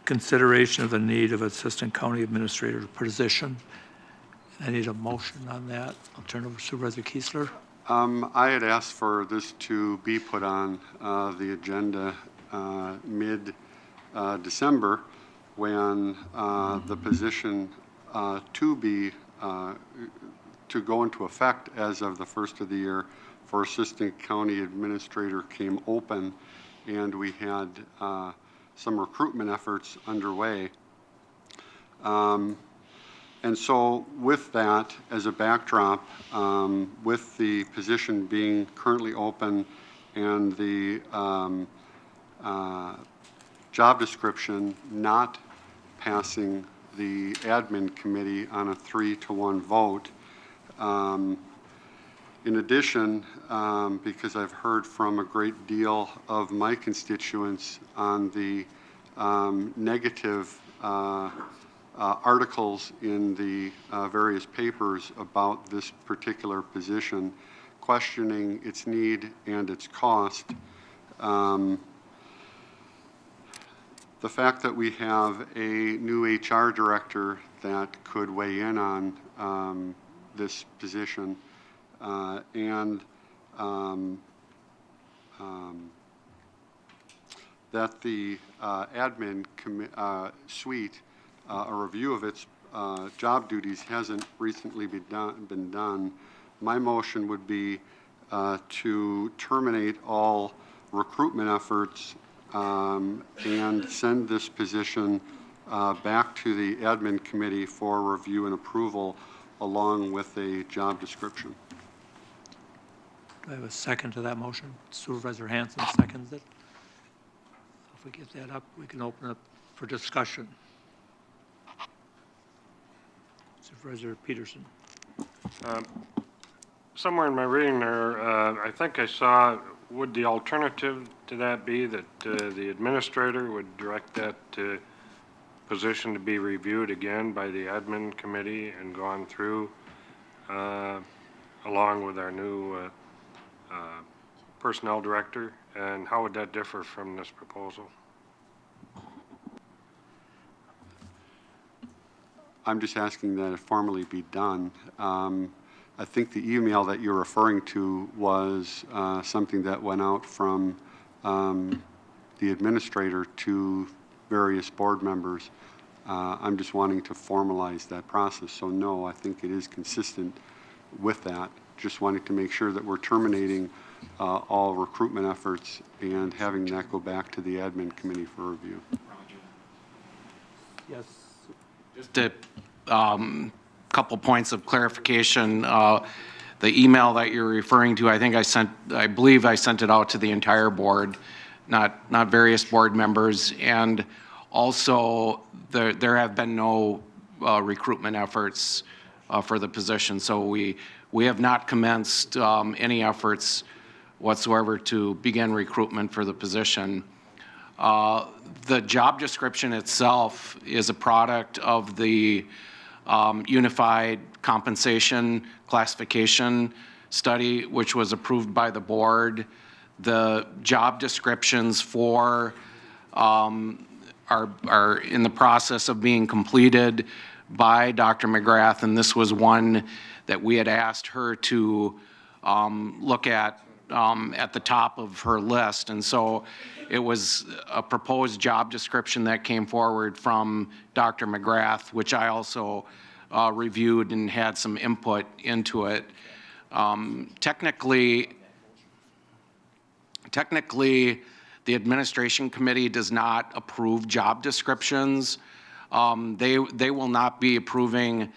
consideration of the need of assistant county administrator position. I need a motion on that. I'll turn it over to Supervisor Kiesler. I had asked for this to be put on the agenda mid-December when the position to go into effect as of the first of the year for assistant county administrator came open, and we had some recruitment efforts underway. And so with that as a backdrop, with the position being currently open and the job description not passing the admin committee on a 3-to-1 vote, in addition, because I've heard from a great deal of my constituents on the negative articles in the various papers about this particular position, questioning its need and its cost. The fact that we have a new HR director that could weigh in on this position and that the admin suite, a review of its job duties hasn't recently been done. My motion would be to terminate all recruitment efforts and send this position back to the admin committee for review and approval along with a job description. Do I have a second to that motion? Supervisor Hanson seconds it. If we get that up, we can open up for discussion. Supervisor Peterson. Somewhere in my reading there, I think I saw, would the alternative to that be that the administrator would direct that position to be reviewed again by the admin committee and gone through along with our new personnel director? And how would that differ from this proposal? I'm just asking that it formally be done. I think the email that you're referring to was something that went out from the administrator to various board members. I'm just wanting to formalize that process. So no, I think it is consistent with that. Just wanting to make sure that we're terminating all recruitment efforts and having that go back to the admin committee for review. Yes. Just a couple points of clarification. The email that you're referring to, I believe I sent it out to the entire board, not various board members. And also, there have been no recruitment efforts for the position. So we have not commenced any efforts whatsoever to begin recruitment for the position. The job description itself is a product of the Unified Compensation Classification Study, which was approved by the board. The job descriptions for are in the process of being completed by Dr. McGrath, and this was one that we had asked her to look at the top of her list. And so it was a proposed job description that came forward from Dr. McGrath, which I also reviewed and had some input into it. Technically, the administration committee does not approve job descriptions. They will not be approving,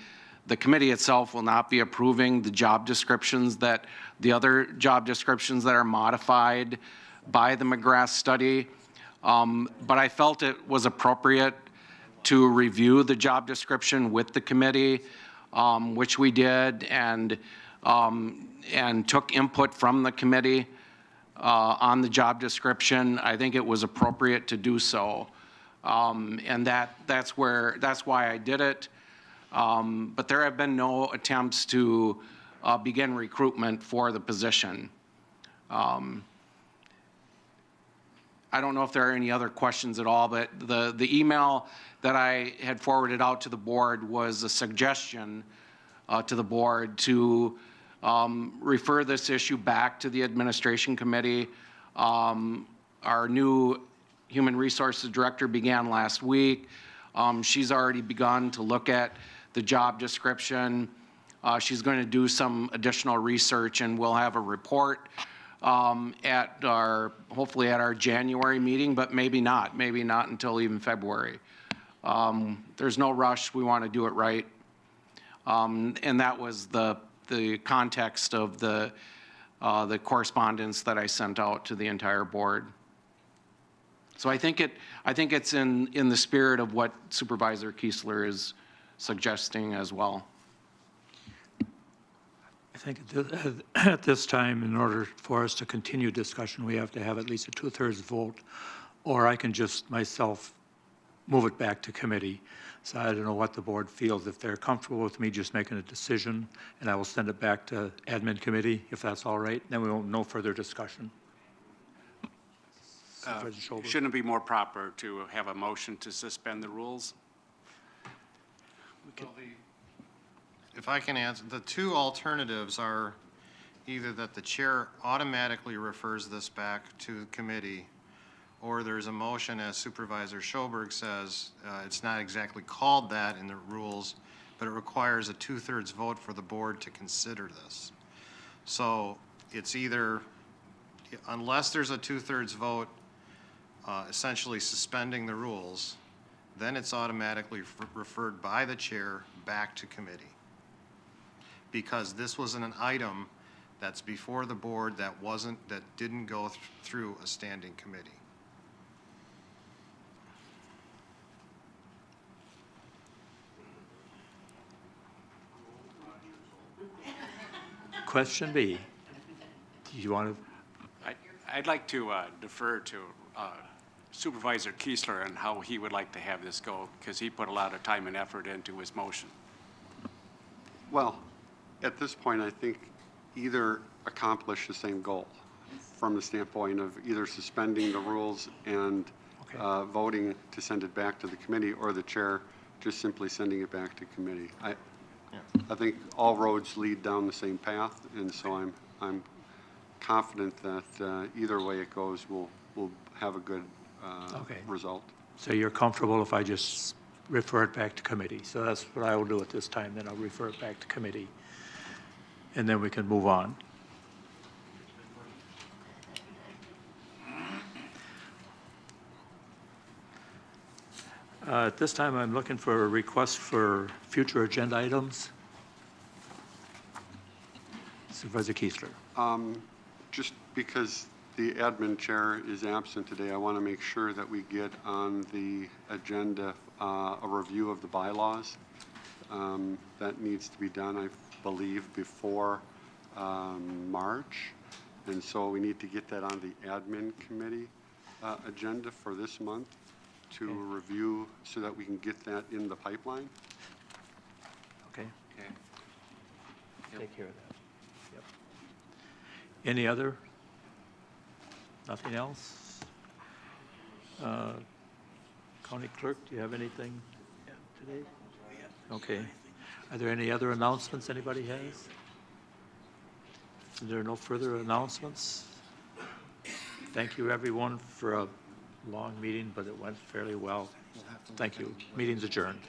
the committee itself will not be approving the job descriptions that, the other job descriptions that are modified by the McGrath study. But I felt it was appropriate to review the job description with the committee, which we did, and took input from the committee on the job description. I think it was appropriate to do so. And that's why I did it. But there have been no attempts to begin recruitment for the position. I don't know if there are any other questions at all, but the email that I had forwarded out to the board was a suggestion to the board to refer this issue back to the administration committee. Our new human resources director began last week. She's already begun to look at the job description. She's going to do some additional research, and we'll have a report hopefully at our January meeting, but maybe not until even February. There's no rush. We want to do it right. And that was the context of the correspondence that I sent out to the entire board. So I think it's in the spirit of what Supervisor Kiesler is suggesting as well. I think at this time, in order for us to continue discussion, we have to have at least a 2/3 vote, or I can just myself move it back to committee. So I don't know what the board feels. If they're comfortable with me just making a decision, and I will send it back to admin committee, if that's all right, then we won't, no further discussion. Shouldn't it be more proper to have a motion to suspend the rules? If I can answer, the two alternatives are either that the chair automatically refers this back to the committee, or there's a motion, as Supervisor Schoberg says, it's not exactly called that in the rules, but it requires a 2/3 vote for the board to consider this. So it's either, unless there's a 2/3 vote essentially suspending the rules, then it's automatically referred by the chair back to committee. Because this was an item that's before the board that didn't go through a standing committee. Question B. Do you want to? I'd like to defer to Supervisor Kiesler on how he would like to have this go, because he put a lot of time and effort into his motion. Well, at this point, I think either accomplish the same goal from the standpoint of either suspending the rules and voting to send it back to the committee, or the chair just simply sending it back to committee. I think all roads lead down the same path, and so I'm confident that either way it goes, we'll have a good Okay. result. So you're comfortable if I just refer it back to committee? So that's what I will do at this time, then I'll refer it back to committee. And then we can move on. At this time, I'm looking for a request for future agenda items. Supervisor Keesler. Just because the admin chair is absent today, I want to make sure that we get on the agenda a review of the bylaws. That needs to be done, I believe, before March. And so we need to get that on the admin committee agenda for this month to review so that we can get that in the pipeline. Okay. Take care of that. Yep. Any other? Nothing else? County Clerk, do you have anything today? Okay. Are there any other announcements anybody has? Is there no further announcements? Thank you, everyone, for a long meeting, but it went fairly well. Thank you. Meeting's adjourned.